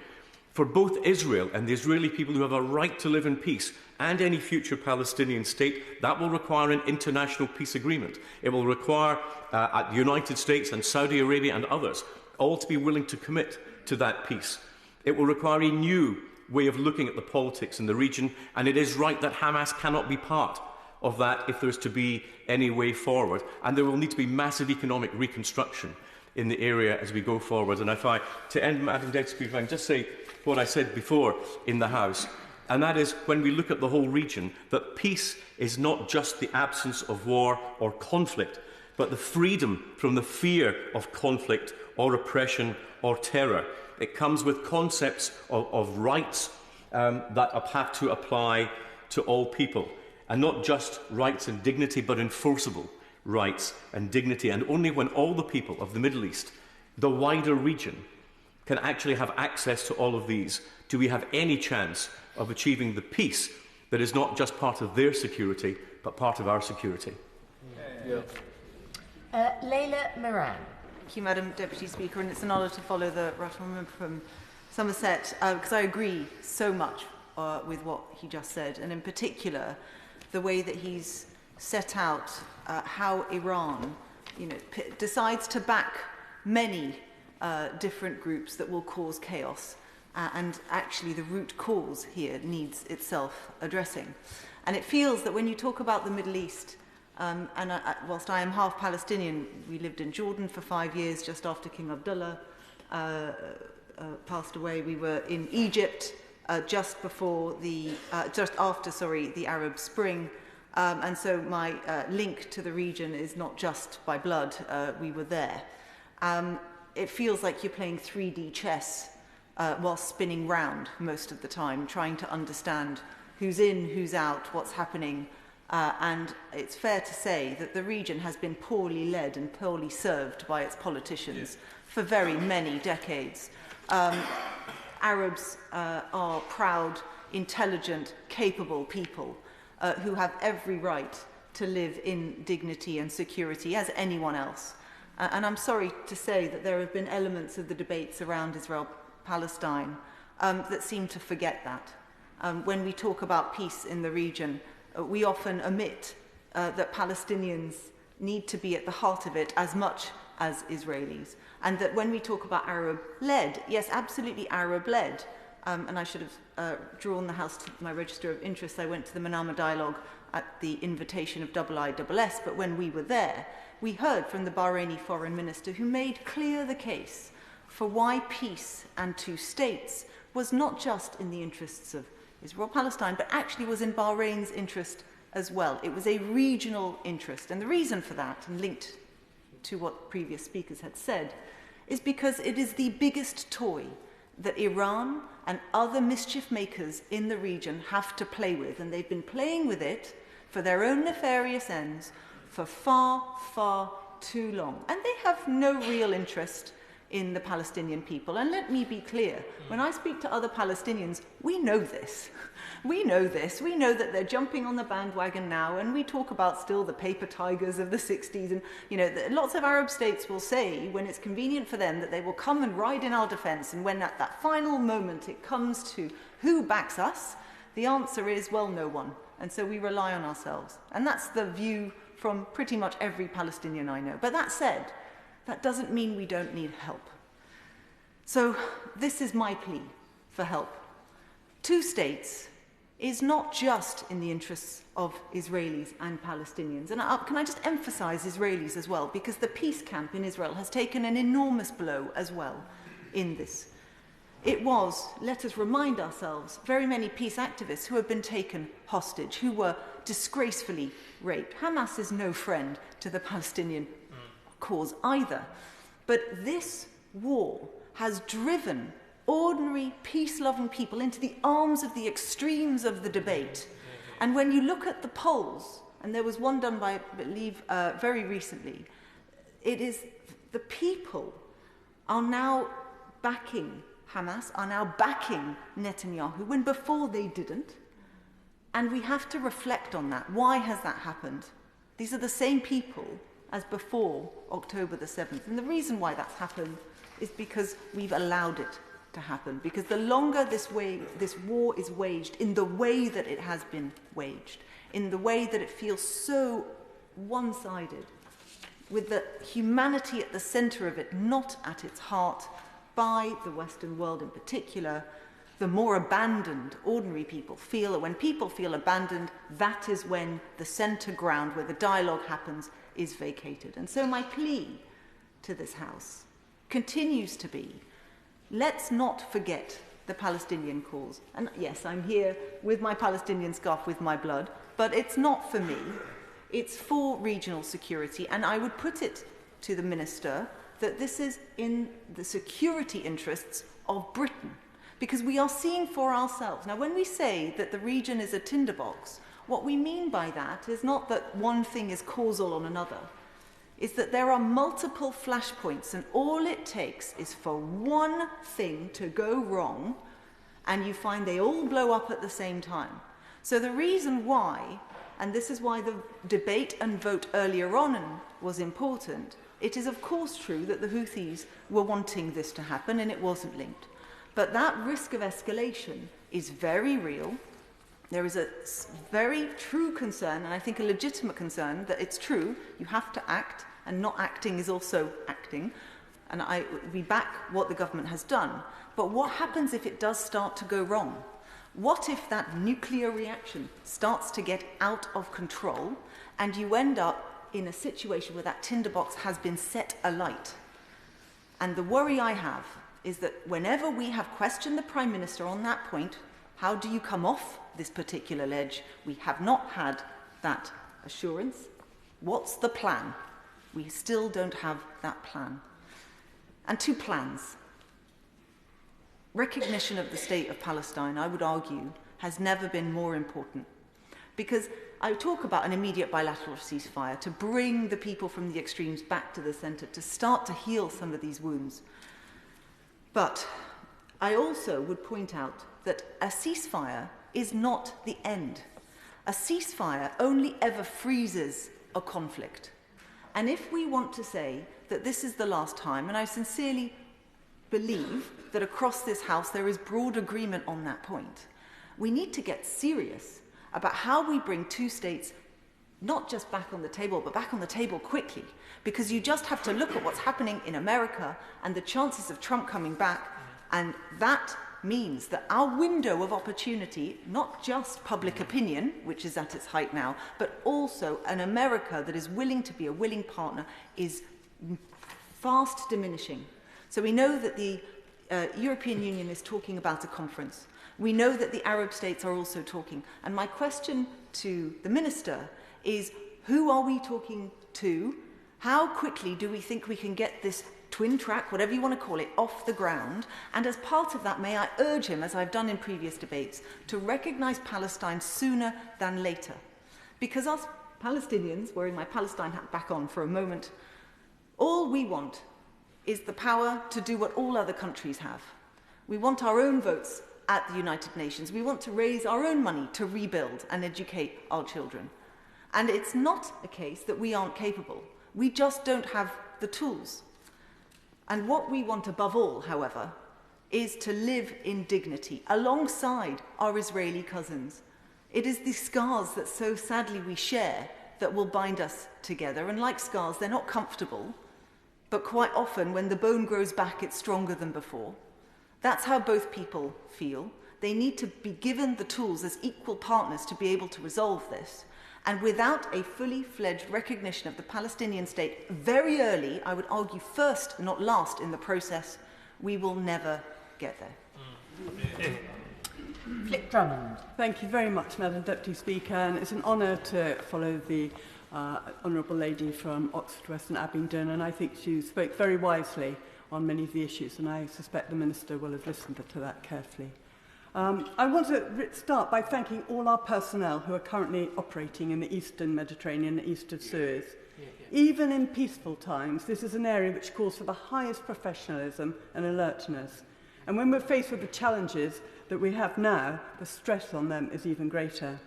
for both Israel and the Israeli people who have a right to live in peace and any future Palestinian state. That will require an international peace agreement. It will require the United States and Saudi Arabia and others all to be willing to commit to that peace. It will require a new way of looking at the politics in the region, and it is right that Hamas cannot be part of that if there is to be any way forward. And there will need to be massive economic reconstruction in the area as we go forward. And to end, Madam Deputy Speaker, if I can just say what I said before in the House, and that is, when we look at the whole region, that peace is not just the absence of war or conflict, but the freedom from the fear of conflict or oppression or terror. It comes with concepts of rights that have to apply to all people, and not just rights and dignity, but enforceable rights and dignity. And only when all the people of the Middle East, the wider region, can actually have access to all of these do we have any chance of achieving the peace that is not just part of their security, but part of our security. Layla Moran. Thank you, Madam Deputy Speaker, and it's an honour to follow the right honourable member from Somerset, because I agree so much with what he just said, and in particular the way that he's set out how Iran, decides to back many different groups that will cause chaos, and actually the root cause here needs itself addressing. And it feels that when you talk about the Middle East, whilst I am half Palestinian, we lived in Jordan for 5 years just after King Abdullah passed away. We were in Egypt just after the Arab Spring. And so my link to the region is not just by blood. We were there. It feels like you're playing 3D chess while spinning round most of the time, trying to understand who's in, who's out, what's happening. And it's fair to say that the region has been poorly led and poorly served by its politicians for very many decades. Arabs are proud, intelligent, capable people who have every right to live in dignity and security as anyone else. And I'm sorry to say that there have been elements of the debates around Israel-Palestine that seem to forget that. When we talk about peace in the region, we often omit that Palestinians need to be at the heart of it as much as Israelis. And that when we talk about Arab-led, yes, absolutely Arab-led, and I should have drawn the House to my register of interest. I went to the Manama Dialogue at the invitation of IISS, but when we were there, we heard from the Bahraini foreign minister who made clear the case for why peace and two states was not just in the interests of Israel-Palestine, but actually was in Bahrain's interest as well. It was a regional interest. And the reason for that, and linked to what previous speakers had said, is because it is the biggest toy that Iran and other mischief makers in the region have to play with. And they've been playing with it for their own nefarious ends for far, far too long. And they have no real interest in the Palestinian people. And let me be clear, when I speak to other Palestinians, we know this. We know this. We know that they're jumping on the bandwagon now, and we talk about still the paper tigers of the 60s. And, you know, lots of Arab states will say, when it's convenient for them, that they will come and ride in our defense. And when at that final moment it comes to who backs us, the answer is, well, no one. And so we rely on ourselves. And that's the view from pretty much every Palestinian I know. But that said, that doesn't mean we don't need help. So this is my plea for help. 2 states is not just in the interests of Israelis and Palestinians. And can I just emphasize Israelis as well, because the peace camp in Israel has taken an enormous blow as well in this. It was, let us remind ourselves, very many peace activists who have been taken hostage, who were disgracefully raped. Hamas is no friend to the Palestinian cause either. But this war has driven ordinary, peace-loving people into the arms of the extremes of the debate. And when you look at the polls, and there was one done by, I believe, very recently, it is the people are now backing Hamas, are now backing Netanyahu, when before they didn't. And we have to reflect on that. Why has that happened? These are the same people as before October the 7th. And the reason why that's happened is because we've allowed it to happen. Because the longer this war is waged in the way that it has been waged, in the way that it feels so one-sided, with the humanity at the centre of it, not at its heart, by the Western world in particular, the more abandoned ordinary people feel. And when people feel abandoned, that is when the centre ground where the dialogue happens is vacated. And so my plea to this House continues to be, let's not forget the Palestinian cause. And yes, I'm here with my Palestinian scarf, with my blood, but it's not for me. It's for regional security. And I would put it to the Minister that this is in the security interests of Britain, because we are seeing for ourselves. Now, when we say that the region is a tinderbox, what we mean by that is not that one thing is causal on another. Is that there are multiple flashpoints, and all it takes is for one thing to go wrong, and you find they all blow up at the same time. So the reason why, and this is why the debate and vote earlier on was important, it is of course true that the Houthis were wanting this to happen, and it wasn't linked. But that risk of escalation is very real. There is a very true concern, and I think a legitimate concern, that it's true, you have to act, and not acting is also acting. And we back what the government has done. But what happens if it does start to go wrong? What if that nuclear reaction starts to get out of control, and you end up in a situation where that tinderbox has been set alight? And the worry I have is that whenever we have questioned the Prime Minister on that point, how do you come off this particular ledge? We have not had that assurance. What's the plan? We still don't have that plan. And 2 plans. Recognition of the state of Palestine, I would argue, has never been more important. Because I talk about an immediate bilateral ceasefire to bring the people from the extremes back to the centre, to start to heal some of these wounds. But I also would point out that a ceasefire is not the end. A ceasefire only ever freezes a conflict. And if we want to say that this is the last time, and I sincerely believe that across this House there is broad agreement on that point, we need to get serious about how we bring 2 states not just back on the table, but back on the table quickly. Because you just have to look at what's happening in America and the chances of Trump coming back, and that means that our window of opportunity, not just public opinion, which is at its height now, but also an America that is willing to be a willing partner, is fast diminishing. So we know that the European Union is talking about a conference. We know that the Arab states are also talking. And my question to the Minister is, who are we talking to? How quickly do we think we can get this twin track, whatever you want to call it, off the ground? And as part of that, may I urge him, as I've done in previous debates, to recognise Palestine sooner than later? Because us Palestinians, wearing my Palestine hat back on for a moment, all we want is the power to do what all other countries have. We want our own votes at the United Nations. We want to raise our own money to rebuild and educate our children. And it's not a case that we aren't capable. We just don't have the tools. And what we want above all, however, is to live in dignity alongside our Israeli cousins. It is the scars that so sadly we share that will bind us together. And like scars, they're not comfortable, but quite often when the bone grows back, it's stronger than before. That's how both people feel. They need to be given the tools as equal partners to be able to resolve this. And without a fully fledged recognition of the Palestinian state very early, I would argue first, not last in the process, we will never get there. Flick Drummond. Thank you very much, Madam Deputy Speaker, and it's an honour to follow the Honourable Lady from Oxford West and Abingdon, and I think she spoke very wisely on many of the issues, and I suspect the Minister will have listened to that carefully. I want to start by thanking all our personnel who are currently operating in the Eastern Mediterranean and east of Suez. Even in peaceful times, this is an area which calls for the highest professionalism and alertness. And when we're faced with the challenges that we have now, the stress on them is even greater.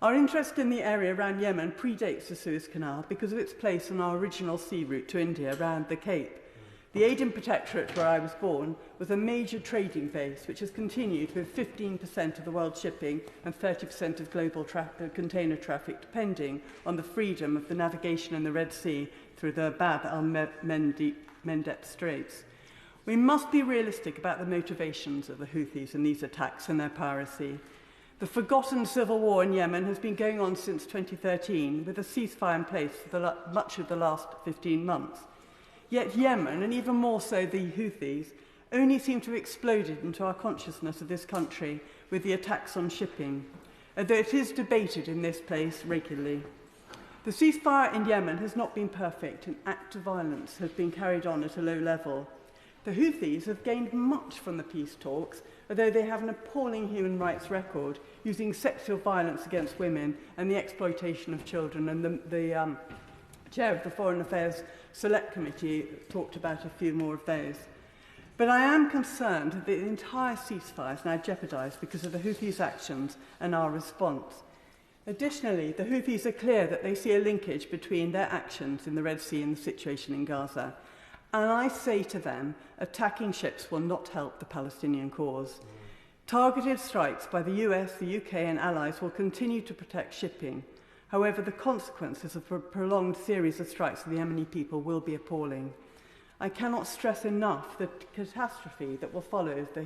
Our interest in the area around Yemen predates the Suez Canal because of its place on our original sea route to India around the Cape. The Aden Protectorate, where I was born, was a major trading base which has continued with 15% of the world shipping and 30% of global container traffic depending on the freedom of the navigation in the Red Sea through the Bab el-Mandeb Straits. We must be realistic about the motivations of the Houthis in these attacks and their piracy. The forgotten civil war in Yemen has been going on since 2013, with a ceasefire in place for much of the last 15 months. Yet Yemen, and even more so the Houthis, only seem to have exploded into our consciousness of this country with the attacks on shipping, although it is debated in this place regularly. The ceasefire in Yemen has not been perfect, and acts of violence have been carried on at a low level. The Houthis have gained much from the peace talks, although they have an appalling human rights record, using sexual violence against women and the exploitation of children. And the chair of the Foreign Affairs Select Committee talked about a few more of those. But I am concerned that the entire ceasefire is now jeopardised because of the Houthis' actions and our response. Additionally, the Houthis are clear that they see a linkage between their actions in the Red Sea and the situation in Gaza. And I say to them, attacking ships will not help the Palestinian cause. Targeted strikes by the US, the UK and allies will continue to protect shipping. However, the consequences of a prolonged series of strikes of the Yemeni people will be appalling. I cannot stress enough the catastrophe that will follow if the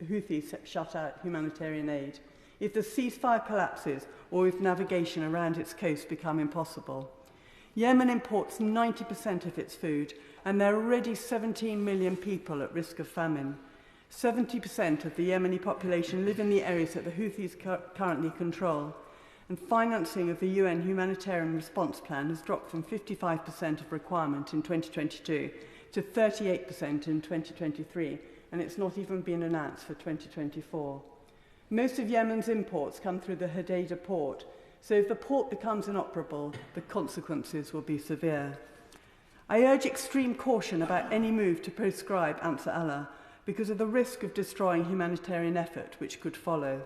Houthis shut out humanitarian aid, if the ceasefire collapses or if navigation around its coast becomes impossible. Yemen imports 90% of its food, and there are already 17 million people at risk of famine. 70% of the Yemeni population live in the areas that the Houthis currently control. And financing of the UN Humanitarian Response Plan has dropped from 55% of requirement in 2022 to 38% in 2023, and it's not even been announced for 2024. Most of Yemen's imports come through the Hodeidah port, so if the port becomes inoperable, the consequences will be severe. I urge extreme caution about any move to proscribe Ansar Allah because of the risk of destroying humanitarian effort which could follow.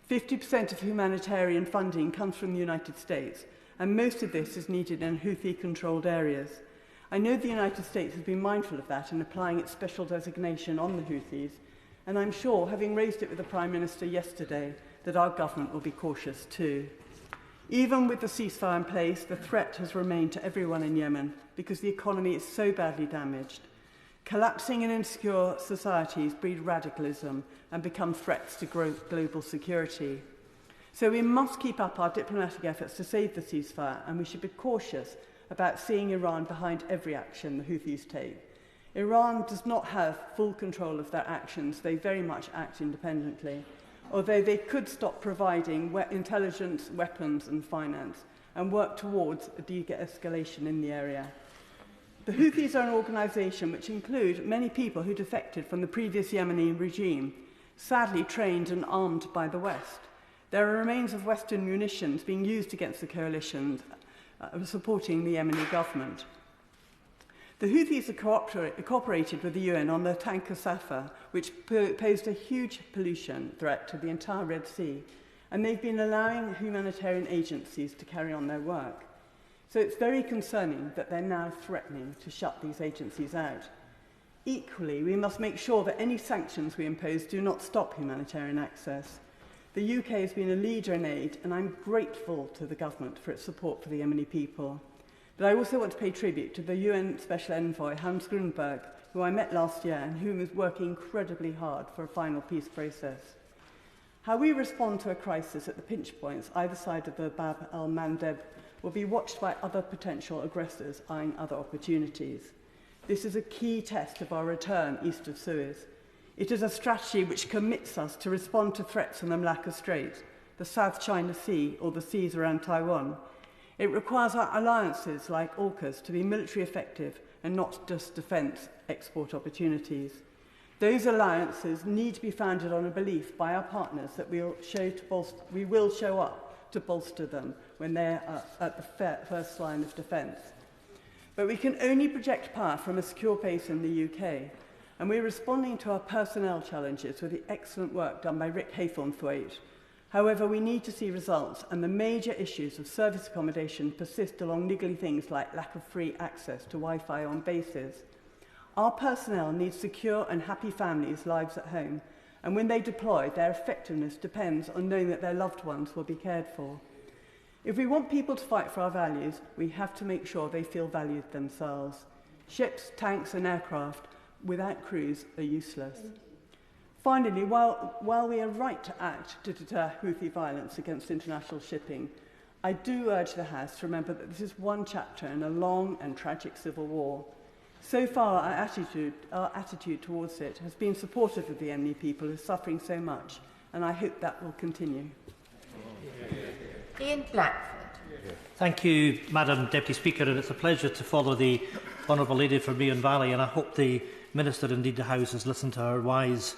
50% of humanitarian funding comes from the United States, and most of this is needed in Houthi-controlled areas. I know the United States has been mindful of that in applying its special designation on the Houthis, and I'm sure, having raised it with the Prime Minister yesterday, that our government will be cautious too. Even with the ceasefire in place, the threat has remained to everyone in Yemen because the economy is so badly damaged. Collapsing and insecure societies breed radicalism and become threats to global security. So we must keep up our diplomatic efforts to save the ceasefire, and we should be cautious about seeing Iran behind every action the Houthis take. Iran does not have full control of their actions. They very much act independently, although they could stop providing intelligence, weapons and finance and work towards a de-escalation in the area. The Houthis are an organisation which includes many people who defected from the previous Yemeni regime, sadly trained and armed by the West. There are remains of Western munitions being used against the coalition supporting the Yemeni government. The Houthis have cooperated with the UN on the tanker Safa, which posed a huge pollution threat to the entire Red Sea, and they've been allowing humanitarian agencies to carry on their work. So it's very concerning that they're now threatening to shut these agencies out. Equally, we must make sure that any sanctions we impose do not stop humanitarian access. The UK has been a leader in aid, and I'm grateful to the government for its support for the Yemeni people. But I also want to pay tribute to the UN Special Envoy, Hans Grunberg, who I met last year and who is working incredibly hard for a final peace process. How we respond to a crisis at the pinch points either side of the Bab el-Mandeb will be watched by other potential aggressors eyeing other opportunities. This is a key test of our return east of Suez. It is a strategy which commits us to respond to threats in the Malacca Strait, the South China Sea, or the seas around Taiwan. It requires our alliances like AUKUS to be military effective and not just defence export opportunities. Those alliances need to be founded on a belief by our partners that we will show up to bolster them when they're at the first line of defence. But we can only project power from a secure base in the UK, and we're responding to our personnel challenges with the excellent work done by Rick Haythornthwaite. However, we need to see results, and the major issues of service accommodation persist along niggly things like lack of free access to Wi-Fi on bases. Our personnel need secure and happy families' lives at home, and when they deploy, their effectiveness depends on knowing that their loved ones will be cared for. If we want people to fight for our values, we have to make sure they feel valued themselves. Ships, tanks and aircraft without crews are useless. Finally, while we are right to act to deter Houthi violence against international shipping, I do urge the House to remember that this is one chapter in a long and tragic civil war. So far, our attitude towards it has been supportive of the Yemeni people who are suffering so much, and I hope that will continue. Ian Blackford. Thank you, Madam Deputy Speaker, and it's a pleasure to follow the Honourable Lady from Meon Valley, and I hope the Minister, indeed the House, has listened to her wise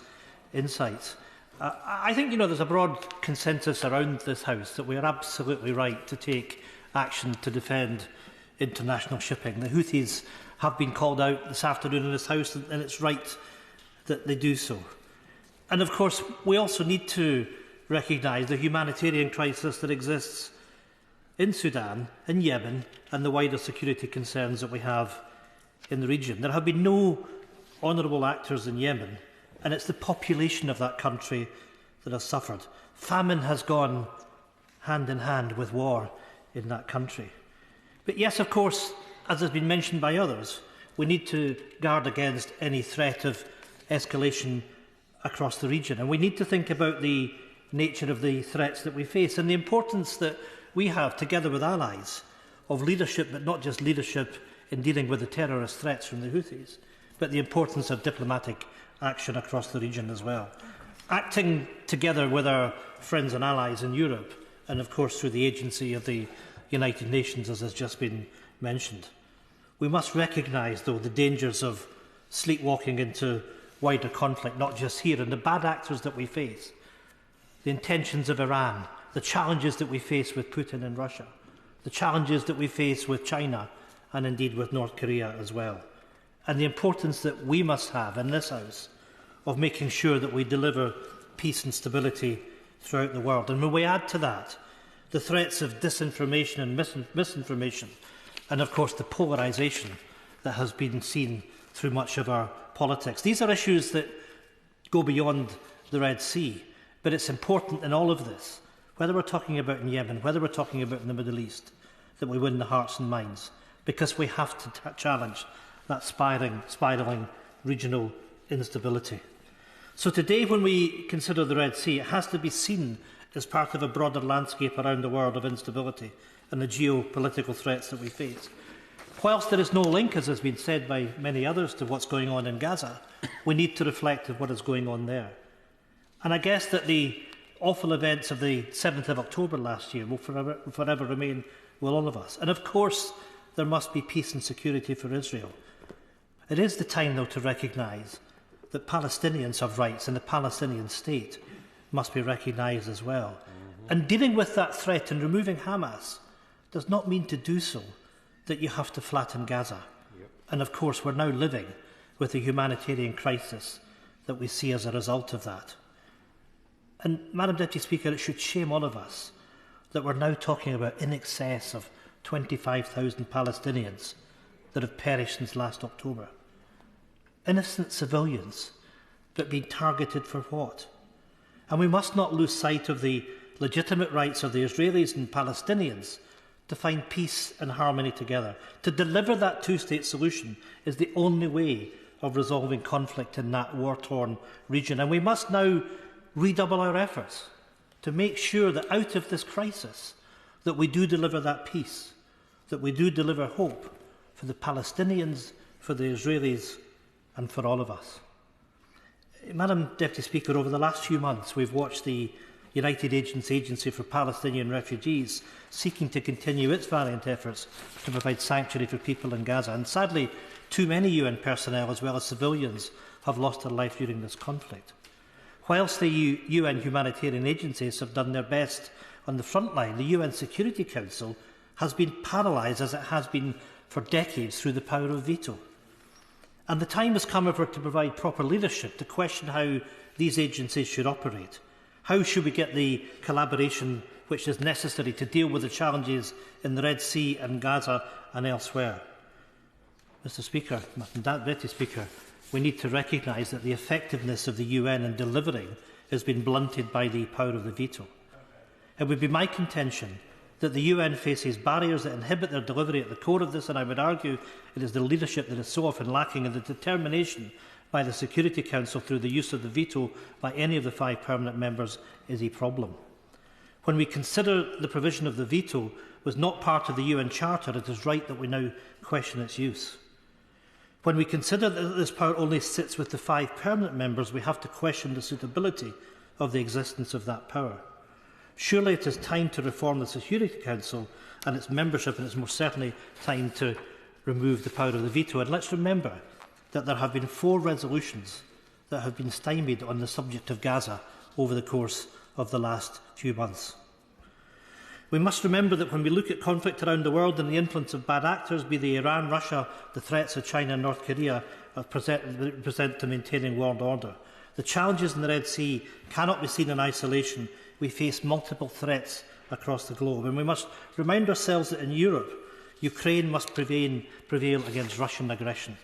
insights. I think, there's a broad consensus around this House that we are absolutely right to take action to defend international shipping. The Houthis have been called out this afternoon in this House, and it's right that they do so. And of course, we also need to recognise the humanitarian crisis that exists in Sudan, in Yemen, and the wider security concerns that we have in the region. There have been no honourable actors in Yemen, and it's the population of that country that has suffered. Famine has gone hand in hand with war in that country. But yes, of course, as has been mentioned by others, we need to guard against any threat of escalation across the region. And we need to think about the nature of the threats that we face and the importance that we have, together with allies, of leadership, but not just leadership in dealing with the terrorist threats from the Houthis, but the importance of diplomatic action across the region as well. Acting together with our friends and allies in Europe, and of course through the agency of the United Nations, as has just been mentioned. We must recognise, though, the dangers of sleepwalking into wider conflict, not just here, and the bad actors that we face, the intentions of Iran, the challenges that we face with Putin in Russia, the challenges that we face with China, and indeed with North Korea as well, and the importance that we must have in this House of making sure that we deliver peace and stability throughout the world. And when we add to that the threats of disinformation and misinformation, and of course the polarisation that has been seen through much of our politics, these are issues that go beyond the Red Sea, but it's important in all of this, whether we're talking about in Yemen, whether we're talking about in the Middle East, that we win the hearts and minds, because we have to challenge that spiralling regional instability. So today, when we consider the Red Sea, it has to be seen as part of a broader landscape around the world of instability and the geopolitical threats that we face. Whilst there is no link, as has been said by many others, to what's going on in Gaza, we need to reflect on what is going on there. And I guess that the awful events of the 7th of October last year will forever remain with all of us. And of course, there must be peace and security for Israel. It is the time, though, to recognise that Palestinians have rights and the Palestinian state must be recognised as well. And dealing with that threat and removing Hamas does not mean to do so that you have to flatten Gaza. And of course, we're now living with the humanitarian crisis that we see as a result of that. And, Madam Deputy Speaker, it should shame all of us that we're now talking about in excess of 25,000 Palestinians that have perished since last October. Innocent civilians, but being targeted for what? And we must not lose sight of the legitimate rights of the Israelis and Palestinians to find peace and harmony together. To deliver that two-state solution is the only way of resolving conflict in that war-torn region. And we must now redouble our efforts to make sure that out of this crisis that we do deliver that peace, that we do deliver hope for the Palestinians, for the Israelis and for all of us. Madam Deputy Speaker, over the last few months we've watched the United Nations Agency for Palestinian Refugees seeking to continue its valiant efforts to provide sanctuary for people in Gaza. And sadly, too many UN personnel as well as civilians have lost their life during this conflict. Whilst the UN humanitarian agencies have done their best on the front line, the UN Security Council has been paralysed, as it has been for decades, through the power of veto. And the time has come for to provide proper leadership to question how these agencies should operate. How should we get the collaboration which is necessary to deal with the challenges in the Red Sea and Gaza and elsewhere? Mr. Speaker, Madam Deputy Speaker, we need to recognise that the effectiveness of the UN in delivering has been blunted by the power of the veto. It would be my contention that the UN faces barriers that inhibit their delivery at the core of this, and I would argue it is the leadership that is so often lacking, and the determination by the Security Council through the use of the veto by any of the 5 permanent members is a problem. When we consider the provision of the veto was not part of the UN Charter, it is right that we now question its use. When we consider that this power only sits with the 5 permanent members, we have to question the suitability of the existence of that power. Surely it is time to reform the Security Council and its membership, and it's most certainly time to remove the power of the veto. And let's remember that there have been 4 resolutions that have been stymied on the subject of Gaza over the course of the last few months. We must remember that when we look at conflict around the world and the influence of bad actors, be they Iran, Russia, the threats of China and North Korea, present to maintaining world order. The challenges in the Red Sea cannot be seen in isolation. We face multiple threats across the globe, and we must remind ourselves that in Europe, Ukraine must prevail against Russian aggression.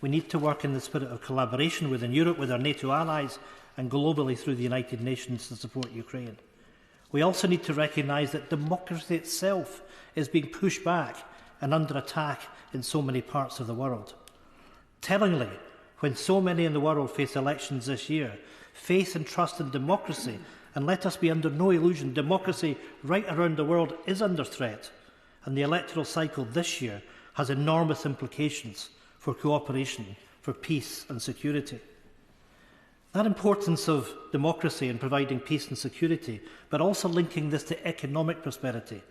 We need to work in the spirit of collaboration within Europe, with our NATO allies, and globally through the United Nations to support Ukraine. We also need to recognise that democracy itself is being pushed back and under attack in so many parts of the world. Tellingly, when so many in the world face elections this year, faith and trust in democracy, and let us be under no illusion, democracy right around the world is under threat, and the electoral cycle this year has enormous implications for cooperation, for peace and security. That importance of democracy in providing peace and security, but also linking this to economic prosperity,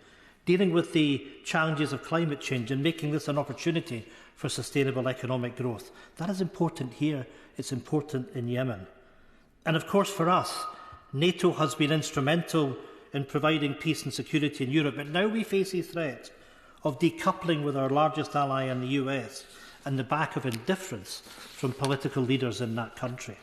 dealing with the challenges of climate change and making this an opportunity for sustainable economic growth. That is important here, it's important in Yemen. And of course for us, NATO has been instrumental in providing peace and security in Europe, but now we face a threat of decoupling with our largest ally in the US on the back of indifference from political leaders in that country.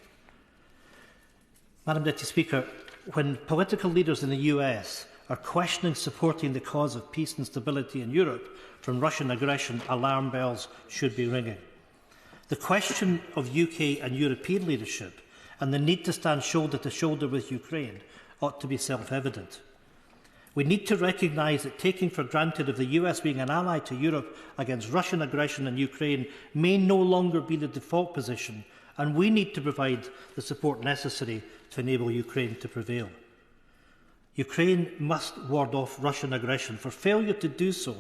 Madam Deputy Speaker, when political leaders in the US are questioning supporting the cause of peace and stability in Europe from Russian aggression, alarm bells should be ringing. The question of UK and European leadership and the need to stand shoulder to shoulder with Ukraine ought to be self-evident. We need to recognise that taking for granted of the US being an ally to Europe against Russian aggression in Ukraine may no longer be the default position, and we need to provide the support necessary to enable Ukraine to prevail. Ukraine must ward off Russian aggression, for failure to do so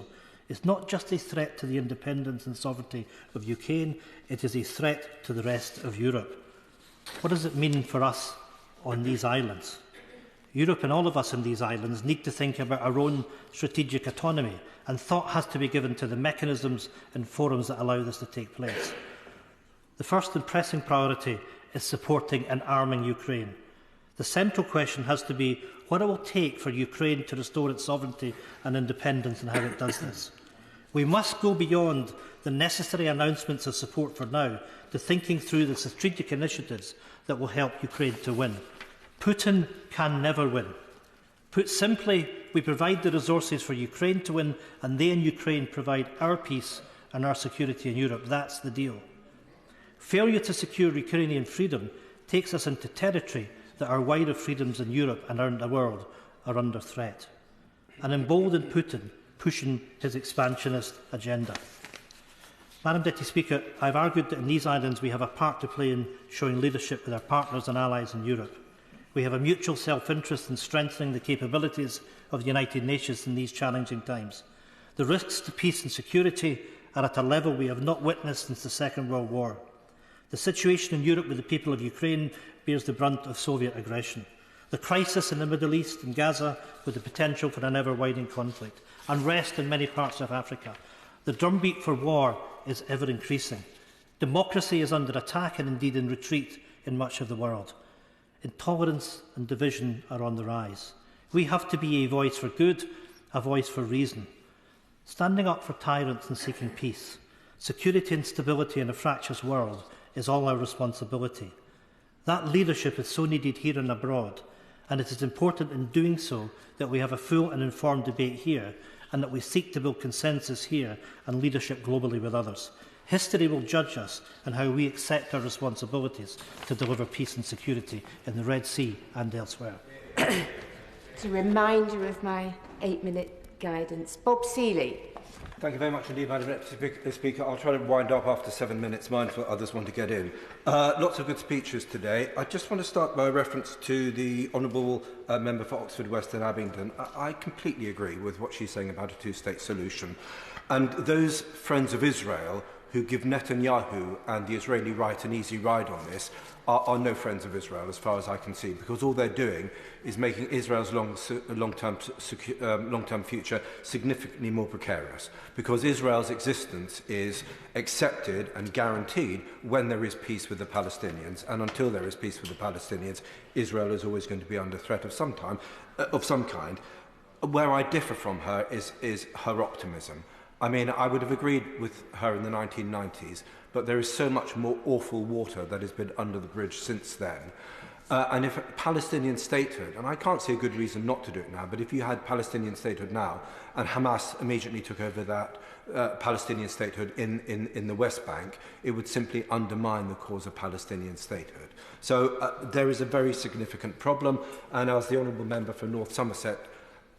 is not just a threat to the independence and sovereignty of Ukraine, it is a threat to the rest of Europe. What does it mean for us on these islands? Europe and all of us in these islands need to think about our own strategic autonomy, and thought has to be given to the mechanisms and forums that allow this to take place. The first and pressing priority is supporting and arming Ukraine. The central question has to be what it will take for Ukraine to restore its sovereignty and independence, and how it does this. We must go beyond the necessary announcements of support for now to thinking through the strategic initiatives that will help Ukraine to win. Putin can never win. Put simply, we provide the resources for Ukraine to win, and they in Ukraine provide our peace and our security in Europe. That's the deal. Failure to secure Ukrainian freedom takes us into territory that our wider freedoms in Europe and around the world are under threat. And emboldened Putin pushing his expansionist agenda. Madam Deputy Speaker, I have argued that in these islands we have a part to play in showing leadership with our partners and allies in Europe. We have a mutual self-interest in strengthening the capabilities of the United Nations in these challenging times. The risks to peace and security are at a level we have not witnessed since the Second World War. The situation in Europe with the people of Ukraine bears the brunt of Soviet aggression. The crisis in the Middle East and Gaza with the potential for an ever-widening conflict. Unrest in many parts of Africa. The drumbeat for war is ever increasing. Democracy is under attack and indeed in retreat in much of the world. Intolerance and division are on the rise. We have to be a voice for good, a voice for reason. Standing up for tyrants and seeking peace, security and stability in a fractious world is all our responsibility. That leadership is so needed here and abroad, and it is important in doing so that we have a full and informed debate here and that we seek to build consensus here and leadership globally with others. History will judge us on how we accept our responsibilities to deliver peace and security in the Red Sea and elsewhere. It's a reminder of my 8-minute guidance. Bob Seeley. Thank you very much indeed, Madam Deputy Speaker. I'll try to wind up after 7 minutes, mindful others want to get in. Lots of good speeches today. I just want to start by a reference to the Honourable Member for Oxford West and Abingdon. I completely agree with what she's saying about a two-state solution. And those friends of Israel who give Netanyahu and the Israeli right an easy ride on this are no friends of Israel, as far as I can see, because all they're doing is making Israel's long-term future significantly more precarious, because Israel's existence is accepted and guaranteed when there is peace with the Palestinians, and until there is peace with the Palestinians, Israel is always going to be under threat of some kind. Where I differ from her is her optimism. I mean, I would have agreed with her in the 1990s, but there is so much more awful water that has been under the bridge since then. And if Palestinian statehood, and I can't see a good reason not to do it now, but if you had Palestinian statehood now, and Hamas immediately took over that Palestinian statehood in the West Bank, it would simply undermine the cause of Palestinian statehood. So there is a very significant problem, and as the Honourable Member for North Somerset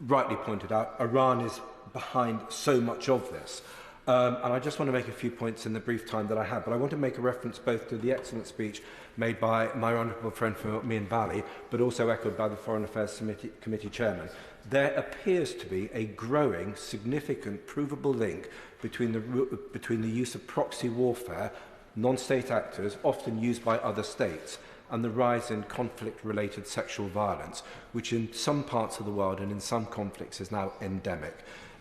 rightly pointed out, Iran is behind so much of this. And I just want to make a few points in the brief time that I have, but I want to make a reference both to the excellent speech made by my honourable friend from Meon Valley, but also echoed by the Foreign Affairs Committee Chairman. There appears to be a growing, significant, provable link between the use of proxy warfare, non-state actors, often used by other states, and the rise in conflict-related sexual violence, which in some parts of the world and in some conflicts is now endemic.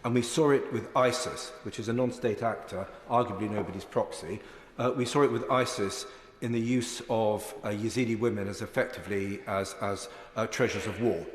And we saw it with ISIS, which is a non-state actor, arguably nobody's proxy. We saw it with ISIS in the use of Yazidi women as effectively as treasures of war,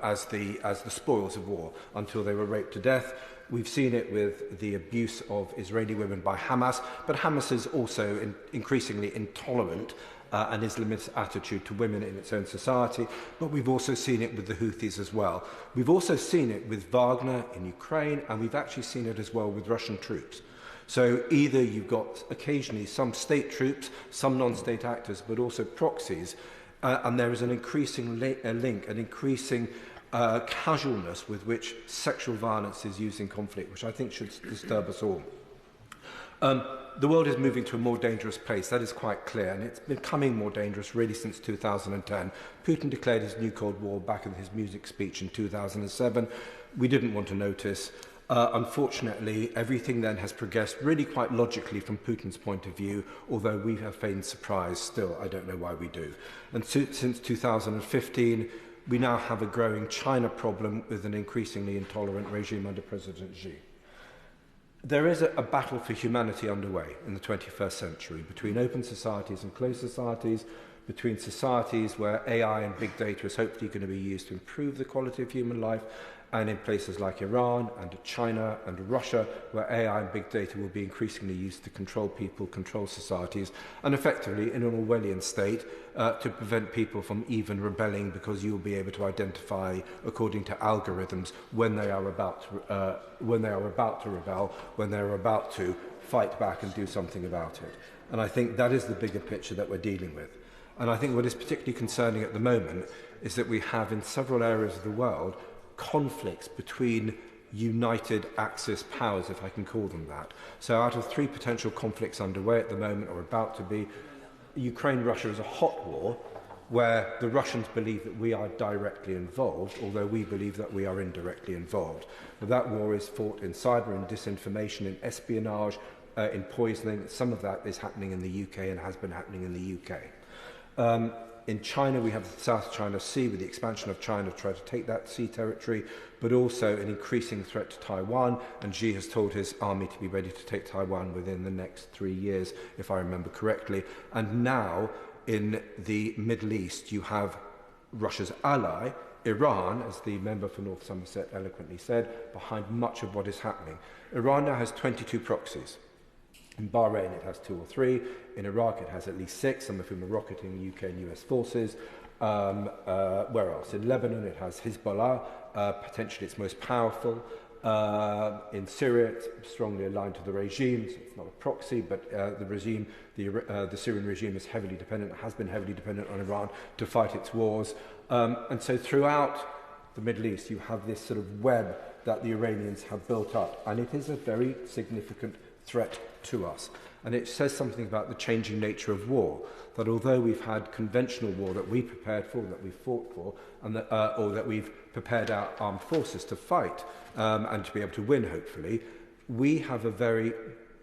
as the spoils of war, until they were raped to death. We've seen it with the abuse of Israeli women by Hamas, but Hamas is also increasingly intolerant an Islamist attitude to women in its own society, but we've also seen it with the Houthis as well. We've also seen it with Wagner in Ukraine, and we've actually seen it as well with Russian troops. So either you've got occasionally some state troops, some non-state actors, but also proxies, and there is an increasing link, an increasing casualness with which sexual violence is used in conflict, which I think should disturb us all. The world is moving to a more dangerous place, that is quite clear, and it's becoming more dangerous really since 2010. Putin declared his new Cold War back in his music speech in 2007. We didn't want to notice. Unfortunately, everything then has progressed really quite logically from Putin's point of view, although we have feigned surprise still. I don't know why we do. And since 2015, we now have a growing China problem with an increasingly intolerant regime under President Xi. There is a battle for humanity underway in the 21st century between open societies and closed societies, between societies where AI and big data is hopefully going to be used to improve the quality of human life, and in places like Iran and China and Russia, where AI and big data will be increasingly used to control people, control societies, and effectively, in an Orwellian state, to prevent people from even rebelling, because you will be able to identify, according to algorithms, when they are about to rebel, when they are about to fight back and do something about it. And I think that is the bigger picture that we're dealing with. And I think what is particularly concerning at the moment is that we have, in several areas of the world, conflicts between united Axis powers, if I can call them that. So out of 3 potential conflicts underway at the moment, or about to be, Ukraine-Russia is a hot war, where the Russians believe that we are directly involved, although we believe that we are indirectly involved. But that war is fought in cyber and disinformation, in espionage, in poisoning. Some of that is happening in the UK and has been happening in the UK. In China, we have the South China Sea, with the expansion of China to try to take that sea territory, but also an increasing threat to Taiwan, and Xi has told his army to be ready to take Taiwan within the next 3 years, if I remember correctly. And now, in the Middle East, you have Russia's ally, Iran, as the member for North Somerset eloquently said, behind much of what is happening. Iran now has 22 proxies. In Bahrain, it has 2 or 3. In Iraq, it has at least 6, some of whom are rocketing UK and US forces. Where else? In Lebanon, it has Hezbollah, potentially its most powerful. In Syria, it's strongly aligned to the regime. So it's not a proxy, but the Syrian regime is heavily dependent, has been heavily dependent on Iran to fight its wars. And so throughout the Middle East, you have this sort of web that the Iranians have built up. And it is a very significant threat to us. And it says something about the changing nature of war, that although we've had conventional war that we prepared for, that we fought for, and that, or that we've prepared our armed forces to fight and to be able to win, hopefully, we have a very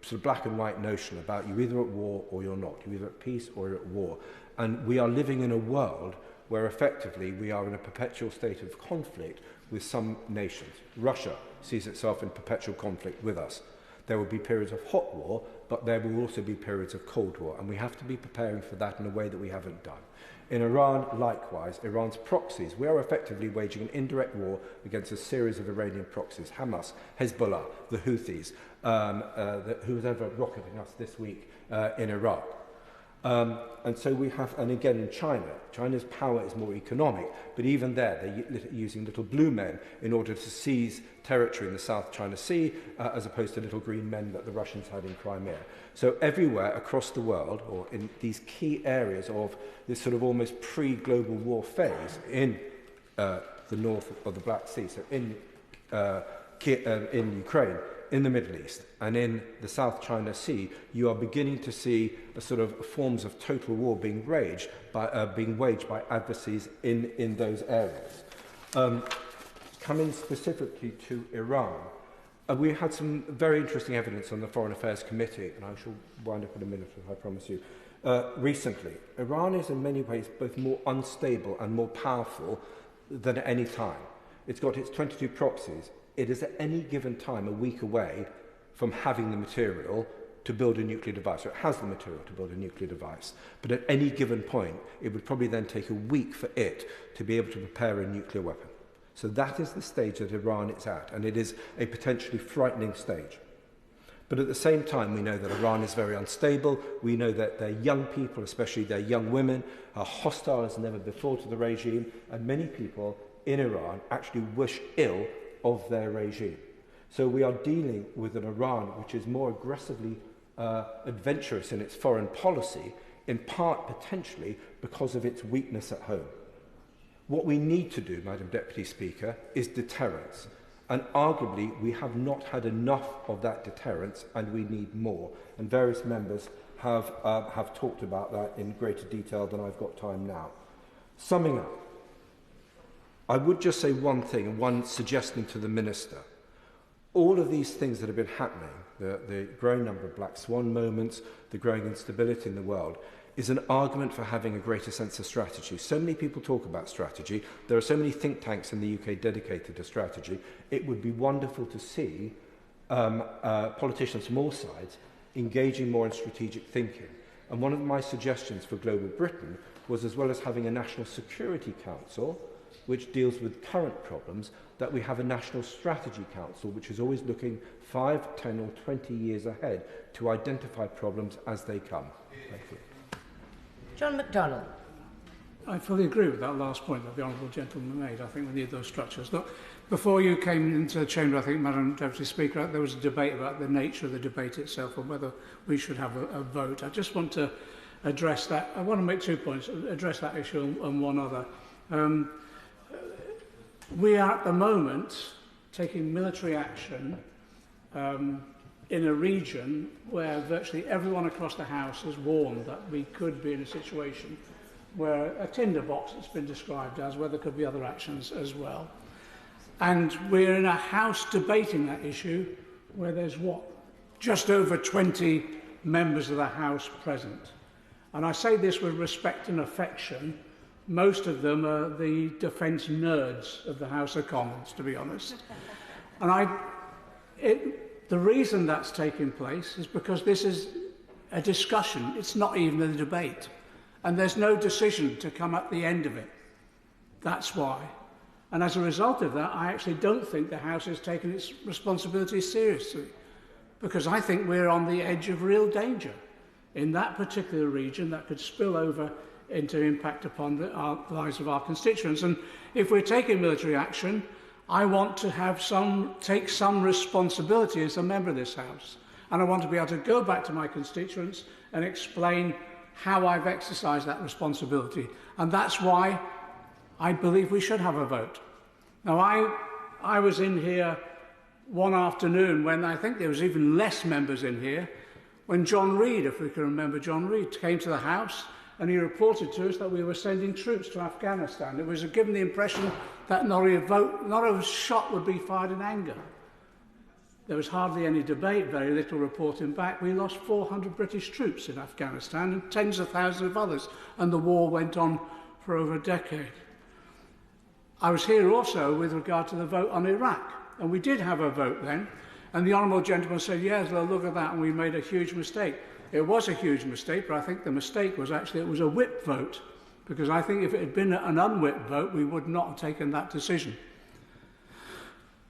sort of black and white notion about you're either at war or you're not. You're either at peace or you're at war. And we are living in a world where effectively we are in a perpetual state of conflict with some nations. Russia sees itself in perpetual conflict with us. There will be periods of hot war, but there will also be periods of cold war, and we have to be preparing for that in a way that we haven't done. In Iran, likewise, Iran's proxies, we are effectively waging an indirect war against a series of Iranian proxies: Hamas, Hezbollah, the Houthis, who's ever rocketing us this week in Iraq. And so we have, and again in China, China's power is more economic, but even there they're using little blue men in order to seize territory in the South China Sea, as opposed to little green men that the Russians had in Crimea. So everywhere across the world, or in these key areas of this sort of almost pre-global war phase in the north of the Black Sea, so in Ukraine, in the Middle East, and in the South China Sea, you are beginning to see a sort of forms of total war being waged by adversaries in those areas. Coming specifically to Iran, we had some very interesting evidence on the Foreign Affairs Committee, and I shall wind up in a minute, I promise you. Recently, Iran is in many ways both more unstable and more powerful than at any time. It's got its 22 proxies. It is at any given time a week away from having the material to build a nuclear device, or it has the material to build a nuclear device. But at any given point, it would probably then take a week for it to be able to prepare a nuclear weapon. So that is the stage that Iran is at, and it is a potentially frightening stage. But at the same time, we know that Iran is very unstable. We know that their young people, especially their young women, are hostile as never before to the regime, and many people in Iran actually wish ill of their regime. So we are dealing with an Iran which is more aggressively adventurous in its foreign policy, in part potentially because of its weakness at home. What we need to do, Madam Deputy Speaker, is deterrence. And arguably, we have not had enough of that deterrence, and we need more. And various members have talked about that in greater detail than I've got time now. Summing up, I would just say one thing, and one suggestion to the Minister. All of these things that have been happening, the growing number of black swan moments, the growing instability in the world, is an argument for having a greater sense of strategy. So many people talk about strategy. There are so many think tanks in the UK dedicated to strategy. It would be wonderful to see politicians from all sides engaging more in strategic thinking. And one of my suggestions for Global Britain was, as well as having a National Security Council, which deals with current problems, that we have a National Strategy Council which is always looking 5, 10 or 20 years ahead to identify problems as they come. Thank you. John MacDonald. I fully agree with that last point that the Honourable Gentleman made. I think we need those structures. Look, before you came into the chamber, I think, Madam Deputy Speaker, there was a debate about the nature of the debate itself and whether we should have a vote. I just want to address that. I want to make 2 points, address that issue and one other. We are at the moment taking military action in a region where virtually everyone across the House has warned that we could be in a situation where a tinderbox, it's been described as, where there could be other actions as well. And we're in a House debating that issue where there's, just over 20 members of the House present. And I say this with respect and affection. Most of them are the defence nerds of the House of Commons, to be honest. And the reason that's taking place is because this is a discussion. It's not even a debate. And there's no decision to come at the end of it. That's why. And as a result of that, I actually don't think the House has taken its responsibilities seriously, because I think we're on the edge of real danger in that particular region that could spill over into impact upon the lives of our constituents. And if we're taking military action, I want to take some responsibility as a member of this House. And I want to be able to go back to my constituents and explain how I've exercised that responsibility. And that's why I believe we should have a vote. Now, I was in here one afternoon when I think there was even less members in here, when John Reid, if we can remember John Reid, came to the House and he reported to us that we were sending troops to Afghanistan. It was given the impression that not a shot would be fired in anger. There was hardly any debate, very little reporting back. We lost 400 British troops in Afghanistan and tens of thousands of others, and the war went on for over a decade. I was here also with regard to the vote on Iraq, and we did have a vote then, and the Honourable Gentleman said, yes, well, look at that, and we made a huge mistake. It was a huge mistake, but I think the mistake was actually it was a whip vote, because I think if it had been an unwhipped vote, we would not have taken that decision.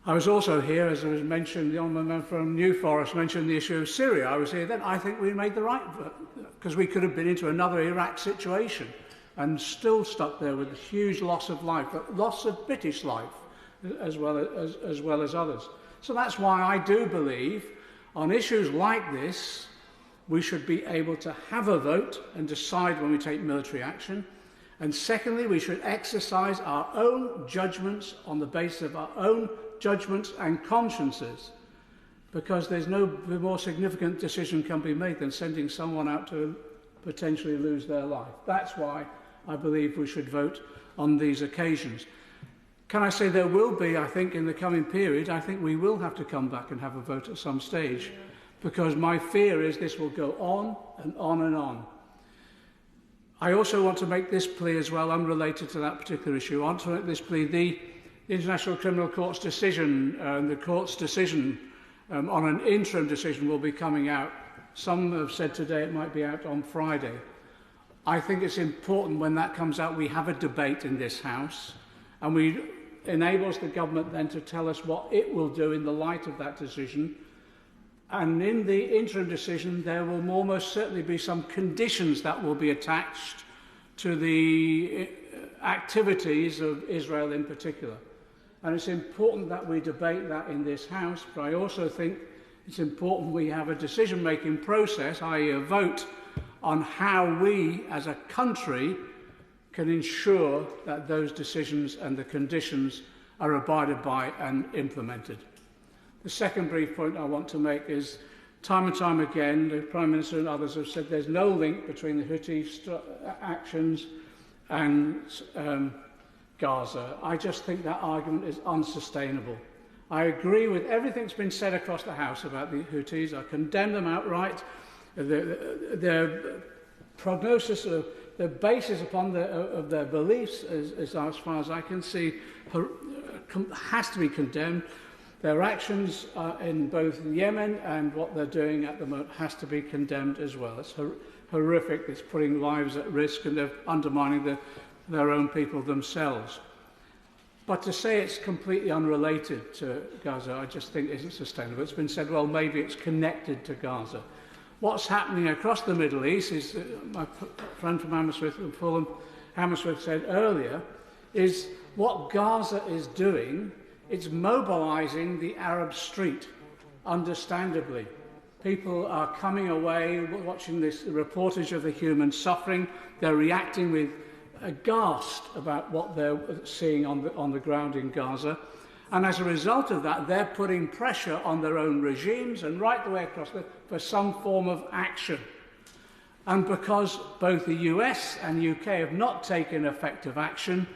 I was also here, as was mentioned, the Honourable Member from New Forest mentioned the issue of Syria. I was here then. I think we made the right vote, because we could have been into another Iraq situation and still stuck there with a huge loss of life, loss of British life, as well as others. So that's why I do believe on issues like this, we should be able to have a vote and decide when we take military action. And secondly, we should exercise our own judgments on the basis of our own judgments and consciences, because there's no more significant decision can be made than sending someone out to potentially lose their life. That's why I believe we should vote on these occasions. Can I say there will be, I think, in the coming period, I think we will have to come back and have a vote at some stage, because my fear is this will go on and on and on. I also want to make this plea as well, unrelated to that particular issue. I want to make this plea. The International Criminal Court's decision, the court's decision on an interim decision will be coming out. Some have said today it might be out on Friday. I think it's important when that comes out we have a debate in this House, and we enables the government then to tell us what it will do in the light of that decision. And in the interim decision, there will almost certainly be some conditions that will be attached to the activities of Israel in particular. And it's important that we debate that in this House, but I also think it's important we have a decision-making process, i.e. a vote, on how we as a country can ensure that those decisions and the conditions are abided by and implemented. The second brief point I want to make is, time and time again, the Prime Minister and others have said there's no link between the Houthi actions and Gaza. I just think that argument is unsustainable. I agree with everything that's been said across the House about the Houthis. I condemn them outright. Their prognosis, the basis upon of their beliefs, as far as I can see, has to be condemned. Their actions in both Yemen and what they're doing at the moment has to be condemned as well. It's horrific. It's putting lives at risk, and they're undermining their own people themselves. But to say it's completely unrelated to Gaza, I just think isn't sustainable. It's been said, well, maybe it's connected to Gaza. What's happening across the Middle East is, my friend from Hammersmith and Fulham, Hammersmith said earlier, is what Gaza is doing, it's mobilising the Arab street, understandably. People are coming away, watching this reportage of the human suffering. They're reacting with aghast about what they're seeing on the ground in Gaza. And as a result of that, they're putting pressure on their own regimes and right the way across for some form of action. And because both the US and UK have not taken effective action,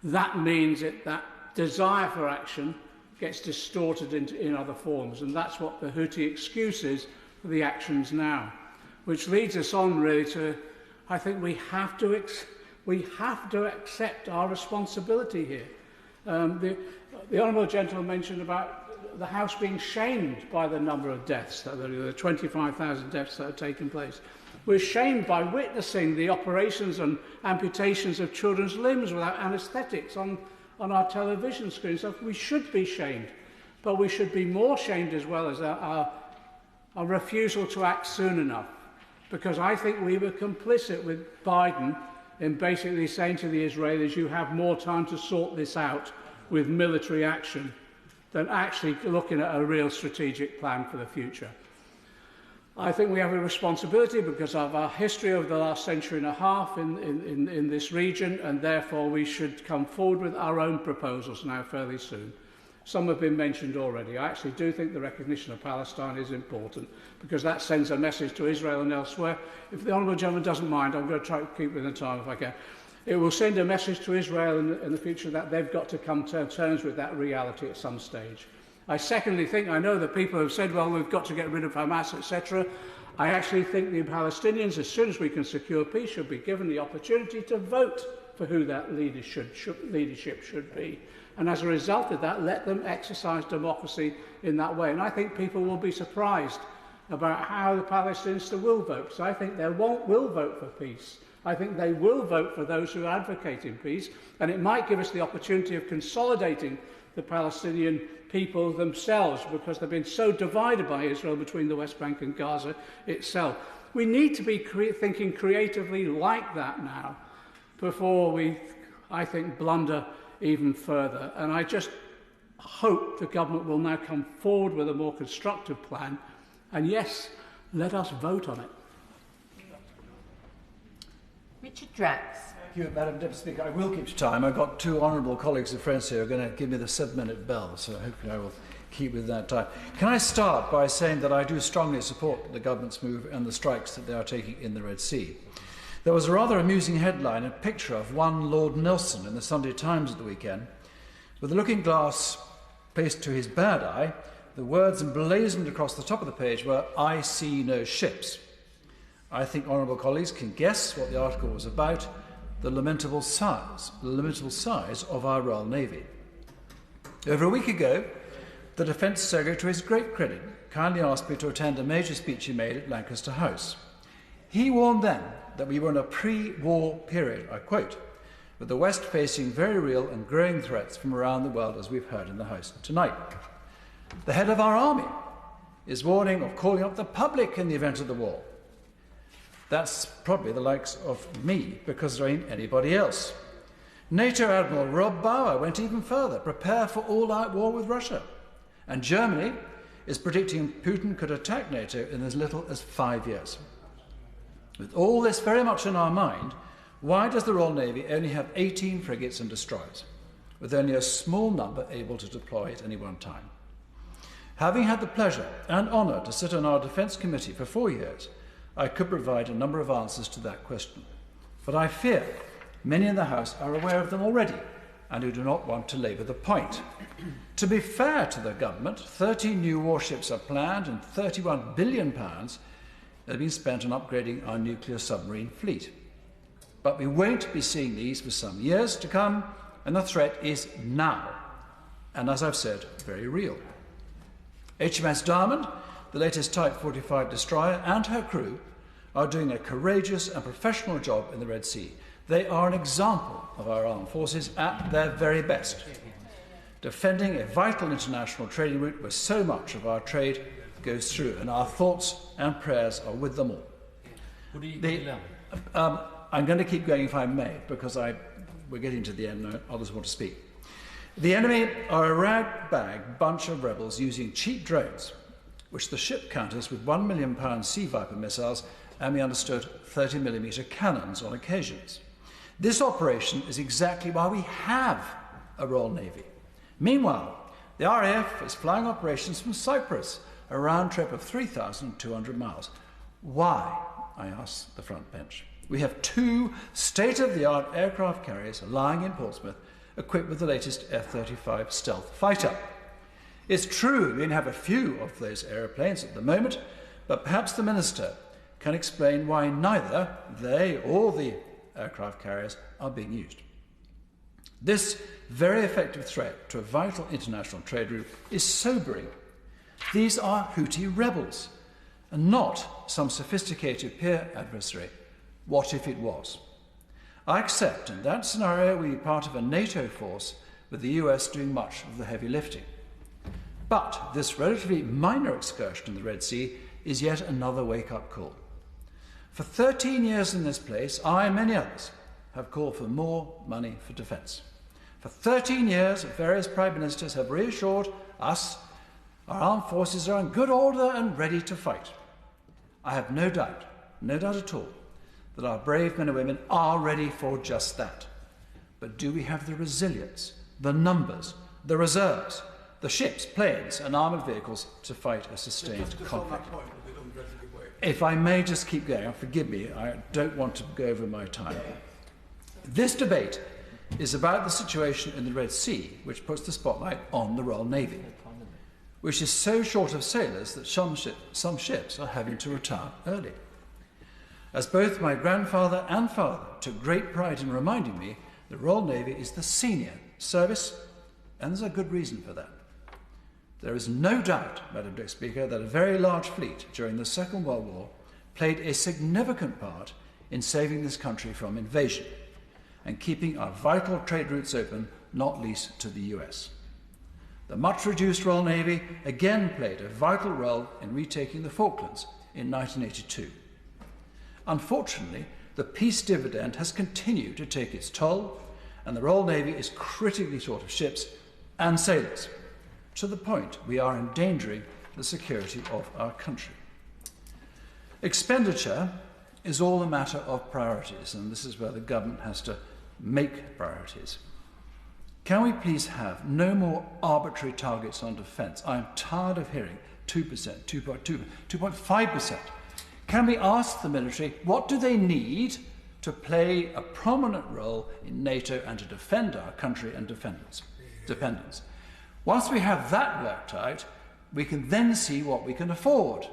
that means that desire for action gets distorted in other forms. And that's what the Houthi excuse is for the actions now. Which leads us on really to, I think we have to accept our responsibility here. The Honourable Gentleman mentioned about the House being shamed by the number of deaths, the 25,000 deaths that have taken place. We're shamed by witnessing the operations and amputations of children's limbs without anaesthetics on our television screens. So we should be shamed, but we should be more shamed as well as our refusal to act soon enough. Because I think we were complicit with Biden in basically saying to the Israelis, you have more time to sort this out with military action than actually looking at a real strategic plan for the future. I think we have a responsibility because of our history over the last century and a half in this region, and therefore we should come forward with our own proposals now fairly soon. Some have been mentioned already. I actually do think the recognition of Palestine is important because that sends a message to Israel and elsewhere. If the Honourable Gentleman doesn't mind, I'm going to try to keep within the time if I can. It will send a message to Israel in the future that they've got to come to terms with that reality at some stage. I secondly think, I know that people have said, well, we've got to get rid of Hamas, etc. I actually think the Palestinians, as soon as we can secure peace, should be given the opportunity to vote for who that leadership should be. And as a result of that, let them exercise democracy in that way. And I think people will be surprised about how the Palestinians will vote. So I think they will vote for peace. I think they will vote for those who are advocating peace. And it might give us the opportunity of consolidating the Palestinian people themselves because they've been so divided by Israel between the West Bank and Gaza itself. We need to be thinking creatively like that now before we, I think, blunder even further. And I just hope the government will now come forward with a more constructive plan. And yes, let us vote on it. Richard Drax. Thank you, Madam Deputy Speaker. I will keep to time. I've got two honourable colleagues and friends here who are going to give me the 7-minute bell, so hopefully I will keep with that time. Can I start by saying that I do strongly support the government's move and the strikes that they are taking in the Red Sea. There was a rather amusing headline and picture of one Lord Nelson in the Sunday Times at the weekend. With the looking glass placed to his bad eye, the words emblazoned across the top of the page were, "I see no ships." I think honourable colleagues can guess what the article was about, the lamentable size of our Royal Navy. Over a week ago, the Defence Secretary, to his great credit, kindly asked me to attend a major speech he made at Lancaster House. He warned then that we were in a pre-war period, I quote, with the West facing very real and growing threats from around the world, as we've heard in the House tonight. The head of our army is warning of calling up the public in the event of the war. That's probably the likes of me, because there ain't anybody else. NATO Admiral Rob Bauer went even further, prepare for all-out war with Russia. And Germany is predicting Putin could attack NATO in as little as 5 years. With all this very much in our mind, why does the Royal Navy only have 18 frigates and destroyers, with only a small number able to deploy at any one time? Having had the pleasure and honour to sit on our Defence Committee for 4 years, I could provide a number of answers to that question. But I fear many in the House are aware of them already and who do not want to labour the point. To be fair to the government, 13 new warships are planned and £31 billion have been spent on upgrading our nuclear submarine fleet. But we won't be seeing these for some years to come, and the threat is now. And as I've said, very real. HMS Diamond, the latest Type 45 destroyer, and her crew are doing a courageous and professional job in the Red Sea. They are an example of our armed forces at their very best. defending a vital international trading route where so much of our trade goes through, and our thoughts and prayers are with them all. I'm going to keep going if I may, because we're getting to the end now. Others want to speak. The enemy are a rag-bag bunch of rebels using cheap drones, which the ship counters with £1 million Sea Viper missiles and, we understood, 30mm cannons on occasions. This operation is exactly why we have a Royal Navy. Meanwhile, the RAF is flying operations from Cyprus, a round trip of 3,200 miles. Why? I asked the front bench. We have 2 state-of-the-art aircraft carriers lying in Portsmouth, equipped with the latest F-35 stealth fighter. It's true we have a few of those aeroplanes at the moment, but perhaps the Minister can explain why neither they or the aircraft carriers are being used. This very effective threat to a vital international trade route is sobering. These are Houthi rebels, and not some sophisticated peer adversary. What if it was? I accept in that scenario we be part of a NATO force with the US doing much of the heavy lifting. But this relatively minor excursion in the Red Sea is yet another wake-up call. For 13 years in this place, I and many others have called for more money for defence. For 13 years, various Prime Ministers have reassured us our armed forces are in good order and ready to fight. I have no doubt at all, that our brave men and women are ready for just that. But do we have the resilience, the numbers, the reserves, the ships, planes and armoured vehicles to fight a sustained conflict? If I may just keep going, forgive me, I don't want to go over my time. This debate is about the situation in the Red Sea, which puts the spotlight on the Royal Navy, which is so short of sailors that some ships are having to retire early. As both my grandfather and father took great pride in reminding me, the Royal Navy is the senior service, and there's a good reason for that. There is no doubt, Madam Speaker, that a very large fleet during the Second World War played a significant part in saving this country from invasion and keeping our vital trade routes open, not least to the US. The much-reduced Royal Navy again played a vital role in retaking the Falklands in 1982. Unfortunately, the peace dividend has continued to take its toll, and the Royal Navy is critically short of ships and sailors, to the point we are endangering the security of our country. Expenditure is all a matter of priorities, and this is where the government has to make priorities. Can we please have no more arbitrary targets on defence? I am tired of hearing 2%, 2.2%, 2.5%. Can we ask the military what do they need to play a prominent role in NATO and to defend our country and dependence? Once we have that worked out, we can then see what we can afford.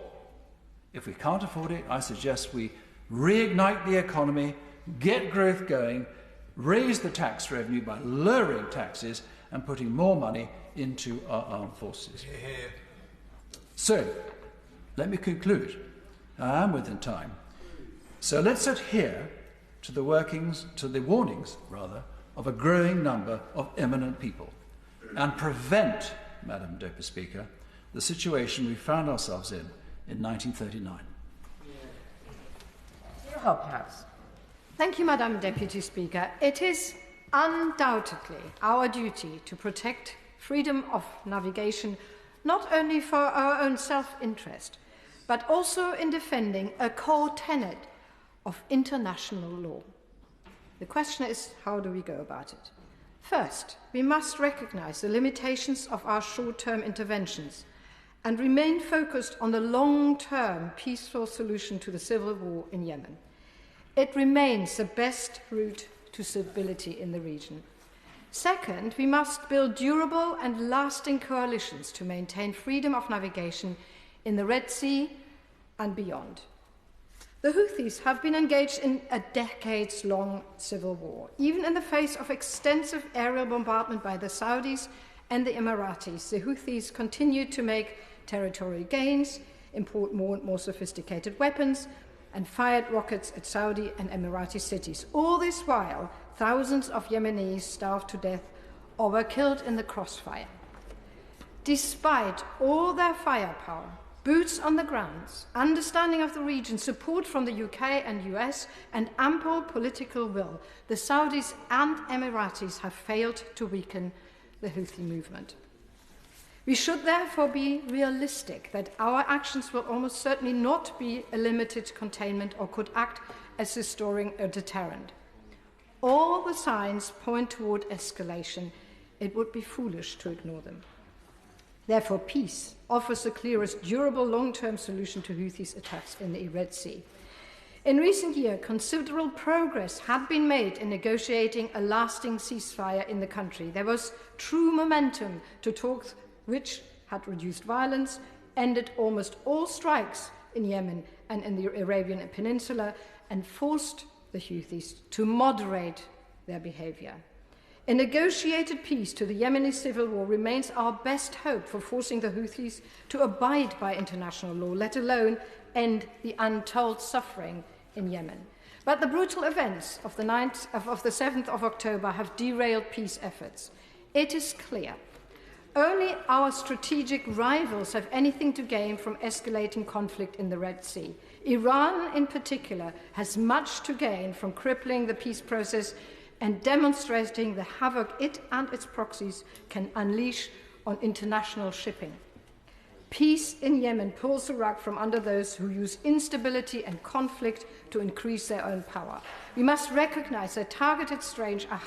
If we can't afford it, I suggest we reignite the economy, get growth going, raise the tax revenue by lowering taxes and putting more money into our armed forces. So, let me conclude. I am within time. So let's adhere to the warnings, of a growing number of eminent people and prevent, Madam Deputy Speaker, the situation we found ourselves in 1939. House. Thank you, Madam Deputy Speaker. It is undoubtedly our duty to protect freedom of navigation, not only for our own self-interest, but also in defending a core tenet of international law. The question is, how do we go about it? First, we must recognise the limitations of our short-term interventions and remain focused on the long-term peaceful solution to the civil war in Yemen. It remains the best route to stability in the region. Second, we must build durable and lasting coalitions to maintain freedom of navigation in the Red Sea and beyond. The Houthis have been engaged in a decades-long civil war. Even in the face of extensive aerial bombardment by the Saudis and the Emiratis, the Houthis continue to make territorial gains, import more and more sophisticated weapons, and fired rockets at Saudi and Emirati cities. All this while, thousands of Yemenis starve to death or were killed in the crossfire. Despite all their firepower, boots on the ground, understanding of the region, support from the UK and US, and ample political will, the Saudis and Emiratis have failed to weaken the Houthi movement. We should therefore be realistic that our actions will almost certainly not be a limited containment or could act as restoring a deterrent. All the signs point toward escalation. It would be foolish to ignore them. Therefore, peace offers the clearest durable long-term solution to Houthis' attacks in the Red Sea. In recent years, considerable progress had been made in negotiating a lasting ceasefire in the country. There was true momentum to talks which had reduced violence, ended almost all strikes in Yemen and in the Arabian Peninsula, and forced the Houthis to moderate their behavior. A negotiated peace to the Yemeni civil war remains our best hope for forcing the Houthis to abide by international law, let alone end the untold suffering in Yemen. But the brutal events of the 7th of October have derailed peace efforts. It is clear only our strategic rivals have anything to gain from escalating conflict in the Red Sea. Iran, in particular, has much to gain from crippling the peace process and demonstrating the havoc it and its proxies can unleash on international shipping. Peace in Yemen pulls the rug from under those who use instability and conflict to increase their own power. We must recognize that targeted strikes are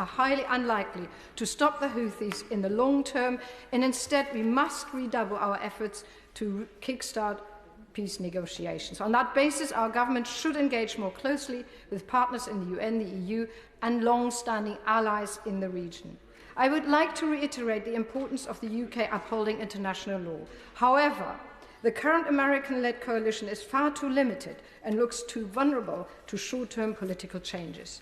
highly unlikely to stop the Houthis in the long term, and instead we must redouble our efforts to kickstart peace negotiations. On that basis, our government should engage more closely with partners in the UN, the EU, and long-standing allies in the region. I would like to reiterate the importance of the UK upholding international law. However, the current American-led coalition is far too limited and looks too vulnerable to short-term political changes.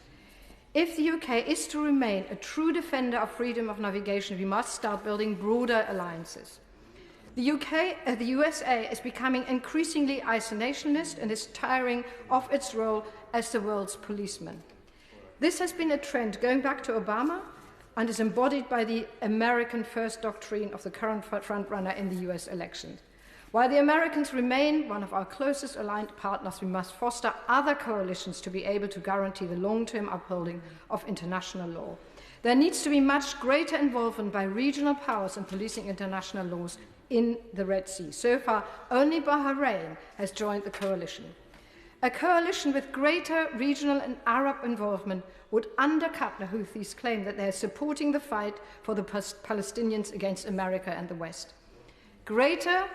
If the UK is to remain a true defender of freedom of navigation, we must start building broader alliances. The USA is becoming increasingly isolationist and is tiring of its role as the world's policeman. This has been a trend going back to Obama and is embodied by the American First doctrine of the current frontrunner in the US election. While the Americans remain one of our closest aligned partners, we must foster other coalitions to be able to guarantee the long-term upholding of international law. There needs to be much greater involvement by regional powers in policing international laws in the Red Sea. So far, only Bahrain has joined the coalition. A coalition with greater regional and Arab involvement would undercut the Houthis' claim that they are supporting the fight for the Palestinians against America and the West. Greater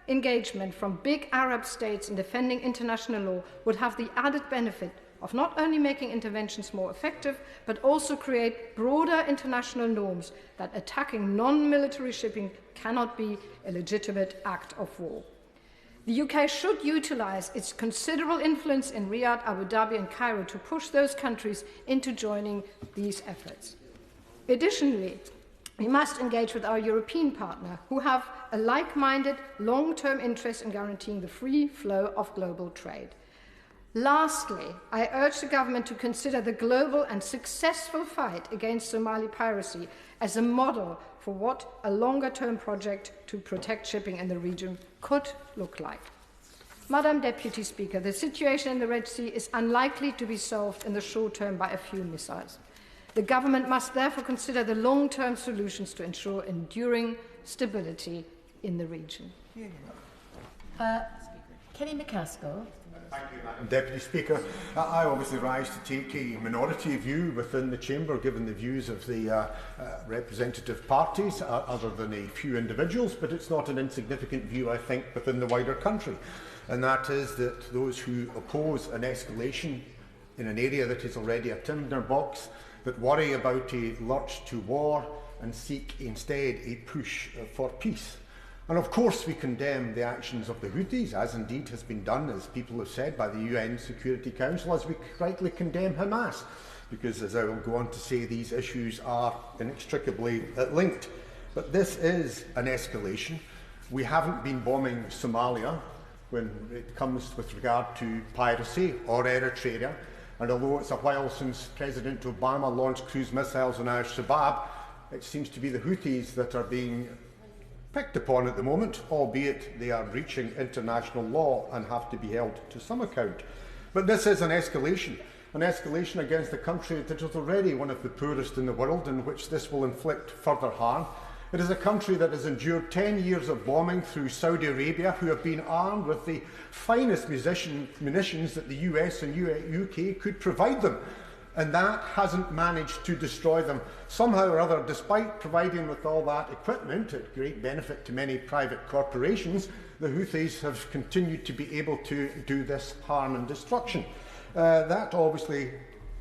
engagement from big Arab states in defending international law would have the added benefit of not only making interventions more effective, but also create broader international norms that attacking non-military shipping cannot be a legitimate act of war. The UK should utilise its considerable influence in Riyadh, Abu Dhabi and Cairo to push those countries into joining these efforts. Additionally, we must engage with our European partner, who have a like-minded, long-term interest in guaranteeing the free flow of global trade. Lastly, I urge the government to consider the global and successful fight against Somali piracy as a model for what a longer-term project to protect shipping in the region could look like. Madam Deputy Speaker, the situation in the Red Sea is unlikely to be solved in the short term by a few missiles. The government must therefore consider the long-term solutions to ensure enduring stability in the region. Kenny McCaskill. Thank you, Madam Deputy Speaker. I obviously rise to take a minority view within the Chamber, given the views of the representative parties, other than a few individuals, but it's not an insignificant view, I think, within the wider country. And that is that those who oppose an escalation in an area that is already a tinderbox, that worry about a lurch to war and seek instead a push for peace. And of course we condemn the actions of the Houthis, as indeed has been done, as people have said, by the UN Security Council, as we rightly condemn Hamas, because, as I will go on to say, these issues are inextricably linked. But this is an escalation. We haven't been bombing Somalia when it comes with regard to piracy, or Eritrea, And although it's a while since President Obama launched cruise missiles on Al-Shabaab, it seems to be the Houthis that are being picked upon at the moment, albeit they are breaching international law and have to be held to some account. But this is an escalation against a country that is already one of the poorest in the world, in which this will inflict further harm. It is a country that has endured 10 years of bombing through Saudi Arabia, who have been armed with the finest munitions that the US and UK could provide them. And that hasn't managed to destroy them. Somehow or other, despite providing with all that equipment, at great benefit to many private corporations, the Houthis have continued to be able to do this harm and destruction. That obviously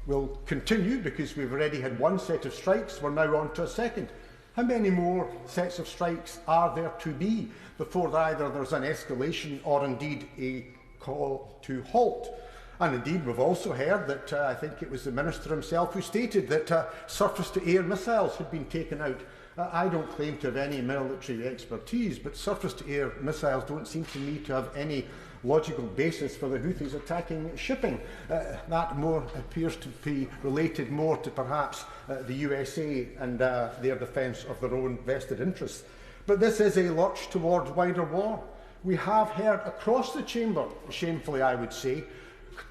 will continue because we've already had one set of strikes, we're now on to a second. How many more sets of strikes are there to be before either there's an escalation or indeed a call to halt? And indeed, we've also heard that, I think it was the Minister himself who stated that surface-to-air missiles had been taken out. I don't claim to have any military expertise, but surface-to-air missiles don't seem to me to have any logical basis for the Houthis attacking shipping. That more appears to be related more to perhaps the USA and their defence of their own vested interests. But this is a lurch towards wider war. We have heard across the chamber, shamefully I would say,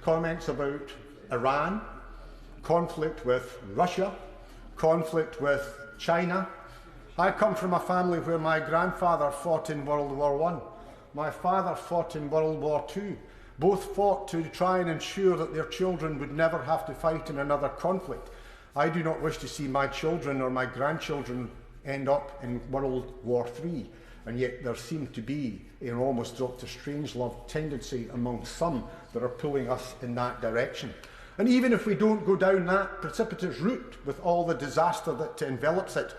comments about Iran, conflict with Russia, conflict with China. I come from a family where my grandfather fought in World War I. My father fought in World War II. Both fought to try and ensure that their children would never have to fight in another conflict. I do not wish to see my children or my grandchildren end up in World War III. And yet there seemed to be an almost Dr. Strangelove tendency among some that are pulling us in that direction. And even if we don't go down that precipitous route with all the disaster that envelops it,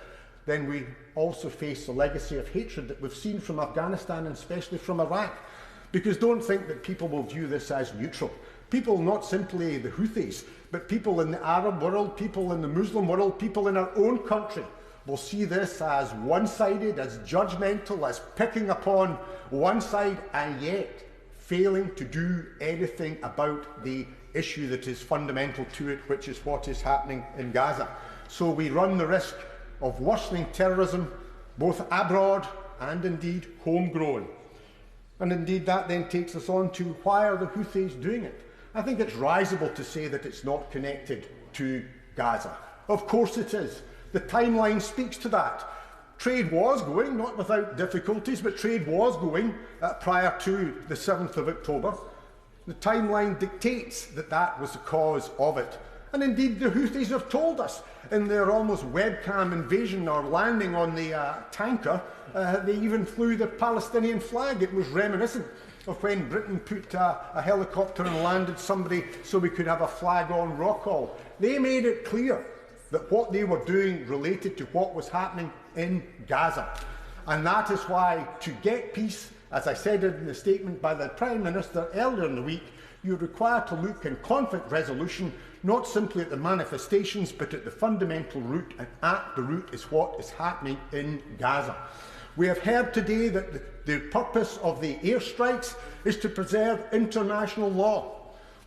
then we also face the legacy of hatred that we've seen from Afghanistan and especially from Iraq. Because don't think that people will view this as neutral. People, not simply the Houthis, but people in the Arab world, people in the Muslim world, people in our own country, will see this as one-sided, as judgmental, as picking upon one side, and yet failing to do anything about the issue that is fundamental to it, which is what is happening in Gaza. So we run the risk of worsening terrorism, both abroad and indeed homegrown. And indeed that then takes us on to why are the Houthis doing it? I think it's risible to say that it's not connected to Gaza. Of course it is. The timeline speaks to that. Trade was going, not without difficulties, but trade was going prior to the 7th of October. The timeline dictates that that was the cause of it. And indeed, the Houthis have told us in their almost webcam invasion or landing on the tanker, they even flew the Palestinian flag. It was reminiscent of when Britain put a helicopter and landed somebody so we could have a flag on Rothwell. They made it clear that what they were doing related to what was happening in Gaza. And that is why, to get peace, as I said in the statement by the Prime Minister earlier in the week, you're required to look in conflict resolution, not simply at the manifestations, but at the fundamental root, and at the root is what is happening in Gaza. We have heard today that the purpose of the airstrikes is to preserve international law.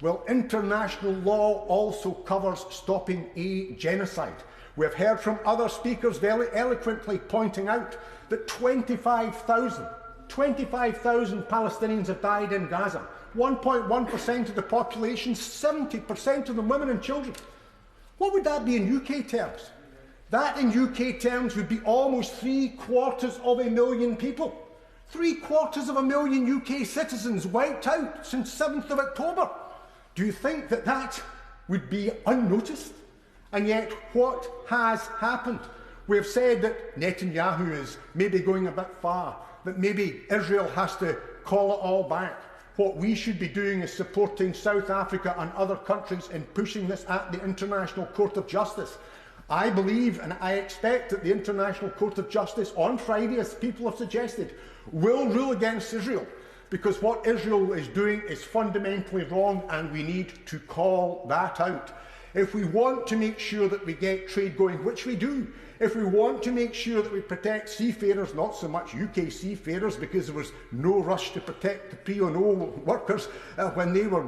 Well, international law also covers stopping a genocide. We have heard from other speakers very eloquently pointing out that 25,000 Palestinians have died in Gaza. 1.1% of the population, 70% of them women and children. What would that be in UK terms? That in UK terms would be almost 750,000 people. 750,000 UK citizens wiped out since 7th of October. Do you think that that would be unnoticed? And yet, what has happened? We have said that Netanyahu is maybe going a bit far, that maybe Israel has to call it all back. What we should be doing is supporting South Africa and other countries in pushing this at the International Court of Justice. I believe and I expect that the International Court of Justice on Friday, as people have suggested, will rule against Israel. because what Israel is doing is fundamentally wrong, and we need to call that out. If we want to make sure that we get trade going, which we do, if we want to make sure that we protect seafarers, not so much UK seafarers, because there was no rush to protect the P&O workers when they were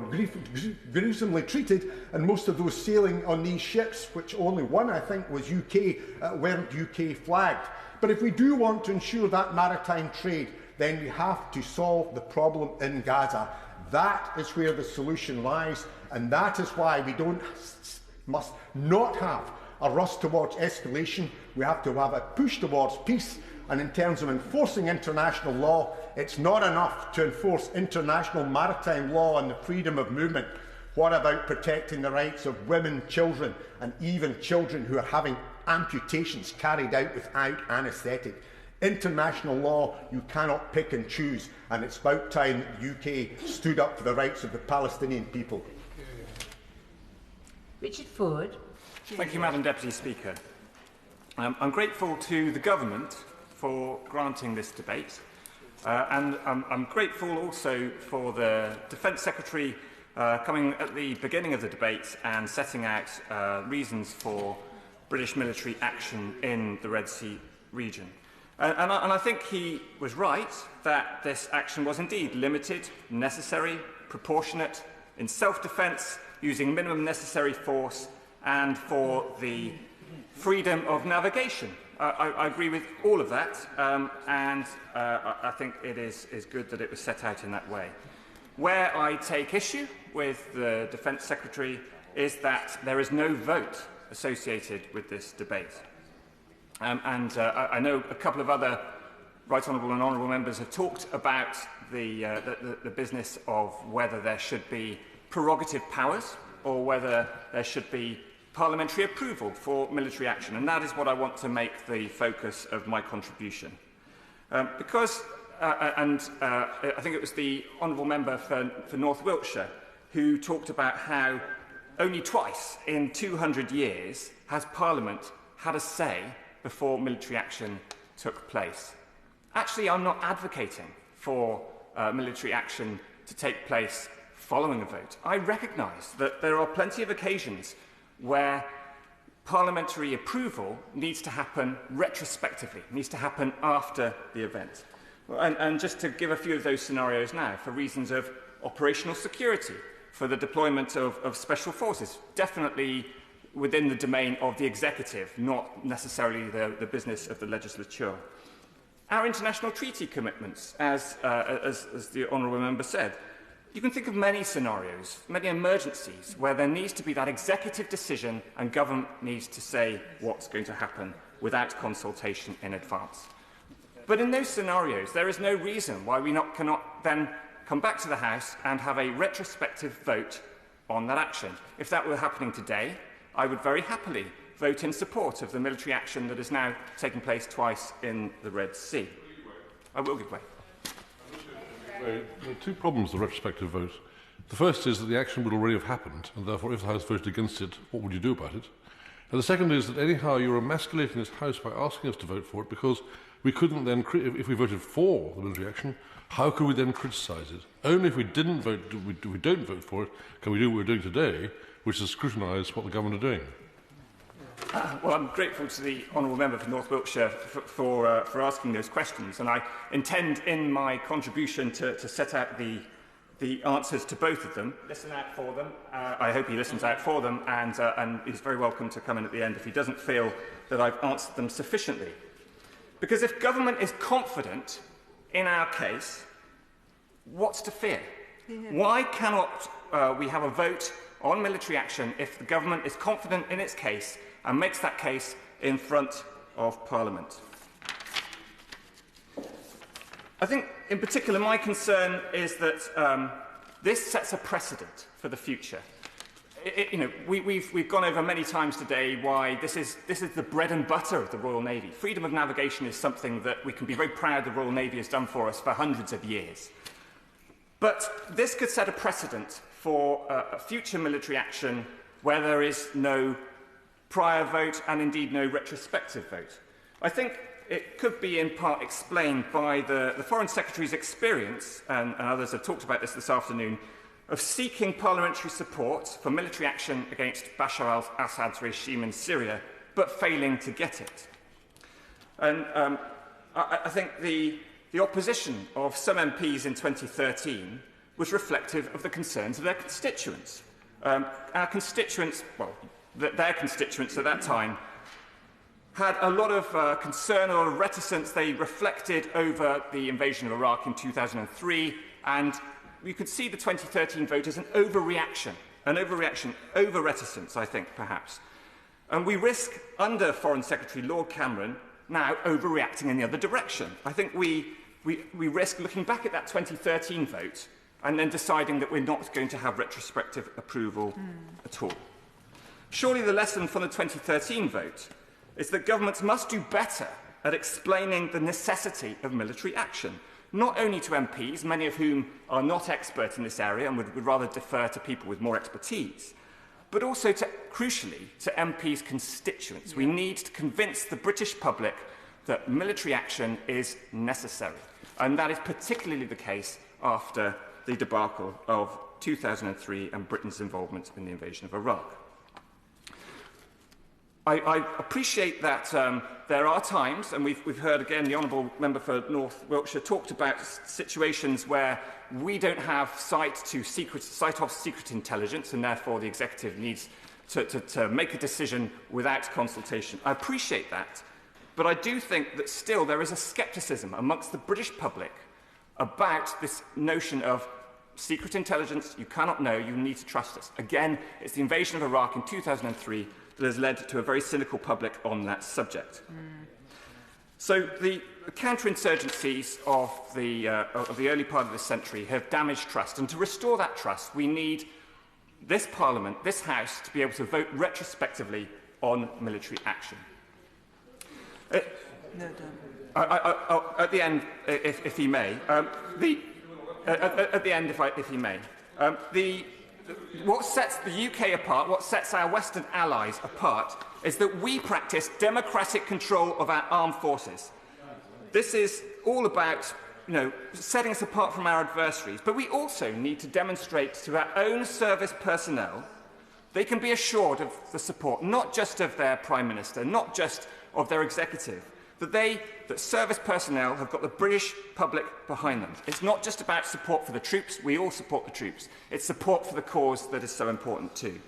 gruesomely treated, and most of those sailing on these ships, which only one I think was UK, weren't UK flagged. But if we do want to ensure that maritime trade, then we have to solve the problem in Gaza. That is where the solution lies, and that is why we must not have a rush towards escalation. We have to have a push towards peace, and in terms of enforcing international law, it's not enough to enforce international maritime law and the freedom of movement. What about protecting the rights of women, children, and even children who are having amputations carried out without anaesthetic? International law, you cannot pick and choose, and it's about time that the UK stood up for the rights of the Palestinian people. Richard Ford. Thank you, Madam Deputy Speaker. I'm grateful to the Government for granting this debate, and I'm grateful also for the Defence Secretary coming at the beginning of the debate and setting out reasons for British military action in the Red Sea region. And I think he was right that this action was indeed limited, necessary, proportionate, in self-defence, using minimum necessary force, and for the freedom of navigation. I agree with all of that, and I think it is good that it was set out in that way. Where I take issue with the Defence Secretary is that there is no vote associated with this debate. I know a couple of other Right Honourable and Honourable members have talked about the business of whether there should be prerogative powers or whether there should be parliamentary approval for military action, and that is what I want to make the focus of my contribution. I think it was the Honourable Member for North Wiltshire who talked about how only twice in 200 years has Parliament had a say before military action took place. Actually, I'm not advocating for military action to take place following a vote. I recognise that there are plenty of occasions where parliamentary approval needs to happen retrospectively, needs to happen after the event. And just to give a few of those scenarios now, for reasons of operational security, for the deployment of special forces, definitely within the domain of the executive, not necessarily the business of the legislature. Our international treaty commitments, as the Honourable Member said, you can think of many scenarios, many emergencies, where there needs to be that executive decision and government needs to say what's going to happen without consultation in advance. But in those scenarios, there is no reason why we cannot then come back to the House and have a retrospective vote on that action. If that were happening today, I would very happily vote in support of the military action that is now taking place twice in the Red Sea. I will give way. There are two problems with the retrospective vote. The first is that the action would already have happened, and therefore if the House voted against it, what would you do about it? And the second is that anyhow you're emasculating this House by asking us to vote for it, because we couldn't then, if we voted for the military action, how could we then criticise it? Only if we didn't vote, we don't vote for it, can we do what we're doing today, which is scrutinise what the government are doing. Well, I'm grateful to the Honourable Member for North Wiltshire for asking those questions, and I intend in my contribution to set out the answers to both of them. Listen out for them. I hope he listens out for them, and he's very welcome to come in at the end if he doesn't feel that I've answered them sufficiently. Because if government is confident in our case, what's to fear? Yeah. Why cannot we have a vote on military action if the government is confident in its case and makes that case in front of Parliament? I think, in particular, my concern is that this sets a precedent for the future. We've gone over many times today why this is the bread and butter of the Royal Navy. Freedom of navigation is something that we can be very proud the Royal Navy has done for us for hundreds of years. But this could set a precedent for a future military action where there is no prior vote and indeed no retrospective vote. I think it could be in part explained by the Foreign Secretary's experience, and others have talked about this afternoon, of seeking parliamentary support for military action against Bashar al-Assad's regime in Syria, but failing to get it. And I think the opposition of some MPs in 2013 was reflective of the concerns of their constituents. Our constituents, well, their constituents at that time, had a lot of concern, a lot of reticence. They reflected over the invasion of Iraq in 2003, and you could see the 2013 vote as an overreaction, over reticence, I think, perhaps. And we risk, under Foreign Secretary Lord Cameron, now overreacting in the other direction. I think we risk looking back at that 2013 vote and then deciding that we're not going to have retrospective approval at all. Surely the lesson from the 2013 vote is that governments must do better at explaining the necessity of military action, not only to MPs, many of whom are not expert in this area and would rather defer to people with more expertise, but also, crucially, to MPs' constituents. We need to convince the British public that military action is necessary, and that is particularly the case after the debacle of 2003 and Britain's involvement in the invasion of Iraq. I appreciate that there are times, and we've heard again the Honourable Member for North Wiltshire talked about situations where we don't have sight of secret intelligence, and therefore the executive needs to make a decision without consultation. I appreciate that, but I do think that still there is a scepticism amongst the British public about this notion of secret intelligence. You cannot know, you need to trust us. Again, it's the invasion of Iraq in 2003 that has led to a very cynical public on that subject. So the counterinsurgencies of the early part of this century have damaged trust, and to restore that trust, we need this Parliament, this House, to be able to vote retrospectively on military action. At the end, if he may, what sets the UK apart, what sets our Western allies apart, is that we practice democratic control of our armed forces. This is all about, setting us apart from our adversaries, but we also need to demonstrate to our own service personnel they can be assured of the support, not just of their Prime Minister, not just of their executive, that service personnel have got the British public behind them. It's not just about support for the troops. We all support the troops. It's support for the cause that is so important too.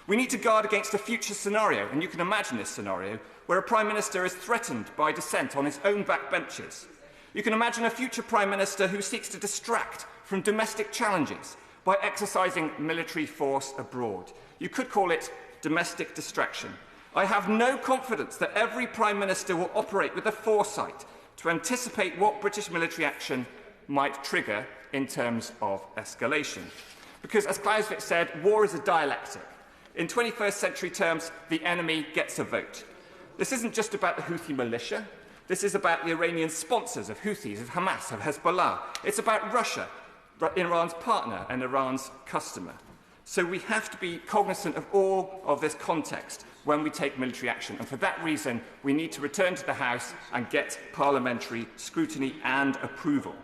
We need to guard against a future scenario, and you can imagine this scenario, where a Prime Minister is threatened by dissent on his own backbenches. You can imagine a future Prime Minister who seeks to distract from domestic challenges by exercising military force abroad. You could call it domestic distraction. I have no confidence that every Prime Minister will operate with the foresight to anticipate what British military action might trigger in terms of escalation. Because, as Clausewitz said, war is a dialectic. In 21st century terms, the enemy gets a vote. This isn't just about the Houthi militia. This is about the Iranian sponsors of Houthis, of Hamas, of Hezbollah. It's about Russia, Iran's partner and Iran's customer. So we have to be cognizant of all of this context when we take military action. And for that reason, we need to return to the House and get parliamentary scrutiny and approval.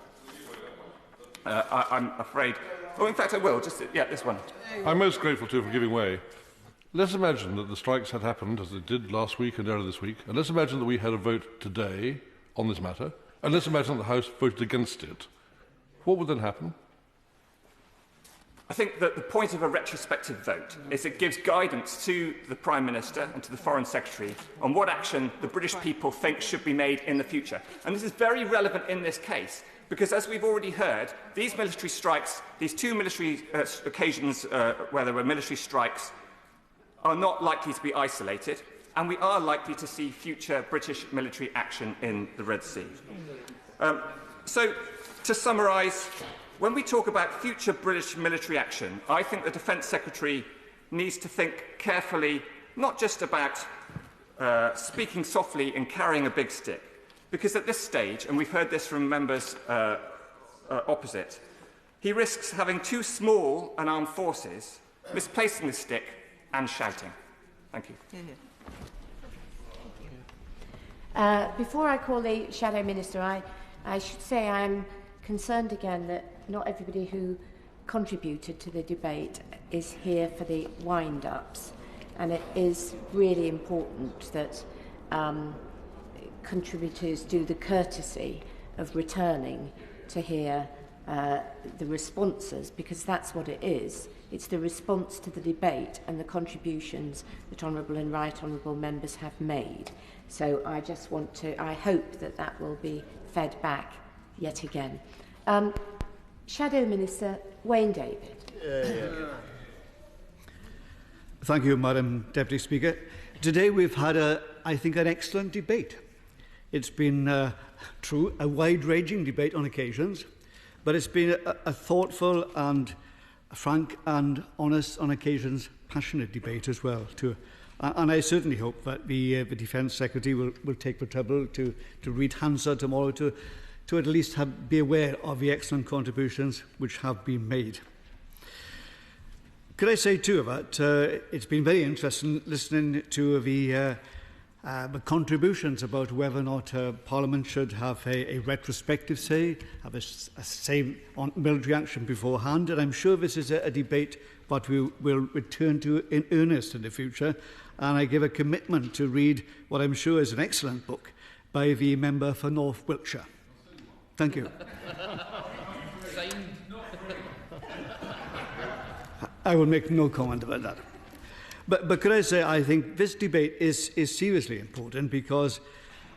I'm afraid... Oh, in fact, I will. This one. I'm most grateful to you for giving way. Let's imagine that the strikes had happened, as it did last week and earlier this week, and let's imagine that we had a vote today on this matter, and let's imagine that the House voted against it. What would then happen? I think that the point of a retrospective vote is it gives guidance to the Prime Minister and to the Foreign Secretary on what action the British people think should be made in the future. And this is very relevant in this case, because as we've already heard, these military strikes, these two military occasions where there were military strikes, are not likely to be isolated, and we are likely to see future British military action in the Red Sea. So, to summarise, when we talk about future British military action, I think the Defence Secretary needs to think carefully, not just about speaking softly and carrying a big stick, because at this stage, and we've heard this from members opposite, he risks having too small an armed forces, misplacing the stick and shouting. Thank you. Before I call the Shadow Minister, I should say I'm concerned again that not everybody who contributed to the debate is here for the wind-ups, and it is really important that contributors do the courtesy of returning to hear the responses, because that's what it is. It's the response to the debate and the contributions that Honourable and Right Honourable members have made. So I just want to, I hope that that will be fed back yet again. Shadow Minister Wayne David. Thank you, Madam Deputy Speaker. Today we've had, I think, an excellent debate. It's been, true, a wide-ranging debate on occasions, but it's been a thoughtful and frank and honest, on occasions, passionate debate as well, too. And I certainly hope that the Defence Secretary will take the trouble to read Hansard tomorrow to at least be aware of the excellent contributions which have been made. Could I say too that it's been very interesting listening to the contributions about whether or not Parliament should have a retrospective say, have a say on military action beforehand, and I'm sure this is a debate that we will return to in earnest in the future, and I give a commitment to read what I'm sure is an excellent book by the member for North Wiltshire. Thank you. I will make no comment about that. But could I say, I think this debate is seriously important, because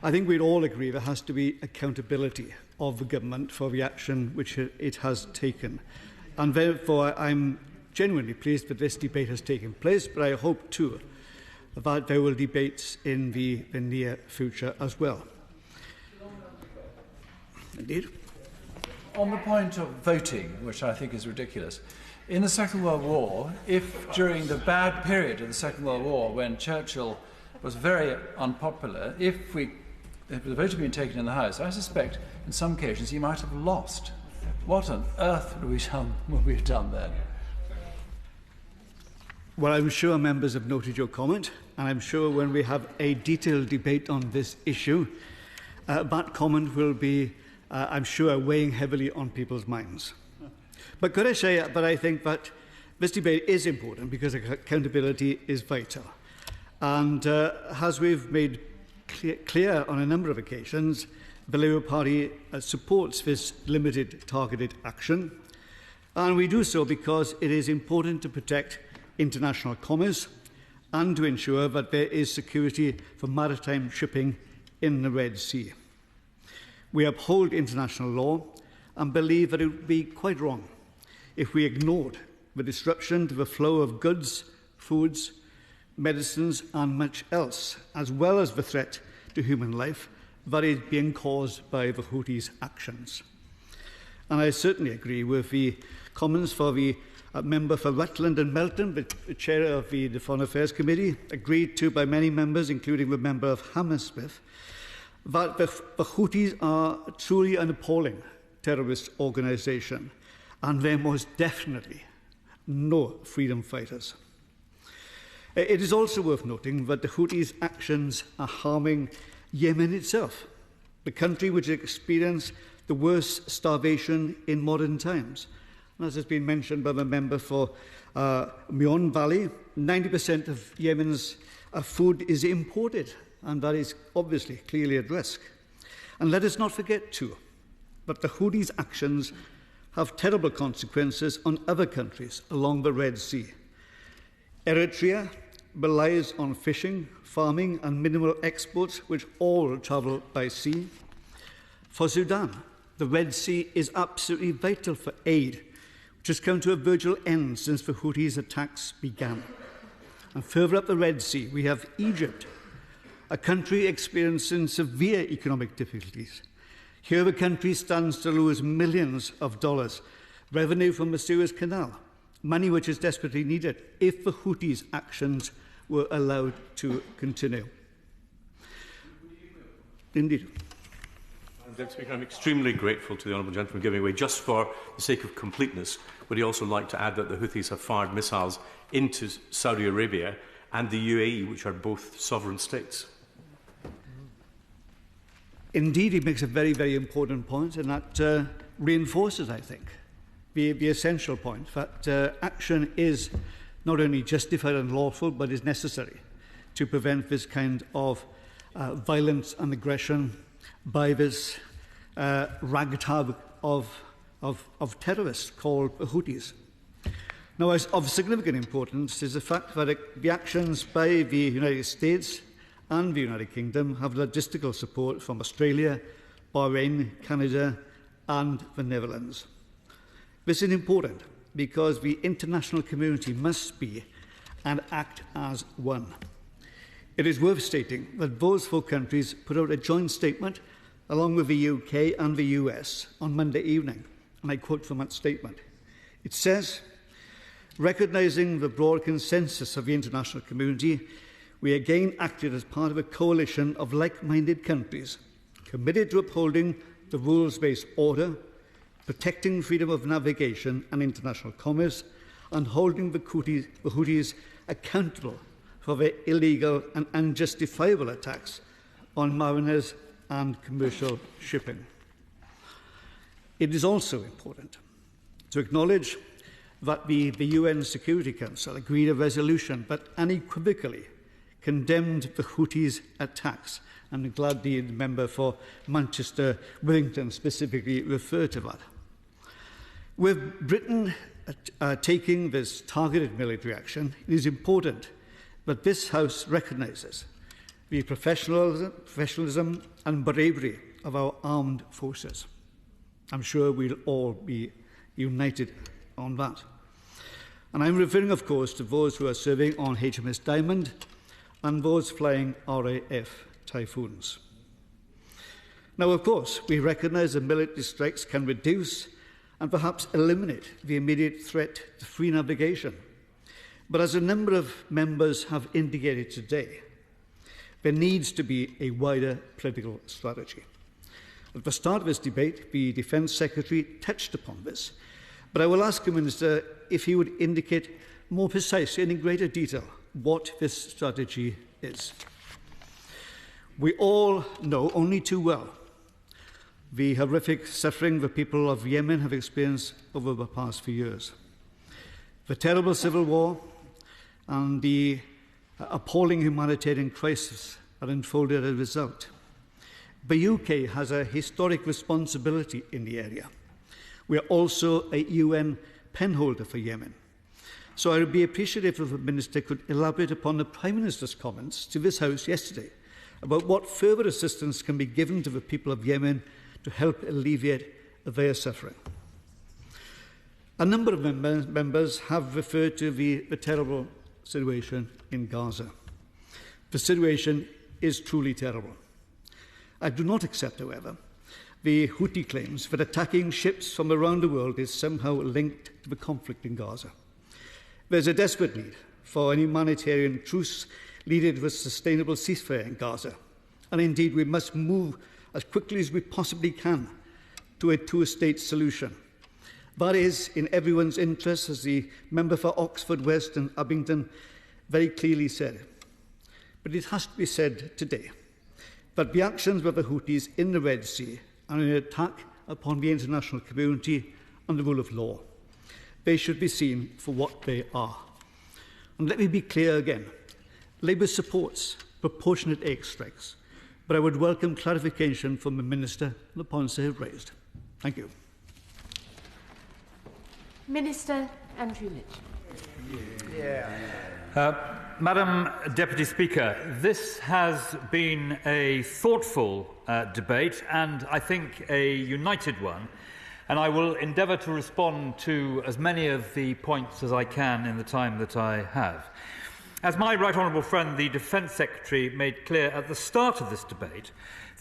I think we'd all agree there has to be accountability of the government for the action which it has taken. And therefore, I'm genuinely pleased that this debate has taken place, but I hope too that there will be debates in the near future as well. Indeed. On the point of voting, which I think is ridiculous, in the Second World War, if during the bad period of the Second World War, when Churchill was very unpopular, if the vote had been taken in the House, I suspect in some occasions he might have lost. What on earth would we have done then? Well, I'm sure members have noted your comment, and I'm sure when we have a detailed debate on this issue, that comment will be, I'm sure, weighing heavily on people's minds. But could I say that I think that this debate is important because accountability is vital. And as we've made clear on a number of occasions, the Labour Party supports this limited targeted action. And we do so because it is important to protect international commerce and to ensure that there is security for maritime shipping in the Red Sea. We uphold international law and believe that it would be quite wrong if we ignored the disruption to the flow of goods, foods, medicines and much else, as well as the threat to human life that is being caused by the Houthis' actions. And I certainly agree with the comments for the member for Rutland and Melton, the chair of the Foreign Affairs Committee, agreed to by many members, including the member of Hammersmith, that the Houthis are truly an appalling terrorist organisation, and they're most definitely no freedom fighters. It is also worth noting that the Houthis' actions are harming Yemen itself, the country which has experienced the worst starvation in modern times. And as has been mentioned by the member for Meon Valley, 90% of Yemen's food is imported, and that is obviously clearly at risk. And let us not forget, too, that the Houthis' actions have terrible consequences on other countries along the Red Sea. Eritrea relies on fishing, farming and mineral exports, which all travel by sea. For Sudan, the Red Sea is absolutely vital for aid, which has come to a virtual end since the Houthis' attacks began. And further up the Red Sea, we have Egypt, a country experiencing severe economic difficulties. Here the country stands to lose millions of dollars, revenue from the Suez Canal, money which is desperately needed if the Houthis' actions were allowed to continue. Indeed. Deputy Speaker, I'm extremely grateful to the honourable gentleman for giving way. Just for the sake of completeness, would he also like to add that the Houthis have fired missiles into Saudi Arabia and the UAE, which are both sovereign states? Indeed, he makes a very, very important point, and that reinforces, I think, the essential point that action is not only justified and lawful, but is necessary to prevent this kind of violence and aggression by this ragtag of terrorists called the Houthis. Now, as of significant importance is the fact that the actions by the United States and the United Kingdom have logistical support from Australia, Bahrain, Canada and the Netherlands. This is important because the international community must be and act as one. It is worth stating that those four countries put out a joint statement along with the UK and the US on Monday evening, and I quote from that statement. It says, "Recognising the broad consensus of the international community, we again acted as part of a coalition of like-minded countries committed to upholding the rules-based order, protecting freedom of navigation and international commerce, and holding the Houthis accountable for their illegal and unjustifiable attacks on mariners and commercial shipping." It is also important to acknowledge that the UN Security Council agreed a resolution that unequivocally condemned the Houthis' attacks, and I'm glad the member for Manchester Withington specifically referred to that. With Britain taking this targeted military action, it is important that this House recognises the professionalism and bravery of our armed forces. I'm sure we'll all be united on that. And I'm referring, of course, to those who are serving on HMS Diamond and those flying RAF Typhoons. Now, of course, we recognise that military strikes can reduce and perhaps eliminate the immediate threat to free navigation. But as a number of members have indicated today, there needs to be a wider political strategy. At the start of this debate, the Defence Secretary touched upon this, but I will ask the Minister if he would indicate more precisely and in greater detail what this strategy is. We all know only too well the horrific suffering the people of Yemen have experienced over the past few years. The terrible civil war and the appalling humanitarian crisis that unfolded as a result. The UK has a historic responsibility in the area. We are also a UN penholder for Yemen. So I would be appreciative if the Minister could elaborate upon the Prime Minister's comments to this House yesterday about what further assistance can be given to the people of Yemen to help alleviate their suffering. A number of members have referred to the terrible situation in Gaza. The situation is truly terrible. I do not accept, however, the Houthi claims that attacking ships from around the world is somehow linked to the conflict in Gaza. There's a desperate need for an humanitarian truce leading to a sustainable ceasefire in Gaza. And indeed, we must move as quickly as we possibly can to a two-state solution. That is in everyone's interest, as the member for Oxford West and Abingdon very clearly said. But it has to be said today that the actions of the Houthis in the Red Sea are an attack upon the international community and the rule of law. They should be seen for what they are. And let me be clear again. Labour supports proportionate airstrikes, but I would welcome clarification from the Minister on the points they have raised. Thank you. Minister Andrew Litch. Madam Deputy Speaker, this has been a thoughtful debate and I think a united one, and I will endeavour to respond to as many of the points as I can in the time that I have. As my right honourable friend, the Defence Secretary, made clear at the start of this debate,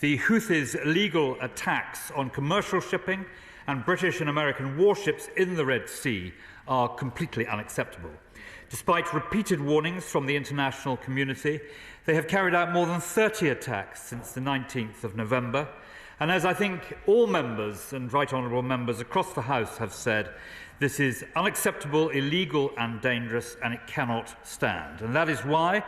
the Houthis' illegal attacks on commercial shipping and British and American warships in the Red Sea are completely unacceptable. Despite repeated warnings from the international community, they have carried out more than 30 attacks since the 19th of November. And as I think all members and right honourable members across the House have said, this is unacceptable, illegal and dangerous, and it cannot stand. And that is why,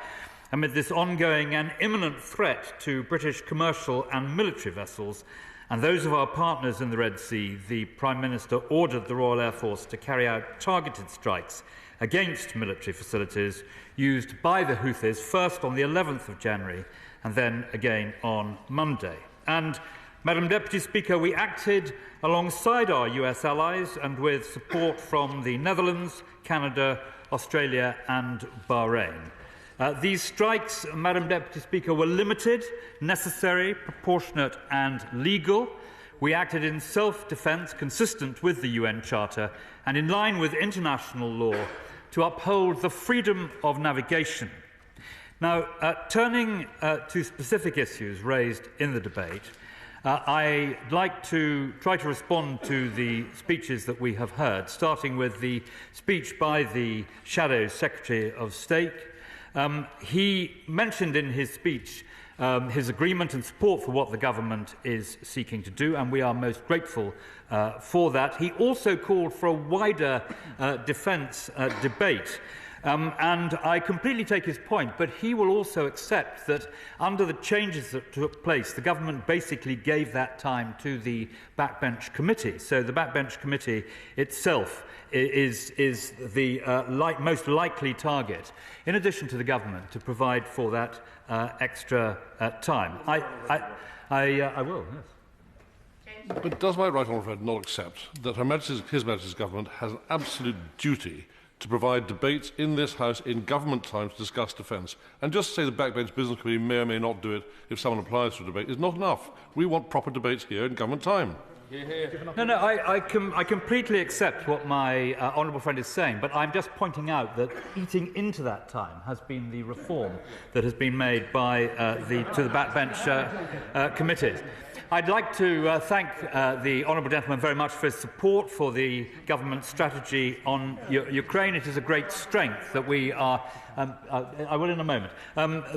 amid this ongoing and imminent threat to British commercial and military vessels and those of our partners in the Red Sea, the Prime Minister ordered the Royal Air Force to carry out targeted strikes against military facilities used by the Houthis, first on the 11th of January and then again on Monday. And, Madam Deputy Speaker, we acted alongside our US allies and with support from the Netherlands, Canada, Australia and Bahrain. These strikes, Madam Deputy Speaker, were limited, necessary, proportionate and legal. We acted in self-defence consistent with the UN Charter and in line with international law to uphold the freedom of navigation. Now, turning to specific issues raised in the debate, I'd like to try to respond to the speeches that we have heard, starting with the speech by the Shadow Secretary of State. He mentioned in his speech his agreement and support for what the government is seeking to do, and we are most grateful for that. He also called for a wider defence debate. And I completely take his point, but he will also accept that under the changes that took place, the government basically gave that time to the Backbench Committee. So the Backbench Committee itself is the most likely target, in addition to the government, to provide for that extra time. I will, yes. But does my right honourable friend not accept that His Majesty's government has an absolute duty to provide debates in this House in government time to discuss defence? And just to say the Backbench Business Committee may or may not do it if someone applies for a debate is not enough. We want proper debates here in government time. No, I completely accept what my honourable friend is saying, but I'm just pointing out that eating into that time has been the reform that has been made by to the Backbench Committee. I'd like to thank the honourable gentleman very much for his support for the government strategy on Ukraine. It is a great strength that we are... I will in a moment.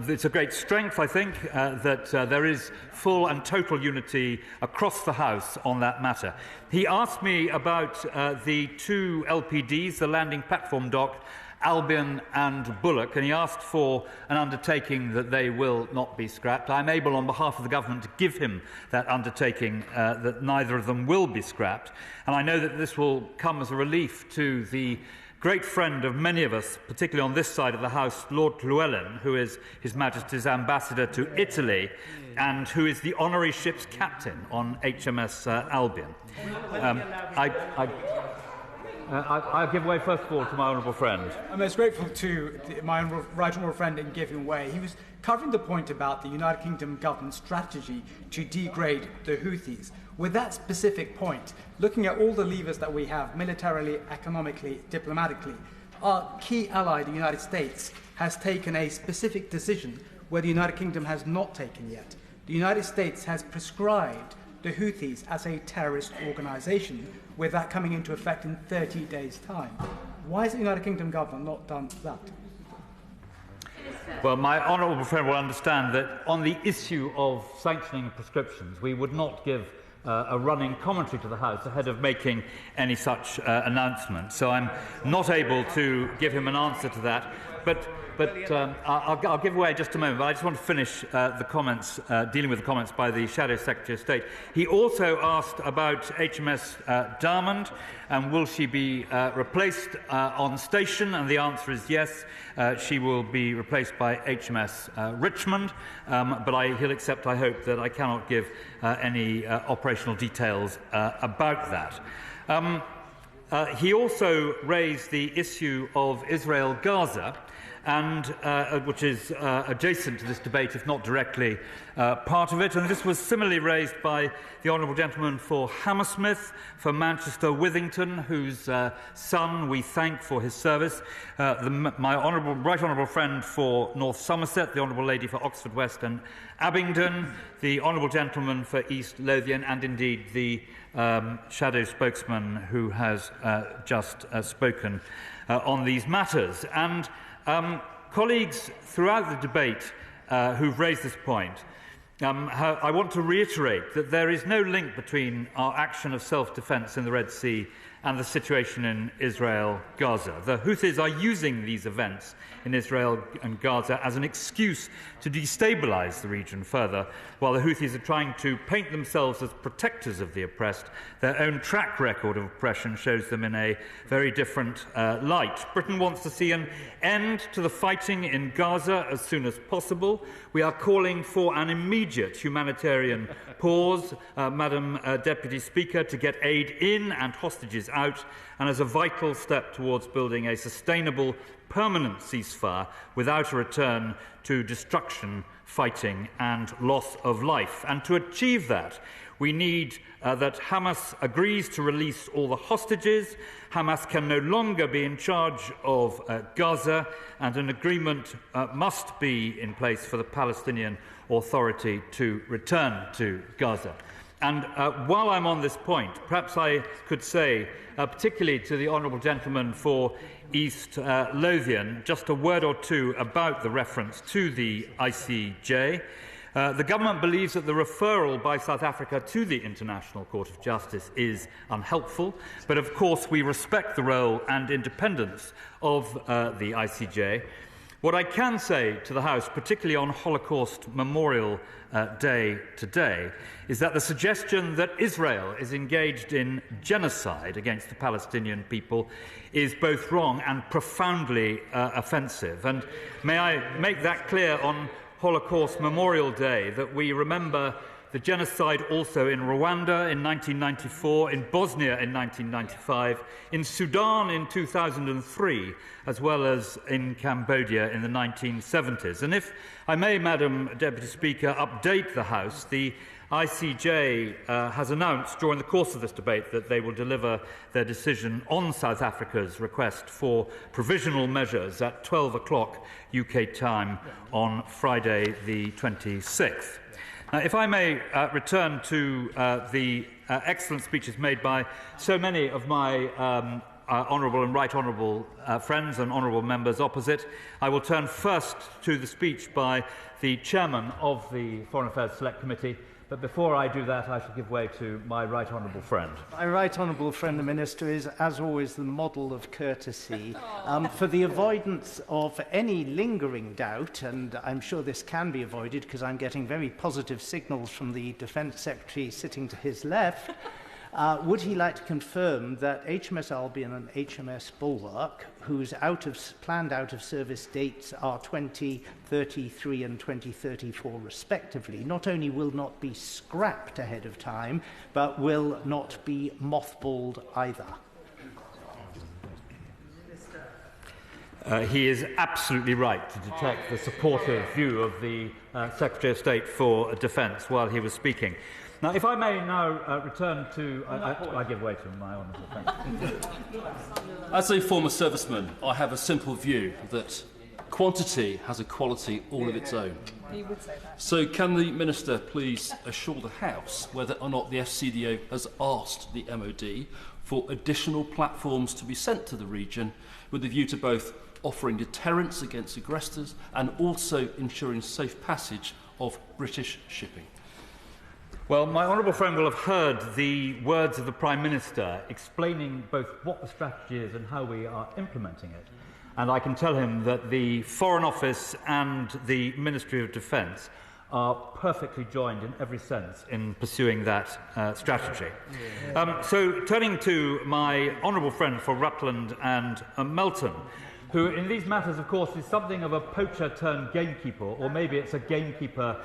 It's a great strength, I think, that there is full and total unity across the House on that matter. He asked me about the two LPDs, the landing platform dock, Albion and Bullock, and he asked for an undertaking that they will not be scrapped. I'm able, on behalf of the government, to give him that undertaking that neither of them will be scrapped. And I know that this will come as a relief to the great friend of many of us, particularly on this side of the House, Lord Welwyn, who is His Majesty's ambassador to Italy and who is the honorary ship's captain on HMS Albion. I'll give way first of all to my honourable friend. I'm most grateful to my right honourable friend in giving way. He was covering the point about the United Kingdom government's strategy to degrade the Houthis. With that specific point, looking at all the levers that we have, militarily, economically, diplomatically, our key ally, the United States, has taken a specific decision where the United Kingdom has not taken yet. The United States has prescribed the Houthis as a terrorist organisation, with that coming into effect in 30 days' time. Why has the United Kingdom government not done that? Well, my honourable friend will understand that on the issue of sanctioning prescriptions, we would not give a running commentary to the House ahead of making any such announcement. So I'm not able to give him an answer to that. But I'll give away just a moment, but I just want to finish the comments, dealing with the comments by the Shadow Secretary of State. He also asked about HMS Diarne, and will she be replaced on station? And the answer is yes, she will be replaced by HMS Richmond, but he'll accept, I hope, that I cannot give any operational details about that. He also raised the issue of Israel-Gaza, and which is adjacent to this debate, if not directly part of it. And this was similarly raised by the honourable gentleman for Hammersmith, for Manchester Withington, whose son we thank for his service, my right honourable friend for North Somerset, the honourable lady for Oxford West and Abingdon, the honourable gentleman for East Lothian, and indeed the shadow spokesman who has just spoken on these matters. And colleagues throughout the debate who've raised this point, I want to reiterate that there is no link between our action of self-defence in the Red Sea and the situation in Israel-Gaza. The Houthis are using these events in Israel and Gaza as an excuse to destabilise the region further, while the Houthis are trying to paint themselves as protectors of the oppressed. Their own track record of oppression shows them in a very different light. Britain wants to see an end to the fighting in Gaza as soon as possible. We are calling for an immediate humanitarian pause, Madam Deputy Speaker, to get aid in and hostages out, and as a vital step towards building a sustainable, permanent ceasefire without a return to destruction, fighting and loss of life. And to achieve that, we need that Hamas agrees to release all the hostages. Hamas can no longer be in charge of Gaza, and an agreement must be in place for the Palestinian Authority to return to Gaza. And while I'm on this point, perhaps I could say, particularly to the Honourable Gentleman for East Lothian, just a word or two about the reference to the ICJ. The government believes that the referral by South Africa to the International Court of Justice is unhelpful, but of course we respect the role and independence of the ICJ. What I can say to the House, particularly on Holocaust Memorial Day today, is that the suggestion that Israel is engaged in genocide against the Palestinian people is both wrong and profoundly offensive. And may I make that clear on Holocaust Memorial Day, that we remember the genocide also in Rwanda in 1994, in Bosnia in 1995, in Sudan in 2003, as well as in Cambodia in the 1970s. And if I may, Madam Deputy Speaker, update the House, the ICJ has announced during the course of this debate that they will deliver their decision on South Africa's request for provisional measures at 12 o'clock UK time on Friday the 26th. Now, if I may return to the excellent speeches made by so many of my honourable and right honourable friends and honourable members opposite, I will turn first to the speech by the chairman of the Foreign Affairs Select Committee. But before I do that, I shall give way to my right honourable friend. My right honourable friend, the Minister, is, as always, the model of courtesy. For the avoidance of any lingering doubt, and I'm sure this can be avoided because I'm getting very positive signals from the Defence Secretary sitting to his left, would he like to confirm that HMS Albion and HMS Bulwark, whose planned out-of-service dates are 2033 and 2034 respectively, not only will not be scrapped ahead of time, but will not be mothballed either? He is absolutely right to detect the supportive view of the Secretary of State for Defence while he was speaking. Now, if I may now return to... I give way to my honourable friend. As a former serviceman, I have a simple view that quantity has a quality all of its own. He would say that. So can the Minister please assure the House whether or not the FCDO has asked the MOD for additional platforms to be sent to the region with a view to both offering deterrence against aggressors and also ensuring safe passage of British shipping? Well, my honourable friend will have heard the words of the Prime Minister explaining both what the strategy is and how we are implementing it. And I can tell him that the Foreign Office and the Ministry of Defence are perfectly joined in every sense in pursuing that strategy. So turning to my honourable friend for Rutland and Melton, who in these matters, of course, is something of a poacher turned gamekeeper, or maybe it's a gamekeeper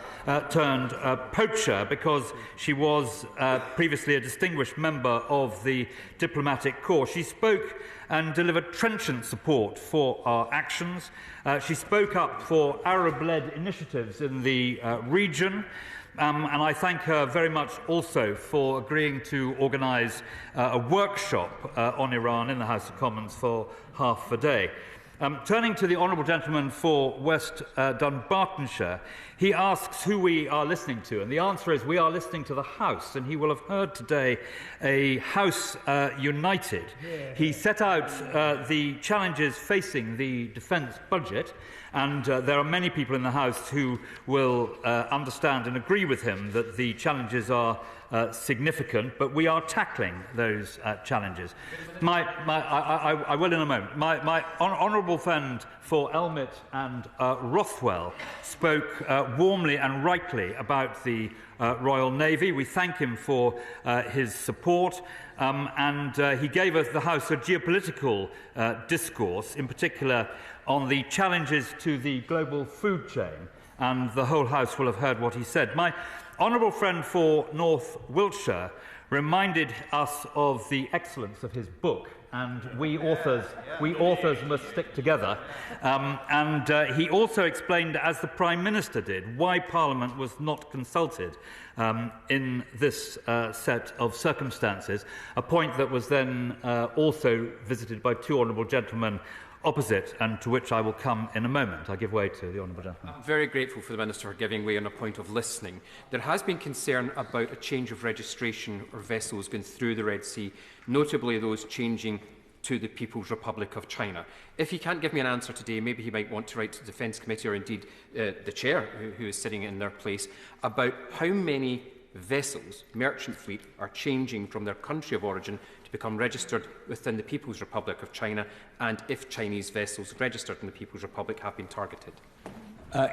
turned poacher, because she was previously a distinguished member of the diplomatic corps. She spoke and delivered trenchant support for our actions. She spoke up for Arab-led initiatives in the region. And I thank her very much also for agreeing to organise a workshop on Iran in the House of Commons for half a day. Turning to the honourable gentleman for West Dunbartonshire, he asks who we are listening to, and the answer is we are listening to the House, and he will have heard today a House united. He set out the challenges facing the defence budget, and there are many people in the House who will understand and agree with him that the challenges are significant, but we are tackling those challenges. I will in a moment. My honourable friend for Elmet and Rothwell spoke warmly and rightly about the Royal Navy. We thank him for his support, and he gave us the House a geopolitical discourse, in particular on the challenges to the global food chain, and the whole House will have heard what he said. My honourable friend for North Wiltshire reminded us of the excellence of his book, and we authors must stick together. And he also explained, as the Prime Minister did, why Parliament was not consulted in this set of circumstances, a point that was then also visited by two honourable gentlemen opposite, and to which I will come in a moment. I give way to the honourable gentleman. I'm very grateful for the Minister for giving way on a point of listening. There has been concern about a change of registration or vessels going through the Red Sea, notably those changing to the People's Republic of China. If he can't give me an answer today, maybe he might want to write to the Defence Committee, or indeed the Chair, who is sitting in their place, about how many vessels, merchant fleet, are changing from their country of origin to become registered within the People's Republic of China, and if Chinese vessels registered in the People's Republic have been targeted.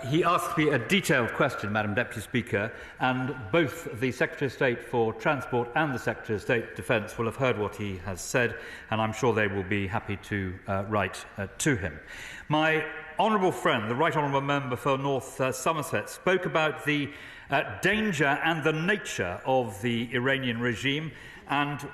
He asked me a detailed question, Madam Deputy Speaker, and both the Secretary of State for Transport and the Secretary of State for Defence will have heard what he has said, and I'm sure they will be happy to write to him. My honourable friend, the Right Honourable Member for North Somerset, spoke about the danger and the nature of the Iranian regime, and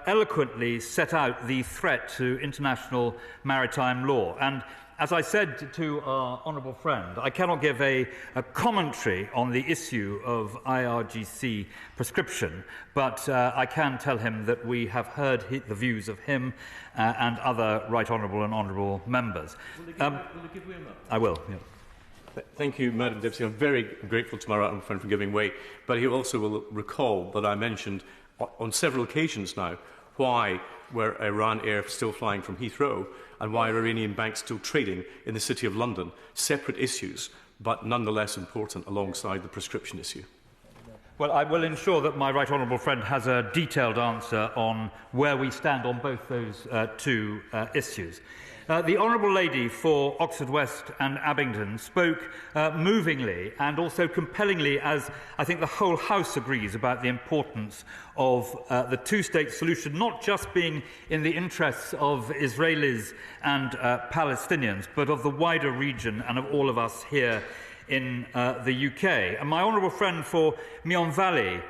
eloquently set out the threat to international maritime law. And as I said to our honourable friend, I cannot give a commentary on the issue of IRGC prescription, but I can tell him that we have heard the views of him and other Right Honourable and Honourable members. Will you give way now? I will, yeah. Thank you, Madam Deputy. I'm very grateful to my right honourable friend for giving way, but he also will recall that I mentioned on several occasions now why were Iran Air still flying from Heathrow and why are Iranian banks still trading in the City of London. Separate issues, but nonetheless important alongside the prescription issue. Well, I will ensure that my right honourable friend has a detailed answer on where we stand on both those two issues. The Honourable Lady for Oxford West and Abingdon spoke movingly and also compellingly, as I think the whole House agrees, about the importance of the two-state solution, not just being in the interests of Israelis and Palestinians, but of the wider region and of all of us here in the UK. And my honourable friend for Meon Valley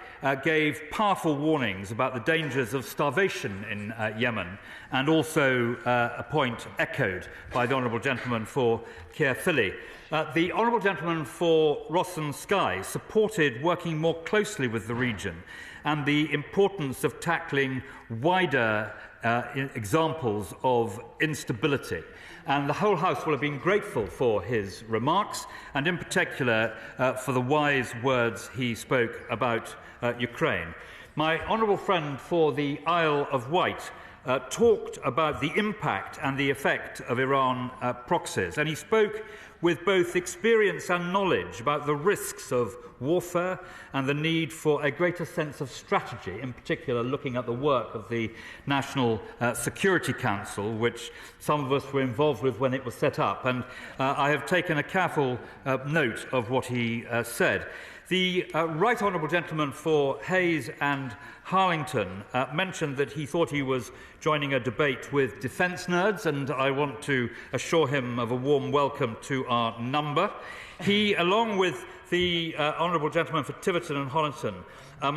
gave powerful warnings about the dangers of starvation in Yemen, and also a point echoed by the honourable gentleman for Kearns. The honourable gentleman for Ross and Skye supported working more closely with the region and the importance of tackling wider examples of instability. And the whole House will have been grateful for his remarks, and in particular for the wise words he spoke about Ukraine. My honourable friend for the Isle of Wight talked about the impact and the effect of Iran proxies, and he spoke with both experience and knowledge about the risks of warfare and the need for a greater sense of strategy, in particular looking at the work of the National Security Council, which some of us were involved with when it was set up. And I have taken a careful note of what he said. The Right Honourable Gentleman for Hayes and Harlington mentioned that he thought he was joining a debate with defence nerds, and I want to assure him of a warm welcome to our number. He, along with the Honourable Gentleman for Tiverton and Hollington,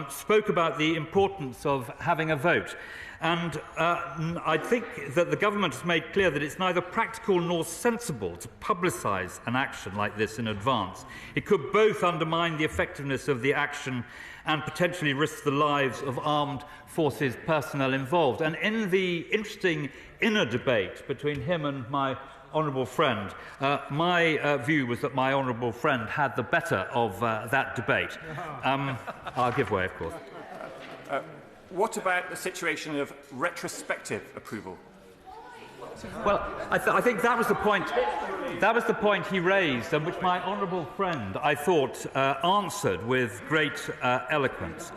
spoke about the importance of having a vote. And I think that the government has made clear that it's neither practical nor sensible to publicise an action like this in advance. It could both undermine the effectiveness of the action and potentially risk the lives of armed forces personnel involved. And in the interesting inner debate between him and my honourable friend. My view was that my honourable friend had the better of that debate. I'll give way, of course. What about the situation of retrospective approval? Well, I think that was the point. That was the point he raised, and which my honourable friend, I thought, answered with great eloquence.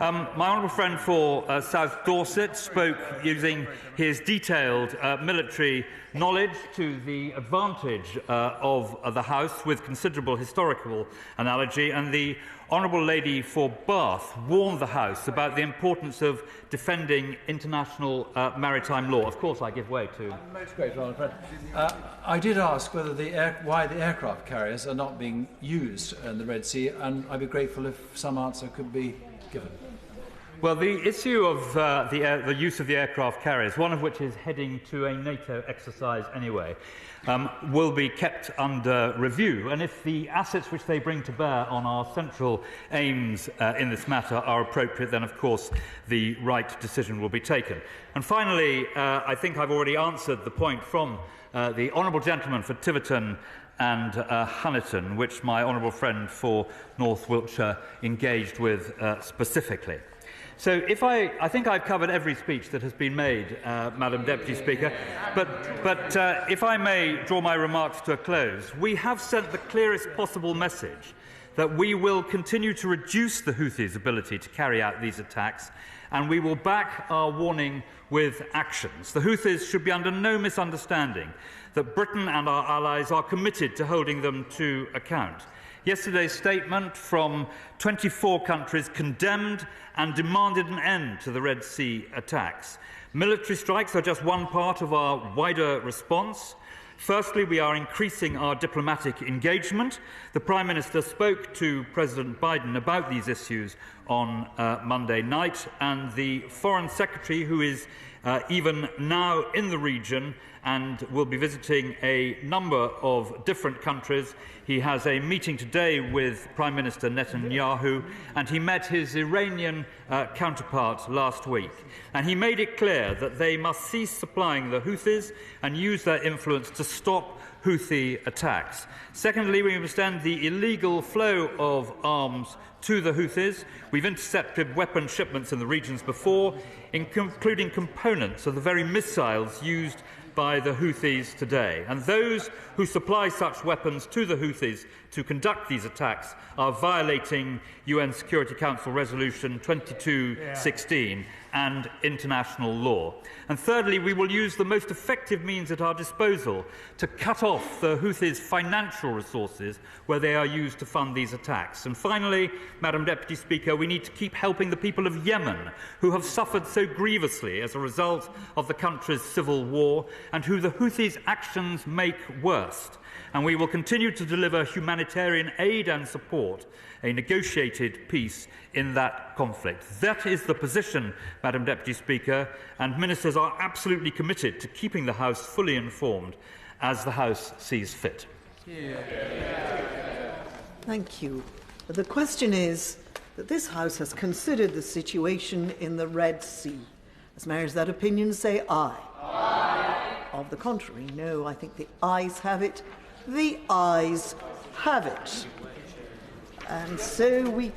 My honourable friend for South Dorset spoke using his detailed military knowledge to the advantage of the House with considerable historical analogy, and the honourable lady for Bath warned the House about the importance of defending international maritime law. Of course, I give way to... Most great, honourable friend. I did ask whether why the aircraft carriers are not being used in the Red Sea, and I'd be grateful if some answer could be given. Well, the issue of the use of the aircraft carriers, one of which is heading to a NATO exercise anyway, will be kept under review. And if the assets which they bring to bear on our central aims in this matter are appropriate, then, of course, the right decision will be taken. And finally, I think I've already answered the point from the honourable gentleman for Tiverton and Honiton, which my honourable friend for North Wiltshire engaged with specifically. So I think I've covered every speech that has been made, Madam Deputy Speaker, but if I may draw my remarks to a close, we have sent the clearest possible message that we will continue to reduce the Houthis' ability to carry out these attacks, and we will back our warning with actions. The Houthis should be under no misunderstanding that Britain and our allies are committed to holding them to account. Yesterday's statement from 24 countries condemned and demanded an end to the Red Sea attacks. Military strikes are just one part of our wider response. Firstly, we are increasing our diplomatic engagement. The Prime Minister spoke to President Biden about these issues on Monday night, and the Foreign Secretary, who is even now in the region and will be visiting a number of different countries. He has a meeting today with Prime Minister Netanyahu, and he met his Iranian counterpart last week. And he made it clear that they must cease supplying the Houthis and use their influence to stop Houthi attacks. Secondly, we must end the illegal flow of arms to the Houthis. We've intercepted weapon shipments in the regions before, including components of the very missiles used by the Houthis today. And those who supply such weapons to the Houthis to conduct these attacks are violating UN Security Council Resolution 2216 and international law. And thirdly, we will use the most effective means at our disposal to cut off the Houthis' financial resources where they are used to fund these attacks. And finally, Madam Deputy Speaker, we need to keep helping the people of Yemen, who have suffered so grievously as a result of the country's civil war, and who the Houthis' actions make worst. And we will continue to deliver humanitarian aid and support a negotiated peace in that conflict. That is the position, Madam Deputy Speaker, and ministers are absolutely committed to keeping the House fully informed as the House sees fit. Thank you. The question is that this House has considered the situation in the Red Sea. As members of that opinion say aye. Aye. Of the contrary, no. I think the ayes have it. The ayes have it. And so we